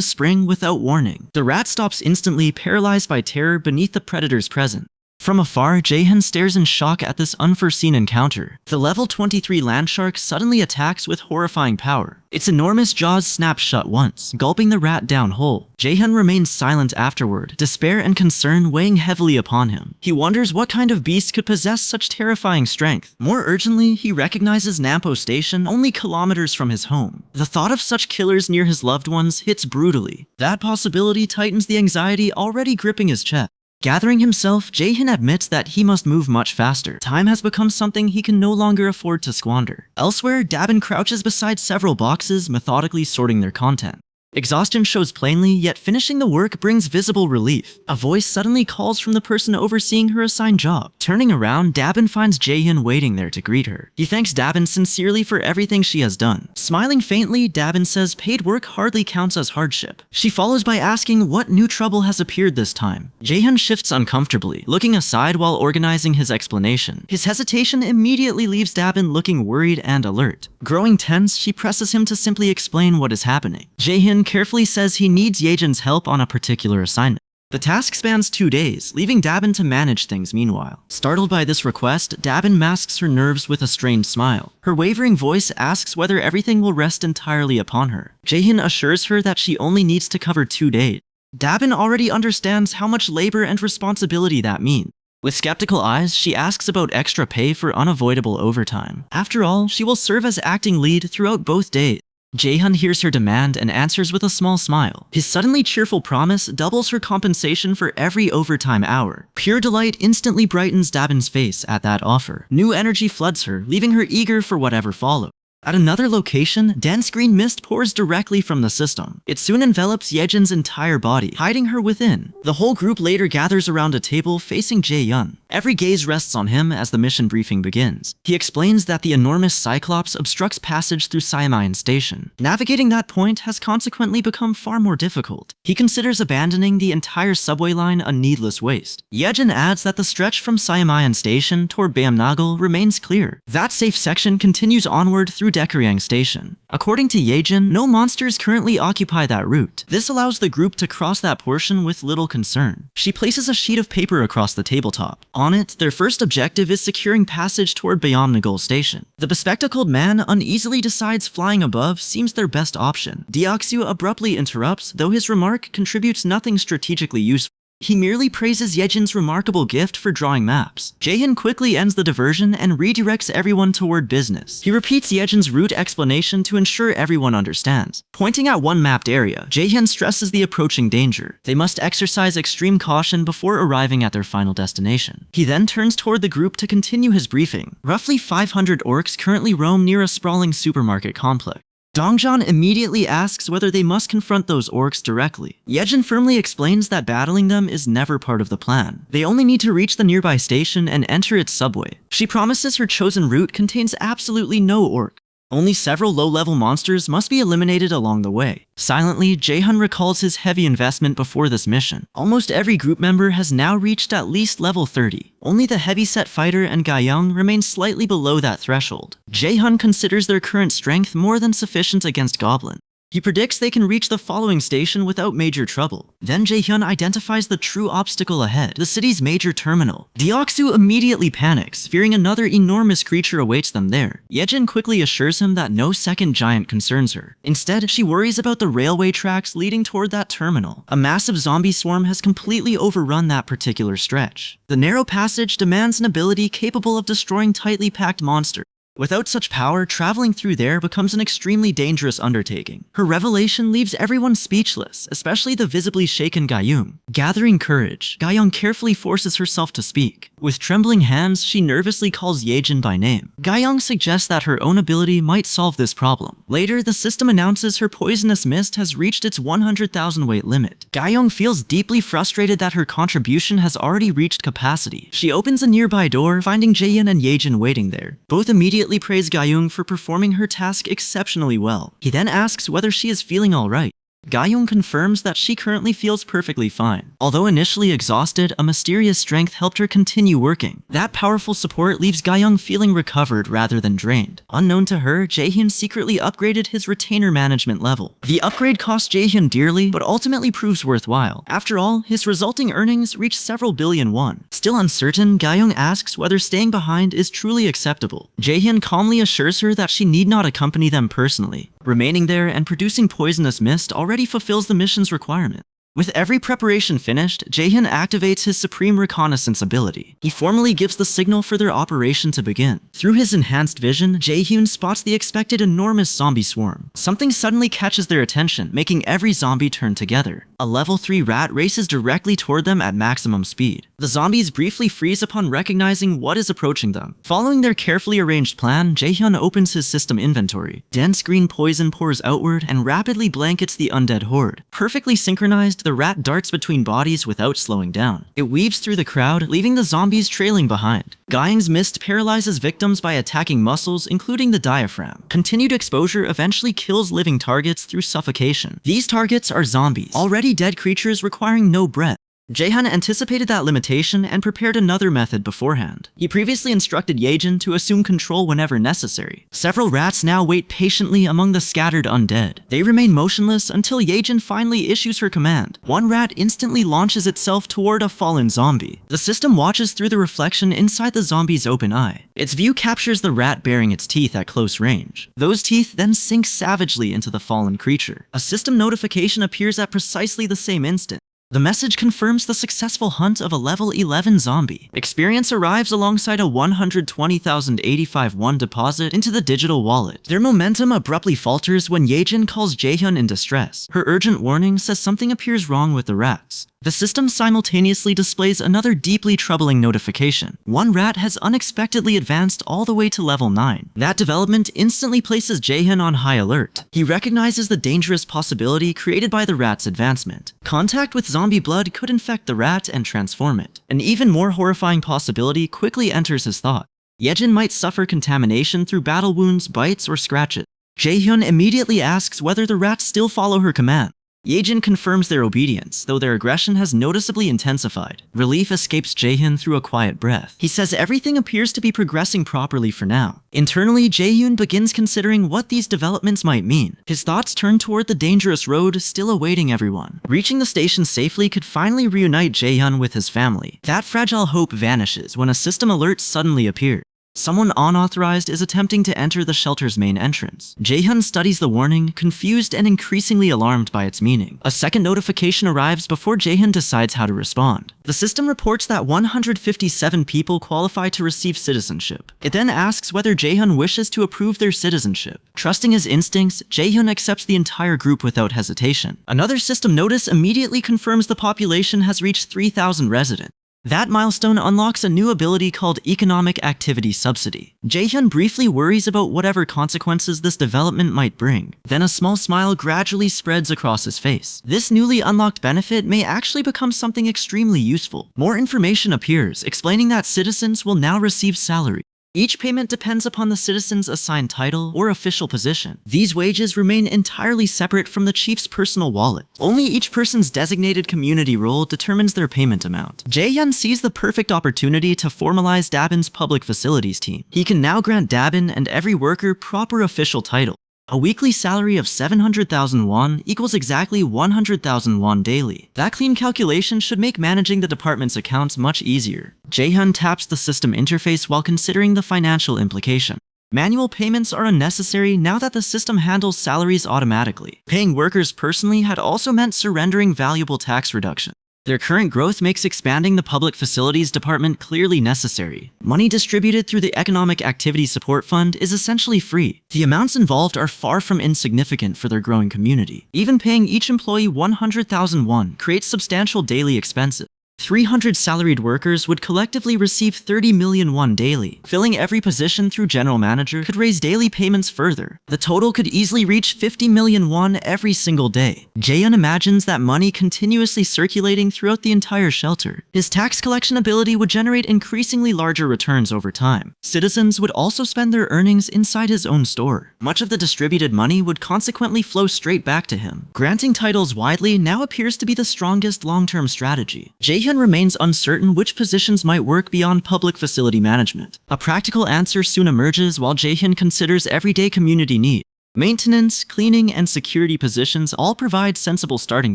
spring without warning. The rat stops instantly, paralyzed by terror beneath the predator's presence. From afar, Jae-hyun stares in shock at this unforeseen encounter. The level 23 land shark suddenly attacks with horrifying power. Its enormous jaws snap shut once, gulping the rat down whole. Jae-hyun remains silent afterward, despair and concern weighing heavily upon him. He wonders what kind of beast could possess such terrifying strength. More urgently, he recognizes Nampo Station only kilometers from his home. The thought of such killers near his loved ones hits brutally. That possibility tightens the anxiety already gripping his chest. Gathering himself, Jae-hyun admits that he must move much faster. Time has become something he can no longer afford to squander. Elsewhere, Dabin crouches beside several boxes, methodically sorting their content. Exhaustion shows plainly, yet finishing the work brings visible relief. A voice suddenly calls from the person overseeing her assigned job. Turning around, Dabin finds Jae-hyun waiting there to greet her. He thanks Dabin sincerely for everything she has done. Smiling faintly, Dabin says paid work hardly counts as hardship. She follows by asking what new trouble has appeared this time. Jae-hyun shifts uncomfortably, looking aside while organizing his explanation. His hesitation immediately leaves Dabin looking worried and alert. Growing tense, she presses him to simply explain what is happening. Jae-hyun carefully says he needs Yejin's help on a particular assignment. The task spans 2 days, leaving Dabin to manage things meanwhile. Startled by this request, Dabin masks her nerves with a strained smile. Her wavering voice asks whether everything will rest entirely upon her. Jae-hyun assures her that she only needs to cover 2 days. Dabin already understands how much labor and responsibility that means. With skeptical eyes, she asks about extra pay for unavoidable overtime. After all, she will serve as acting lead throughout both days. Jae-hyun hears her demand and answers with a small smile. His suddenly cheerful promise doubles her compensation for every overtime hour. Pure delight instantly brightens Dabin's face at that offer. New energy floods her, leaving her eager for whatever follows. At another location, dense green mist pours directly from the system. It soon envelops Yejin's entire body, hiding her within. The whole group later gathers around a table facing Jae-hyun. Every gaze rests on him as the mission briefing begins. He explains that the enormous Cyclops obstructs passage through Siamayan Station. Navigating that point has consequently become far more difficult. He considers abandoning the entire subway line a needless waste. Yejin adds that the stretch from Siamayan Station toward Beamnagal remains clear. That safe section continues onward through Dekoryang Station. According to Yejin, no monsters currently occupy that route. This allows the group to cross that portion with little concern. She places a sheet of paper across the tabletop. On it, their first objective is securing passage toward Beamnagal Station. The bespectacled man uneasily decides flying above seems their best option. Deoksu abruptly interrupts, though his remark contributes nothing strategically useful. He merely praises Yejin's remarkable gift for drawing maps. Jae-hyun quickly ends the diversion and redirects everyone toward business. He repeats Yejin's route explanation to ensure everyone understands. Pointing at one mapped area, Jae-hyun stresses the approaching danger. They must exercise extreme caution before arriving at their final destination. He then turns toward the group to continue his briefing. Roughly 500 orcs currently roam near a sprawling supermarket complex. Dongjan immediately asks whether they must confront those orcs directly. Yejin firmly explains that battling them is never part of the plan. They only need to reach the nearby station and enter its subway. She promises her chosen route contains absolutely no orc. Only several low-level monsters must be eliminated along the way. Silently, Jae-hyun recalls his heavy investment before this mission. Almost every group member has now reached at least level 30. Only the heavy-set fighter and Ga-young remain slightly below that threshold. Jae-hyun considers their current strength more than sufficient against Goblin. He predicts they can reach the following station without major trouble. Then Jae-hyun identifies the true obstacle ahead, the city's major terminal. Deoksu immediately panics, fearing another enormous creature awaits them there. Yejin quickly assures him that no second giant concerns her. Instead, she worries about the railway tracks leading toward that terminal. A massive zombie swarm has completely overrun that particular stretch. The narrow passage demands an ability capable of destroying tightly packed monsters. Without such power, traveling through there becomes an extremely dangerous undertaking. Her revelation leaves everyone speechless, especially the visibly shaken Gayung. Gathering courage, Gayung carefully forces herself to speak. With trembling hands, she nervously calls Yejin by name. Gayung suggests that her own ability might solve this problem. Later, the system announces her poisonous mist has reached its 100,000 weight limit. Gayung feels deeply frustrated that her contribution has already reached capacity. She opens a nearby door, finding Jaehyun and Yejin waiting there. Both immediately praise Gayung for performing her task exceptionally well. He then asks whether she is feeling alright. Gayung confirms that she currently feels perfectly fine. Although initially exhausted, a mysterious strength helped her continue working. That powerful support leaves Gayung feeling recovered rather than drained. Unknown to her, Jaehyun secretly upgraded his retainer management level. The upgrade cost Jaehyun dearly, but ultimately proves worthwhile. After all, his resulting earnings reach several billion won. Still uncertain, Gayung asks whether staying behind is truly acceptable. Jaehyun calmly assures her that she need not accompany them personally. Remaining there and producing poisonous mist already fulfills the mission's requirement. With every preparation finished, Jaehyun activates his supreme reconnaissance ability. He formally gives the signal for their operation to begin. Through his enhanced vision, Jaehyun spots the expected enormous zombie swarm. Something suddenly catches their attention, making every zombie turn together. A level 3 rat races directly toward them at maximum speed. The zombies briefly freeze upon recognizing what is approaching them. Following their carefully arranged plan, Jaehyun opens his system inventory. Dense green poison pours outward and rapidly blankets the undead horde. Perfectly synchronized, the rat darts between bodies without slowing down. It weaves through the crowd, leaving the zombies trailing behind. Gayung's mist paralyzes victims by attacking muscles, including the diaphragm. Continued exposure eventually kills living targets through suffocation. These targets are zombies, already dead creatures requiring no breath. Jaehyun anticipated that limitation and prepared another method beforehand. He previously instructed Yejin to assume control whenever necessary. Several rats now wait patiently among the scattered undead. They remain motionless until Yejin finally issues her command. One rat instantly launches itself toward a fallen zombie. The system watches through the reflection inside the zombie's open eye. Its view captures the rat baring its teeth at close range. Those teeth then sink savagely into the fallen creature. A system notification appears at precisely the same instant. The message confirms the successful hunt of a level 11 zombie. Experience arrives alongside a 120,085 won deposit into the digital wallet. Their momentum abruptly falters when Yejin calls Jaehyun in distress. Her urgent warning says something appears wrong with the rats. The system simultaneously displays another deeply troubling notification. One rat has unexpectedly advanced all the way to level 9. That development instantly places Jaehyun on high alert. He recognizes the dangerous possibility created by the rat's advancement. Contact with zombie blood could infect the rat and transform it. An even more horrifying possibility quickly enters his thought. Yejin might suffer contamination through battle wounds, bites, or scratches. Jaehyun immediately asks whether the rats still follow her command. Yejin confirms their obedience, though their aggression has noticeably intensified. Relief escapes Jaehyun through a quiet breath. He says everything appears to be progressing properly for now. Internally, Jaehyun begins considering what these developments might mean. His thoughts turn toward the dangerous road still awaiting everyone. Reaching the station safely could finally reunite Jaehyun with his family. That fragile hope vanishes when a system alert suddenly appears. Someone unauthorized is attempting to enter the shelter's main entrance. Jaehyun studies the warning, confused and increasingly alarmed by its meaning. A second notification arrives before Jaehyun decides how to respond. The system reports that 157 people qualify to receive citizenship. It then asks whether Jaehyun wishes to approve their citizenship. Trusting his instincts, Jaehyun accepts the entire group without hesitation. Another system notice immediately confirms the population has reached 3,000 residents. That milestone unlocks a new ability called Economic Activity Subsidy. Jaehyun briefly worries about whatever consequences this development might bring. Then a small smile gradually spreads across his face. This newly unlocked benefit may actually become something extremely useful. More information appears, explaining that citizens will now receive salary. Each payment depends upon the citizen's assigned title or official position. These wages remain entirely separate from the chief's personal wallet. Only each person's designated community role determines their payment amount. Jaehyun sees the perfect opportunity to formalize Dabin's public facilities team. He can now grant Dabin and every worker proper official title. A weekly salary of 700,000 won equals exactly 100,000 won daily. That clean calculation should make managing the department's accounts much easier. Jaehyun taps the system interface while considering the financial implication. Manual payments are unnecessary now that the system handles salaries automatically. Paying workers personally had also meant surrendering valuable tax reduction. Their current growth makes expanding the public facilities department clearly necessary. Money distributed through the Economic Activity Support Fund is essentially free. The amounts involved are far from insignificant for their growing community. Even paying each employee 100,000 won creates substantial daily expenses. 300 salaried workers would collectively receive 30 million won daily. Filling every position through general manager could raise daily payments further. The total could easily reach 50 million won every single day. Jaehyun imagines that money continuously circulating throughout the entire shelter. His tax collection ability would generate increasingly larger returns over time. Citizens would also spend their earnings inside his own store. Much of the distributed money would consequently flow straight back to him. Granting titles widely now appears to be the strongest long-term strategy. Jaehyun remains uncertain which positions might work beyond public facility management. A practical answer soon emerges while Jaehyun considers everyday community needs. Maintenance, cleaning, and security positions all provide sensible starting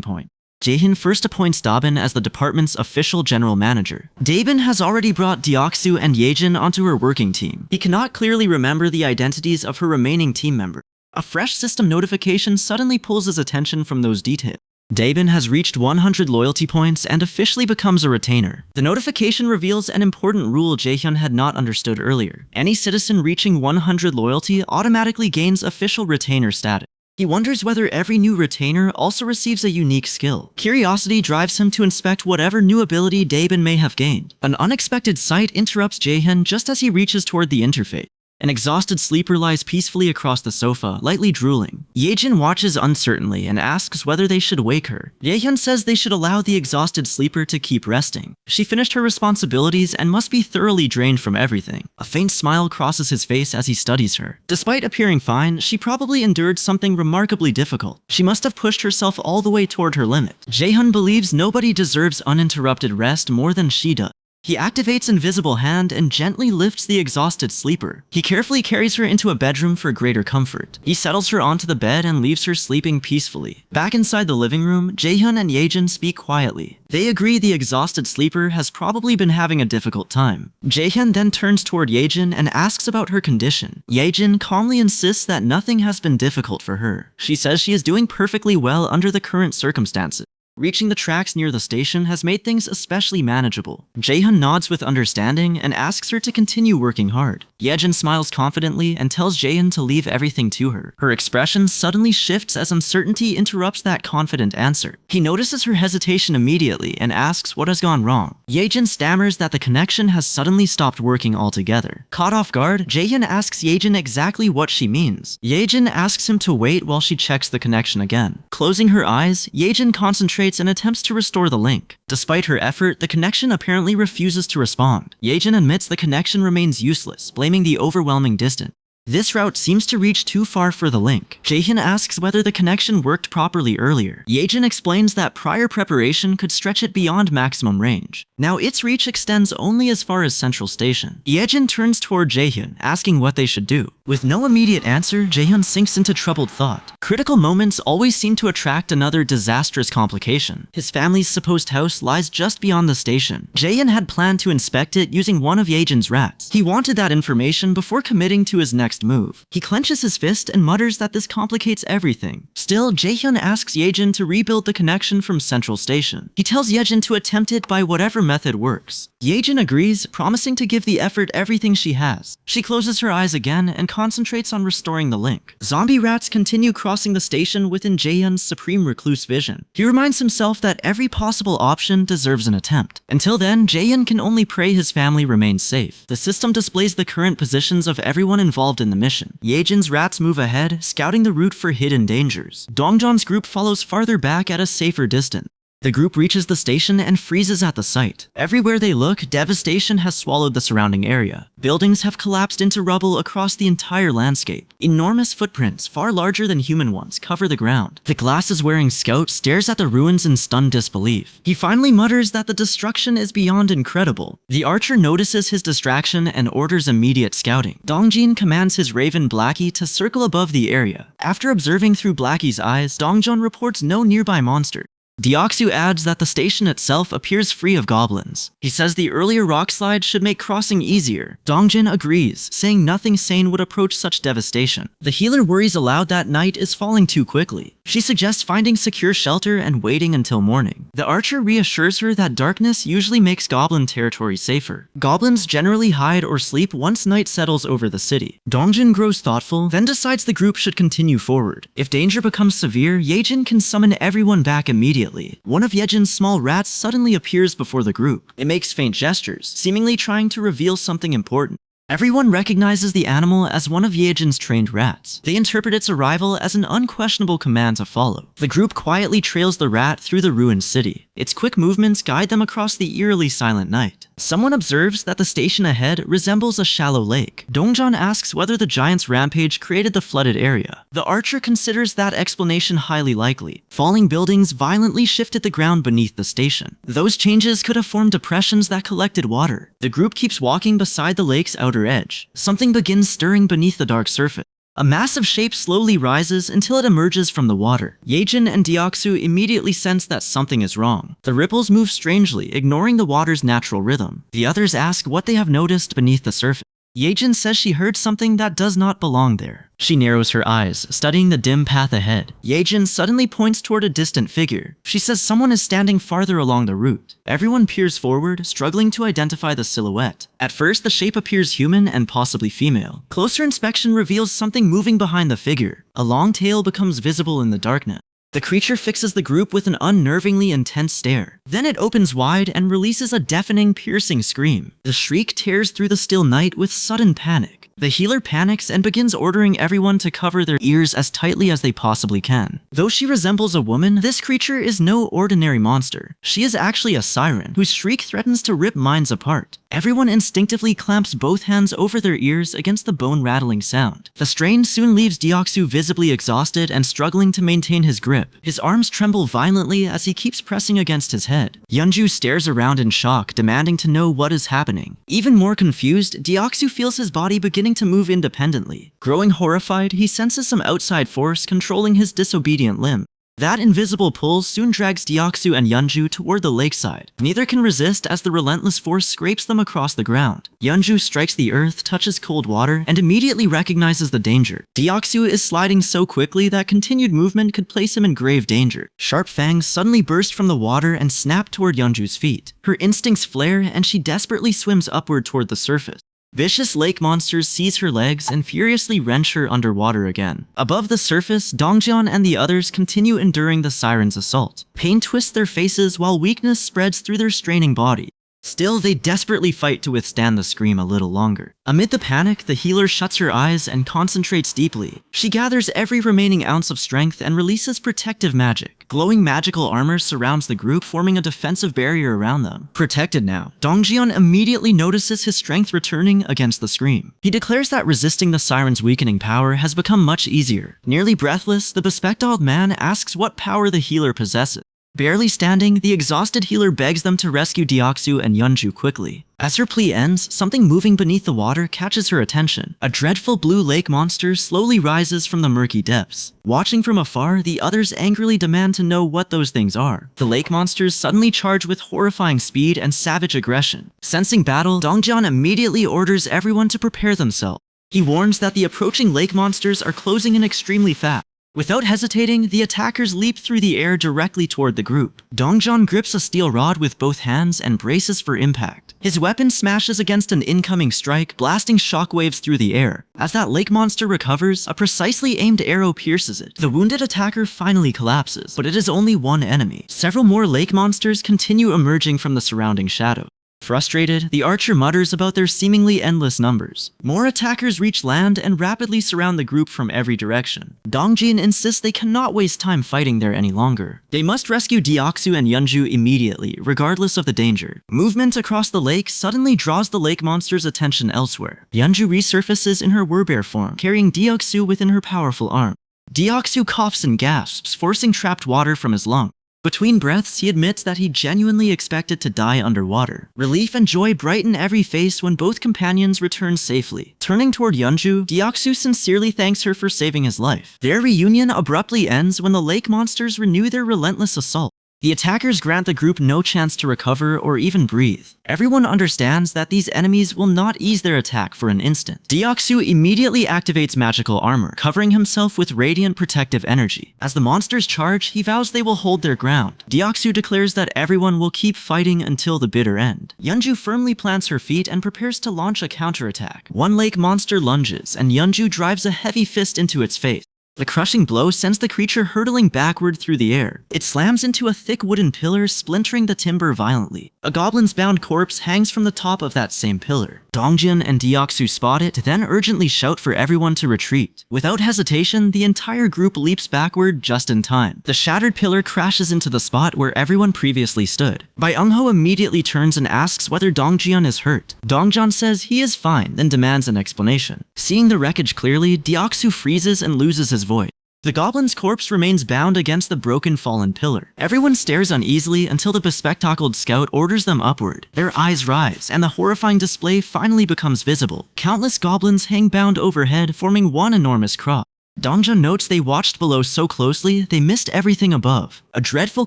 point. Jaehyun first appoints Dabin as the department's official general manager. Dabin has already brought Deoksu and Yejin onto her working team. He cannot clearly remember the identities of her remaining team members. A fresh system notification suddenly pulls his attention from those details. Dabin has reached 100 loyalty points and officially becomes a retainer. The notification reveals an important rule Jaehyun had not understood earlier. Any citizen reaching 100 loyalty automatically gains official retainer status. He wonders whether every new retainer also receives a unique skill. Curiosity drives him to inspect whatever new ability Dabin may have gained. An unexpected sight interrupts Jaehyun just as he reaches toward the interface. An exhausted sleeper lies peacefully across the sofa, lightly drooling. Yejin watches uncertainly and asks whether they should wake her. Jaehyun says they should allow the exhausted sleeper to keep resting. She finished her responsibilities and must be thoroughly drained from everything. A faint smile crosses his face as he studies her. Despite appearing fine, she probably endured something remarkably difficult. She must have pushed herself all the way toward her limit. Jaehyun believes nobody deserves uninterrupted rest more than she does. He activates Invisible Hand and gently lifts the exhausted sleeper. He carefully carries her into a bedroom for greater comfort. He settles her onto the bed and leaves her sleeping peacefully. Back inside the living room, Jaehyun and Yejin speak quietly. They agree the exhausted sleeper has probably been having a difficult time. Jaehyun then turns toward Yejin and asks about her condition. Yejin calmly insists that nothing has been difficult for her. She says she is doing perfectly well under the current circumstances. Reaching the tracks near the station has made things especially manageable. Jaehyun nods with understanding and asks her to continue working hard. Yejin smiles confidently and tells Jaehyun to leave everything to her. Her expression suddenly shifts as uncertainty interrupts that confident answer. He notices her hesitation immediately and asks what has gone wrong. Yejin stammers that the connection has suddenly stopped working altogether. Caught off guard, Jaehyun asks Yejin exactly what she means. Yejin asks him to wait while she checks the connection again. Closing her eyes, Yejin concentrates and attempts to restore the link. Despite her effort, the connection apparently refuses to respond. Yejin admits the connection remains useless, blaming the overwhelming distance. This route seems to reach too far for the link. Jaehyun asks whether the connection worked properly earlier. Yejin explains that prior preparation could stretch it beyond maximum range. Now its reach extends only as far as Central Station. Yejin turns toward Jaehyun, asking what they should do. With no immediate answer, Jaehyun sinks into troubled thought. Critical moments always seem to attract another disastrous complication. His family's supposed house lies just beyond the station. Jaehyun had planned to inspect it using one of Yejin's rats. He wanted that information before committing to his next move. He clenches his fist and mutters that this complicates everything. Still, Jaehyun asks Yejin to rebuild the connection from Central Station. He tells Yejin to attempt it by whatever method works. Yejin agrees, promising to give the effort everything she has. She closes her eyes again and concentrates on restoring the link. Zombie rats continue crossing the station within Jaehyun's supreme recluse vision. He reminds himself that every possible option deserves an attempt. Until then, Jaehyun can only pray his family remains safe. The system displays the current positions of everyone involved in the mission. Yejin's rats move ahead, scouting the route for hidden dangers. Dongjeon's group follows farther back at a safer distance. The group reaches the station and freezes at the site. Everywhere they look, devastation has swallowed the surrounding area. Buildings have collapsed into rubble across the entire landscape. Enormous footprints, far larger than human ones, cover the ground. The glasses-wearing scout stares at the ruins in stunned disbelief. He finally mutters that the destruction is beyond incredible. The archer notices his distraction and orders immediate scouting. Dongjin commands his raven Blackie to circle above the area. After observing through Blackie's eyes, Dongjeon reports no nearby monster. Deoxu adds that the station itself appears free of goblins. He says the earlier rock slide should make crossing easier. Dongjin agrees, saying nothing sane would approach such devastation. The healer worries aloud that night is falling too quickly. She suggests finding secure shelter and waiting until morning. The archer reassures her that darkness usually makes goblin territory safer. Goblins generally hide or sleep once night settles over the city. Dongjin grows thoughtful, then decides the group should continue forward. If danger becomes severe, Yejin can summon everyone back immediately. One of Yejin's small rats suddenly appears before the group. It makes faint gestures, seemingly trying to reveal something important. Everyone recognizes the animal as one of Yejin's trained rats. They interpret its arrival as an unquestionable command to follow. The group quietly trails the rat through the ruined city. Its quick movements guide them across the eerily silent night. Someone observes that the station ahead resembles a shallow lake. Dongjin asks whether the giant's rampage created the flooded area. The archer considers that explanation highly likely. Falling buildings violently shifted the ground beneath the station. Those changes could have formed depressions that collected water. The group keeps walking beside the lake's outer edge. Something begins stirring beneath the dark surface. A massive shape slowly rises until it emerges from the water. Yejin and Deoxu immediately sense that something is wrong. The ripples move strangely, ignoring the water's natural rhythm. The others ask what they have noticed beneath the surface. Yejin says she heard something that does not belong there. She narrows her eyes, studying the dim path ahead. Yejin suddenly points toward a distant figure. She says someone is standing farther along the route. Everyone peers forward, struggling to identify the silhouette. At first, the shape appears human and possibly female. Closer inspection reveals something moving behind the figure. A long tail becomes visible in the darkness. The creature fixes the group with an unnervingly intense stare. Then it opens wide and releases a deafening, piercing scream. The shriek tears through the still night with sudden panic. The healer panics and begins ordering everyone to cover their ears as tightly as they possibly can. Though she resembles a woman, this creature is no ordinary monster. She is actually a siren, whose shriek threatens to rip minds apart. Everyone instinctively clamps both hands over their ears against the bone-rattling sound. The strain soon leaves Deoxu visibly exhausted and struggling to maintain his grip. His arms tremble violently as he keeps pressing against his head. Yeonju stares around in shock, demanding to know what is happening. Even more confused, Deoxu feels his body beginning to move independently. Growing horrified, he senses some outside force controlling his disobedient limb. That invisible pull soon drags Deoxu and Yeonju toward the lakeside. Neither can resist as the relentless force scrapes them across the ground. Yeonju strikes the earth, touches cold water, and immediately recognizes the danger. Deoxu is sliding so quickly that continued movement could place him in grave danger. Sharp fangs suddenly burst from the water and snap toward Yeonju's feet. Her instincts flare and she desperately swims upward toward the surface. Vicious lake monsters seize her legs and furiously wrench her underwater again. Above the surface, Dongjin and the others continue enduring the siren's assault. Pain twists their faces while weakness spreads through their straining body. Still, they desperately fight to withstand the scream a little longer. Amid the panic, the healer shuts her eyes and concentrates deeply. She gathers every remaining ounce of strength and releases protective magic. Glowing magical armor surrounds the group, forming a defensive barrier around them. Protected now, Dongjin immediately notices his strength returning against the scream. He declares that resisting the siren's weakening power has become much easier. Nearly breathless, the bespectacled man asks what power the healer possesses. Barely standing, the exhausted healer begs them to rescue Deoxu and Yeonju quickly. As her plea ends, something moving beneath the water catches her attention. A dreadful blue lake monster slowly rises from the murky depths. Watching from afar, the others angrily demand to know what those things are. The lake monsters suddenly charge with horrifying speed and savage aggression. Sensing battle, Dongjin immediately orders everyone to prepare themselves. He warns that the approaching lake monsters are closing in extremely fast. Without hesitating, the attackers leap through the air directly toward the group. Dongjin grips a steel rod with both hands and braces for impact. His weapon smashes against an incoming strike, blasting shockwaves through the air. As that lake monster recovers, a precisely aimed arrow pierces it. The wounded attacker finally collapses, but it is only one enemy. Several more lake monsters continue emerging from the surrounding shadow. Frustrated, the archer mutters about their seemingly endless numbers. More attackers reach land and rapidly surround the group from every direction. Dongjin insists they cannot waste time fighting there any longer. They must rescue Deoxu and Yeonju immediately, regardless of the danger. Movement across the lake suddenly draws the lake monster's attention elsewhere. Yeonju resurfaces in her werbear form, carrying Deoxu within her powerful arm. Deoxu coughs and gasps, forcing trapped water from his lungs. Between breaths, he admits that he genuinely expected to die underwater. Relief and joy brighten every face when both companions return safely. Turning toward Yeonju, Deoxu sincerely thanks her for saving his life. Their reunion abruptly ends when the lake monsters renew their relentless assault. The attackers grant the group no chance to recover or even breathe. Everyone understands that these enemies will not ease their attack for an instant. Deoxu immediately activates magical armor, covering himself with radiant protective energy. As the monsters charge, he vows they will hold their ground. Deoxu declares that everyone will keep fighting until the bitter end. Yeonju firmly plants her feet and prepares to launch a counterattack. One lake monster lunges, and Yeonju drives a heavy fist into its face. The crushing blow sends the creature hurtling backward through the air. It slams into a thick wooden pillar, splintering the timber violently. A goblin's bound corpse hangs from the top of that same pillar. Dongjin and Deoxu spot it, then urgently shout for everyone to retreat. Without hesitation, the entire group leaps backward just in time. The shattered pillar crashes into the spot where everyone previously stood. Byung-ho immediately turns and asks whether Dongjin is hurt. Dongjin says he is fine, then demands an explanation. Seeing the wreckage clearly, Deoxu freezes and loses his voice. The goblin's corpse remains bound against the broken fallen pillar. Everyone stares uneasily until the bespectacled scout orders them upward. Their eyes rise, and the horrifying display finally becomes visible. Countless goblins hang bound overhead, forming one enormous cross. Dongjin notes they watched below so closely, they missed everything above. A dreadful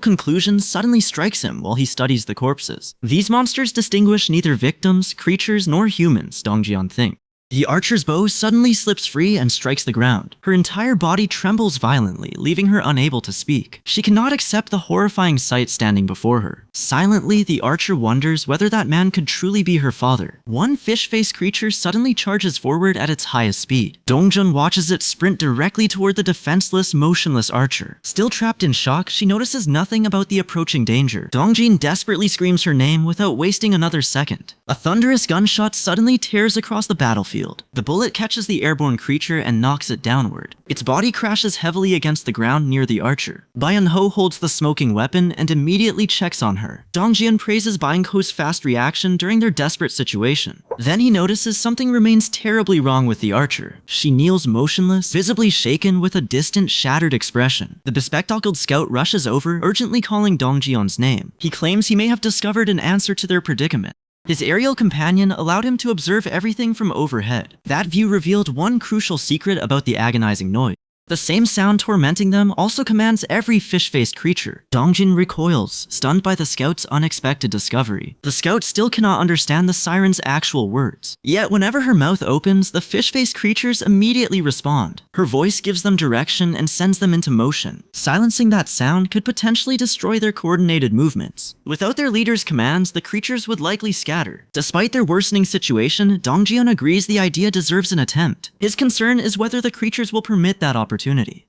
conclusion suddenly strikes him while he studies the corpses. These monsters distinguish neither victims, creatures, nor humans, Dongjin thinks. The archer's bow suddenly slips free and strikes the ground. Her entire body trembles violently, leaving her unable to speak. She cannot accept the horrifying sight standing before her. Silently, the archer wonders whether that man could truly be her father. One fish-faced creature suddenly charges forward at its highest speed. Dongjin watches it sprint directly toward the defenseless, motionless archer. Still trapped in shock, she notices nothing about the approaching danger. Dongjin desperately screams her name without wasting another second. A thunderous gunshot suddenly tears across the battlefield. The bullet catches the airborne creature and knocks it downward. Its body crashes heavily against the ground near the archer. Byung-ho holds the smoking weapon and immediately checks on her. Dongjin praises Byung-ho's fast reaction during their desperate situation. Then he notices something remains terribly wrong with the archer. She kneels motionless, visibly shaken with a distant, shattered expression. The bespectacled scout rushes over, urgently calling Dongjin's name. He claims he may have discovered an answer to their predicament. His aerial companion allowed him to observe everything from overhead. That view revealed one crucial secret about the agonizing noise. The same sound tormenting them also commands every fish-faced creature. Dongjin recoils, stunned by the scout's unexpected discovery. The scout still cannot understand the siren's actual words. Yet whenever her mouth opens, the fish-faced creatures immediately respond. Her voice gives them direction and sends them into motion. Silencing that sound could potentially destroy their coordinated movements. Without their leader's commands, the creatures would likely scatter. Despite their worsening situation, Dongjin agrees the idea deserves an attempt. His concern is whether the creatures will permit that opportunity.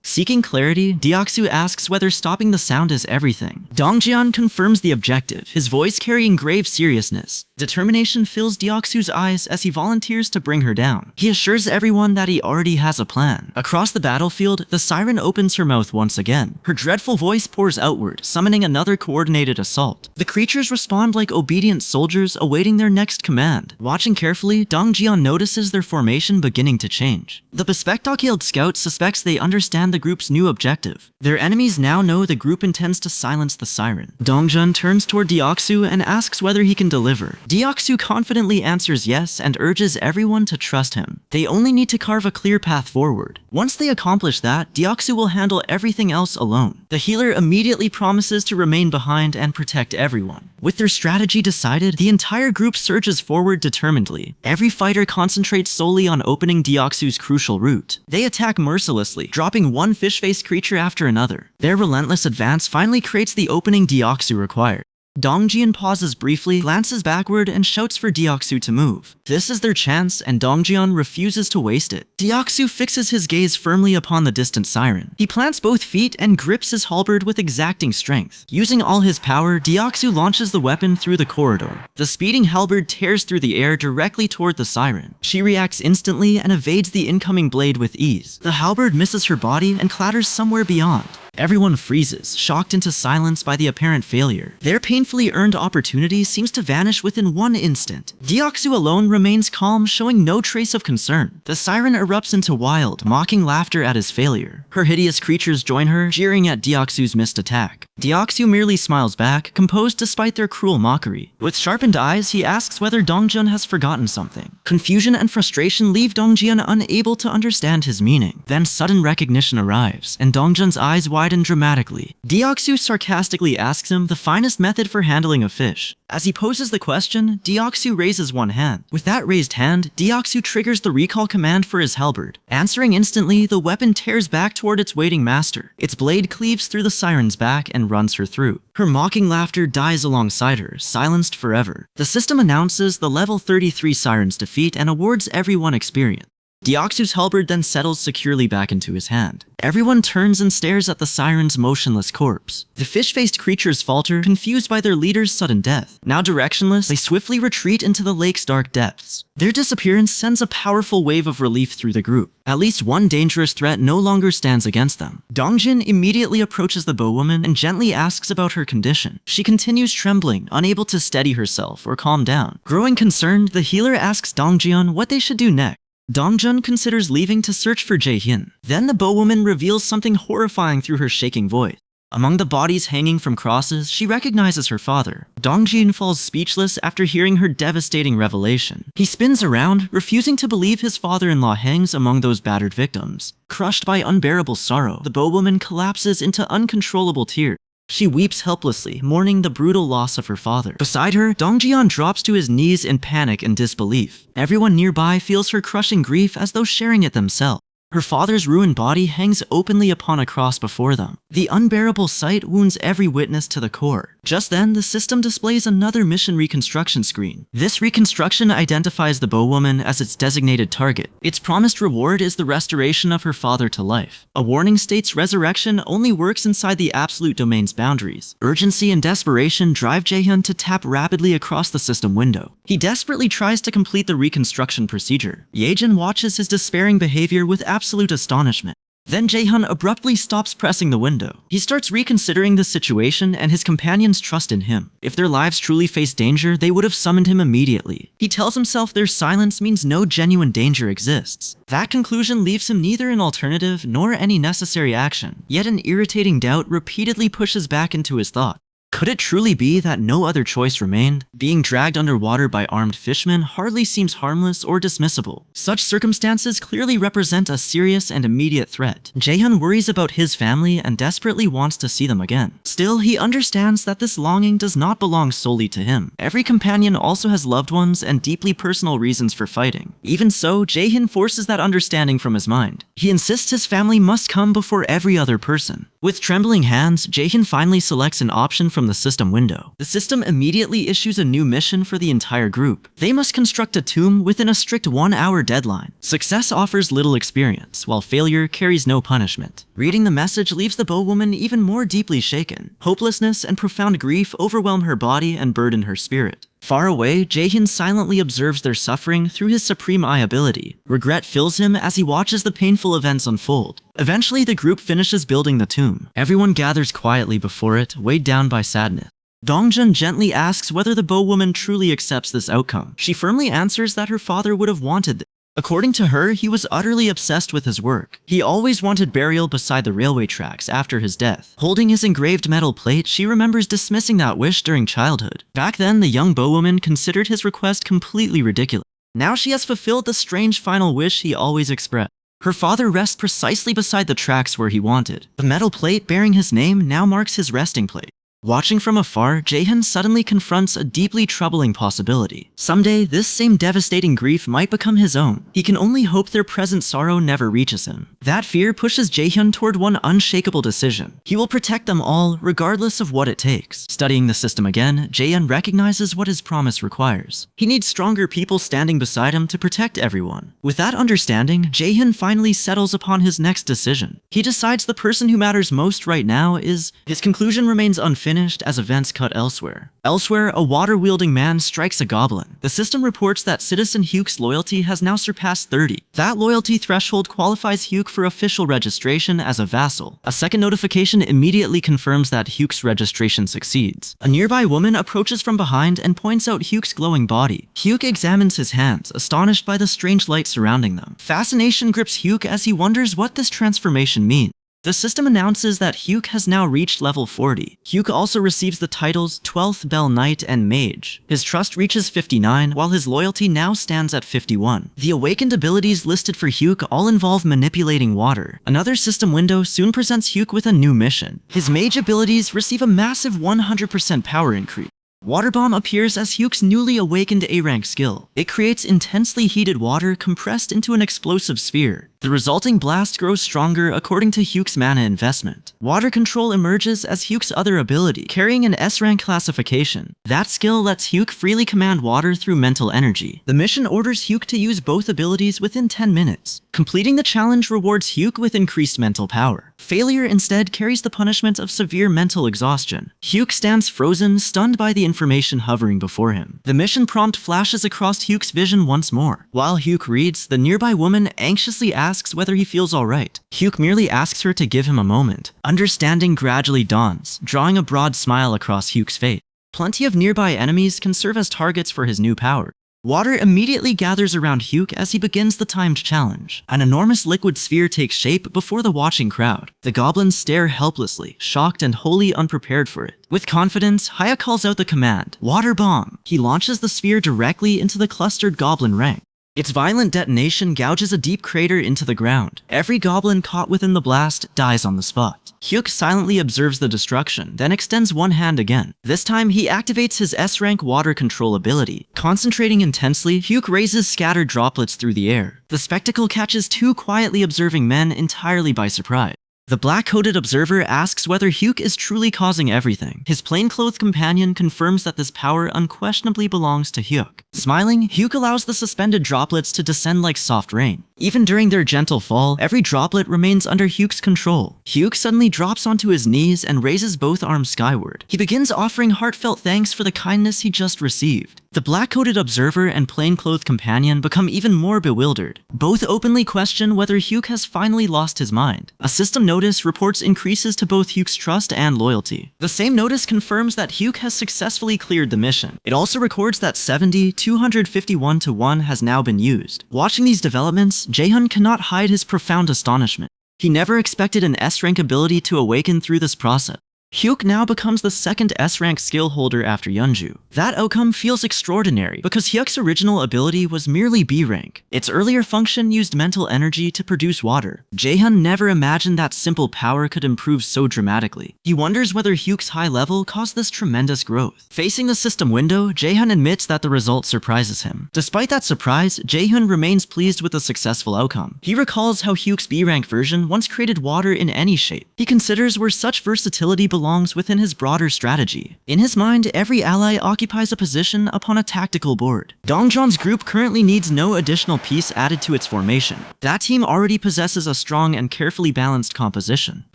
Seeking clarity, Deoxu asks whether stopping the sound is everything. Dongjin confirms the objective, his voice carrying grave seriousness. Determination fills Deoxu's eyes as he volunteers to bring her down. He assures everyone that he already has a plan. Across the battlefield, the siren opens her mouth once again. Her dreadful voice pours outward, summoning another coordinated assault. The creatures respond like obedient soldiers awaiting their next command. Watching carefully, Dongjin notices their formation beginning to change. The bespectacled scout suspects they understand the group's new objective. Their enemies now know the group intends to silence the siren. Dongjin turns toward Deoxu and asks whether he can deliver. Deoxu confidently answers yes and urges everyone to trust him. They only need to carve a clear path forward. Once they accomplish that, Deoxu will handle everything else alone. The healer immediately promises to remain behind and protect everyone. With their strategy decided, the entire group surges forward determinedly. Every fighter concentrates solely on opening Deoxu's crucial route. They attack mercilessly, dropping one fish-faced creature after another. Their relentless advance finally creates the opening Deoxu required. Dongjin pauses briefly, glances backward, and shouts for Deoxu to move. This is their chance, and Dongjin refuses to waste it. Deoxu fixes his gaze firmly upon the distant siren. He plants both feet and grips his halberd with exacting strength. Using all his power, Deoxu launches the weapon through the corridor. The speeding halberd tears through the air directly toward the siren. She reacts instantly and evades the incoming blade with ease. The halberd misses her body and clatters somewhere beyond. Everyone freezes, shocked into silence by the apparent failure. Their painfully earned opportunity seems to vanish within one instant. Deoxu alone remains calm, showing no trace of concern. The siren erupts into wild, mocking laughter at his failure. Her hideous creatures join her, jeering at Deoxu's missed attack. Deoxu merely smiles back, composed despite their cruel mockery. With sharpened eyes, he asks whether Dongjin has forgotten something. Confusion and frustration leave Dongjin unable to understand his meaning. Then sudden recognition arrives, and Dongjin's eyes widen dramatically. Deoxys sarcastically asks him the finest method for handling a fish. As he poses the question, Deoxys raises one hand. With that raised hand, Deoxys triggers the recall command for his halberd. Answering instantly, the weapon tears back toward its waiting master. Its blade cleaves through the siren's back and runs her through. Her mocking laughter dies alongside her, silenced forever. The system announces the level 33 siren's defeat and awards everyone experience. Deoxys' halberd then settles securely back into his hand. Everyone turns and stares at the siren's motionless corpse. The fish-faced creatures falter, confused by their leader's sudden death. Now directionless, they swiftly retreat into the lake's dark depths. Their disappearance sends a powerful wave of relief through the group. At least one dangerous threat no longer stands against them. Dongjin immediately approaches the bowwoman and gently asks about her condition. She continues trembling, unable to steady herself or calm down. Growing concerned, the healer asks Dongjin what they should do next. Dongjun considers leaving to search for Jae-hyun. Then the bowwoman reveals something horrifying through her shaking voice. Among the bodies hanging from crosses, she recognizes her father. Dongjin falls speechless after hearing her devastating revelation. He spins around, refusing to believe his father-in-law hangs among those battered victims. Crushed by unbearable sorrow, the bowwoman collapses into uncontrollable tears. She weeps helplessly, mourning the brutal loss of her father. Beside her, Dongjian drops to his knees in panic and disbelief. Everyone nearby feels her crushing grief as though sharing it themselves. Her father's ruined body hangs openly upon a cross before them. The unbearable sight wounds every witness to the core. Just then, the system displays another mission reconstruction screen. This reconstruction identifies the bowwoman as its designated target. Its promised reward is the restoration of her father to life. A warning states resurrection only works inside the absolute domain's boundaries. Urgency and desperation drive Jae-hyun to tap rapidly across the system window. He desperately tries to complete the reconstruction procedure. Yejin watches his despairing behavior with absolute astonishment. Then Jae-hyun abruptly stops pressing the window. He starts reconsidering the situation and his companions' trust in him. If their lives truly faced danger, they would have summoned him immediately. He tells himself their silence means no genuine danger exists. That conclusion leaves him neither an alternative nor any necessary action. Yet an irritating doubt repeatedly pushes back into his thought. Could it truly be that no other choice remained? Being dragged underwater by armed fishermen hardly seems harmless or dismissible. Such circumstances clearly represent a serious and immediate threat. Jae-hyun worries about his family and desperately wants to see them again. Still, he understands that this longing does not belong solely to him. Every companion also has loved ones and deeply personal reasons for fighting. Even so, Jae-hyun forces that understanding from his mind. He insists his family must come before every other person. With trembling hands, Jae-hyun finally selects an option from the system window. The system immediately issues a new mission for the entire group. They must construct a tomb within a strict 1-hour deadline. Success offers little experience, while failure carries no punishment. Reading the message leaves the bowwoman even more deeply shaken. Hopelessness and profound grief overwhelm her body and burden her spirit. Far away, Jae-hyun silently observes their suffering through his supreme eye ability. Regret fills him as he watches the painful events unfold. Eventually, the group finishes building the tomb. Everyone gathers quietly before it, weighed down by sadness. Dongjun gently asks whether the bowwoman truly accepts this outcome. She firmly answers that her father would have wanted this. According to her, he was utterly obsessed with his work. He always wanted burial beside the railway tracks after his death. Holding his engraved metal plate, she remembers dismissing that wish during childhood. Back then, the young bowwoman considered his request completely ridiculous. Now she has fulfilled the strange final wish he always expressed. Her father rests precisely beside the tracks where he wanted. The metal plate bearing his name now marks his resting place. Watching from afar, Jae-hyun suddenly confronts a deeply troubling possibility. Someday, this same devastating grief might become his own. He can only hope their present sorrow never reaches him. That fear pushes Jae-hyun toward one unshakable decision. He will protect them all, regardless of what it takes. Studying the system again, Jae-hyun recognizes what his promise requires. He needs stronger people standing beside him to protect everyone. With that understanding, Jae-hyun finally settles upon his next decision. He decides the person who matters most right now is... His conclusion remains unfinished as events cut elsewhere. Elsewhere, a water-wielding man strikes a goblin. The system reports that Citizen Hyuk's loyalty has now surpassed 30. That loyalty threshold qualifies Hyuk for official registration as a vassal. A second notification immediately confirms that Hyuk's registration succeeds. A nearby woman approaches from behind and points out Hyuk's glowing body. Hyuk examines his hands, astonished by the strange light surrounding them. Fascination grips Hyuk as he wonders what this transformation means. The system announces that Hyuk has now reached level 40. Hyuk also receives the titles 12th Bell Knight and Mage. His trust reaches 59, while his loyalty now stands at 51. The awakened abilities listed for Hyuk all involve manipulating water. Another system window soon presents Hyuk with a new mission. His Mage abilities receive a massive 100% power increase. Water Bomb appears as Hyuk's newly awakened A-rank skill. It creates intensely heated water compressed into an explosive sphere. The resulting blast grows stronger according to Hyuk's mana investment. Water Control emerges as Hyuk's other ability, carrying an S-rank classification. That skill lets Hyuk freely command water through mental energy. The mission orders Hyuk to use both abilities within 10 minutes. Completing the challenge rewards Hyuk with increased mental power. Failure instead carries the punishment of severe mental exhaustion. Hyuk stands frozen, stunned by the information hovering before him. The mission prompt flashes across Hyuk's vision once more. While Hyuk reads, the nearby woman anxiously asks whether he feels alright. Hyuk merely asks her to give him a moment. Understanding gradually dawns, drawing a broad smile across Hyuk's face. Plenty of nearby enemies can serve as targets for his new power. Water immediately gathers around Hyuk as he begins the timed challenge. An enormous liquid sphere takes shape before the watching crowd. The goblins stare helplessly, shocked and wholly unprepared for it. With confidence, Haya calls out the command, Water Bomb. He launches the sphere directly into the clustered goblin rank. Its violent detonation gouges a deep crater into the ground. Every goblin caught within the blast dies on the spot. Hyuk silently observes the destruction, then extends one hand again. This time, he activates his S-rank water control ability. Concentrating intensely, Hyuk raises scattered droplets through the air. The spectacle catches two quietly observing men entirely by surprise. The black-coated observer asks whether Hyuk is truly causing everything. His plainclothed companion confirms that this power unquestionably belongs to Hyuk. Smiling, Hyuk allows the suspended droplets to descend like soft rain. Even during their gentle fall, every droplet remains under Hyuk's control. Hyuk suddenly drops onto his knees and raises both arms skyward. He begins offering heartfelt thanks for the kindness he just received. The black-coated observer and plainclothed companion become even more bewildered. Both openly question whether Hyuk has finally lost his mind. A system notice reports increases to both Hyuk's trust and loyalty. The same notice confirms that Hyuk has successfully cleared the mission. It also records that 251 to 1 has now been used. Watching these developments, Jaehyun cannot hide his profound astonishment. He never expected an S-rank ability to awaken through this process. Hyuk now becomes the second S-rank skill holder after Yeonju. That outcome feels extraordinary because Hyuk's original ability was merely B-rank. Its earlier function used mental energy to produce water. Jaehyun never imagined that simple power could improve so dramatically. He wonders whether Hyuk's high level caused this tremendous growth. Facing the system window, Jaehyun admits that the result surprises him. Despite that surprise, Jaehyun remains pleased with the successful outcome. He recalls how Hyuk's B-rank version once created water in any shape. He considers where such versatility belongs within his broader strategy. In his mind, every ally occupies a position upon a tactical board. Dongjeon's group currently needs no additional piece added to its formation. That team already possesses a strong and carefully balanced composition.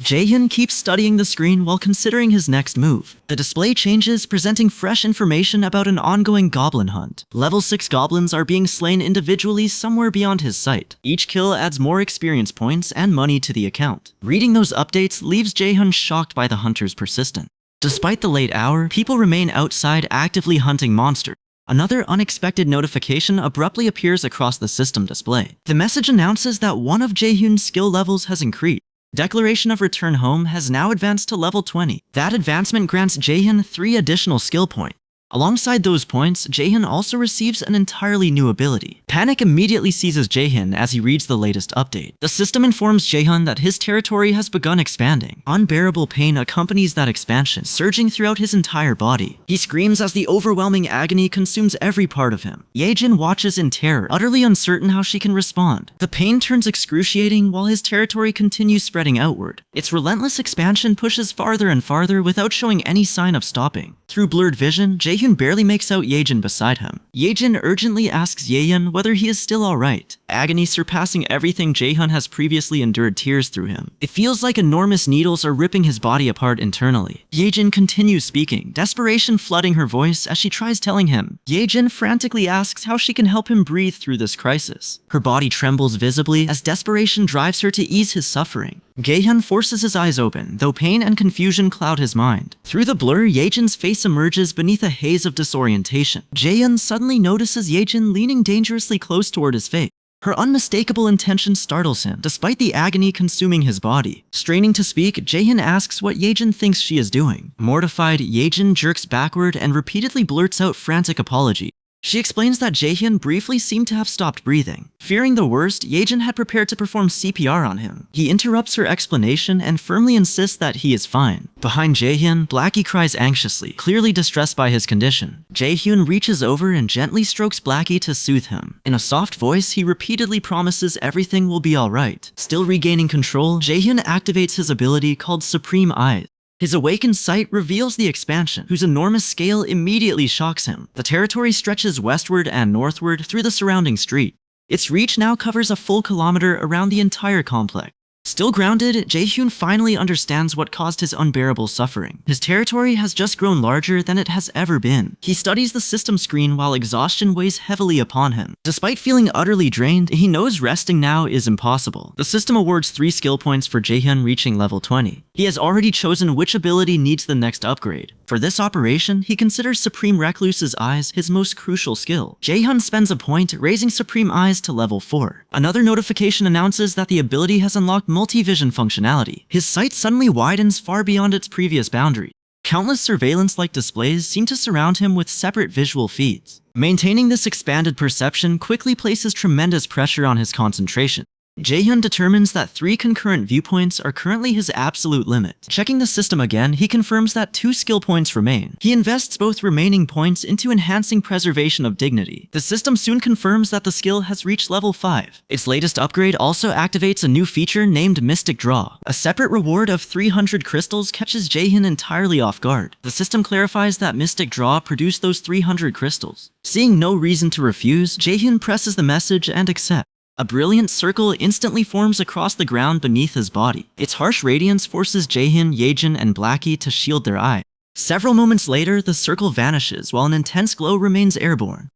Jaehyun keeps studying the screen while considering his next move. The display changes, presenting fresh information about an ongoing goblin hunt. Level 6 goblins are being slain individually somewhere beyond his sight. Each kill adds more experience points and money to the account. Reading those updates leaves Jaehyun shocked by the hunter's persistence. Despite the late hour, people remain outside actively hunting monsters. Another unexpected notification abruptly appears across the system display. The message announces that one of Jaehyun's skill levels has increased. Declaration of Return Home has now advanced to level 20. That advancement grants Jaehyun 3 additional skill points. Alongside those points, Jaehyun also receives an entirely new ability. Panic immediately seizes Jaehyun as he reads the latest update. The system informs Jaehyun that his territory has begun expanding. Unbearable pain accompanies that expansion, surging throughout his entire body. He screams as the overwhelming agony consumes every part of him. Yejin watches in terror, utterly uncertain how she can respond. The pain turns excruciating while his territory continues spreading outward. Its relentless expansion pushes farther and farther without showing any sign of stopping. Through blurred vision, Jaehyun barely makes out Yejin beside him. Yejin urgently asks Jaehyun whether he is still alright. Agony surpassing everything Jaehyun has previously endured tears through him. It feels like enormous needles are ripping his body apart internally. Yejin continues speaking, desperation flooding her voice as she tries telling him. Yejin frantically asks how she can help him breathe through this crisis. Her body trembles visibly as desperation drives her to ease his suffering. Jaehyun forces his eyes open, though pain and confusion cloud his mind. Through the blur, Yejin's face emerges beneath a haze of disorientation. Jaehyun suddenly notices Yejin leaning dangerously close toward his face. Her unmistakable intention startles him, despite the agony consuming his body. Straining to speak, Jaehyun asks what Yejin thinks she is doing. Mortified, Yejin jerks backward and repeatedly blurts out frantic apology. She explains that Jaehyun briefly seemed to have stopped breathing. Fearing the worst, Yejin had prepared to perform CPR on him. He interrupts her explanation and firmly insists that he is fine. Behind Jaehyun, Blackie cries anxiously, clearly distressed by his condition. Jaehyun reaches over and gently strokes Blackie to soothe him. In a soft voice, he repeatedly promises everything will be alright. Still regaining control, Jaehyun activates his ability called Supreme Eyes. His awakened sight reveals the expansion, whose enormous scale immediately shocks him. The territory stretches westward and northward through the surrounding street. Its reach now covers a full kilometer around the entire complex. Still grounded, Jaehyun finally understands what caused his unbearable suffering. His territory has just grown larger than it has ever been. He studies the system screen while exhaustion weighs heavily upon him. Despite feeling utterly drained, he knows resting now is impossible. The system awards 3 skill points for Jaehyun reaching level 20. He has already chosen which ability needs the next upgrade. For this operation, he considers Supreme Recluse's Eyes his most crucial skill. Jaehyun spends a point, raising Supreme Eyes to level 4. Another notification announces that the ability has unlocked multi-vision functionality. His sight suddenly widens far beyond its previous boundary. Countless surveillance-like displays seem to surround him with separate visual feeds. Maintaining this expanded perception quickly places tremendous pressure on his concentration. Jaehyun determines that 3 concurrent viewpoints are currently his absolute limit. Checking the system again, he confirms that 2 skill points remain. He invests both remaining points into enhancing preservation of dignity. The system soon confirms that the skill has reached level 5. Its latest upgrade also activates a new feature named Mystic Draw. A separate reward of 300 crystals catches Jaehyun entirely off guard. The system clarifies that Mystic Draw produced those 300 crystals. Seeing no reason to refuse, Jaehyun presses the message and accepts. A brilliant circle instantly forms across the ground beneath his body. Its harsh radiance forces Jaehyun, Yejin, and Blackie to shield their eyes. Several moments later, the circle vanishes while an intense glow remains airborne.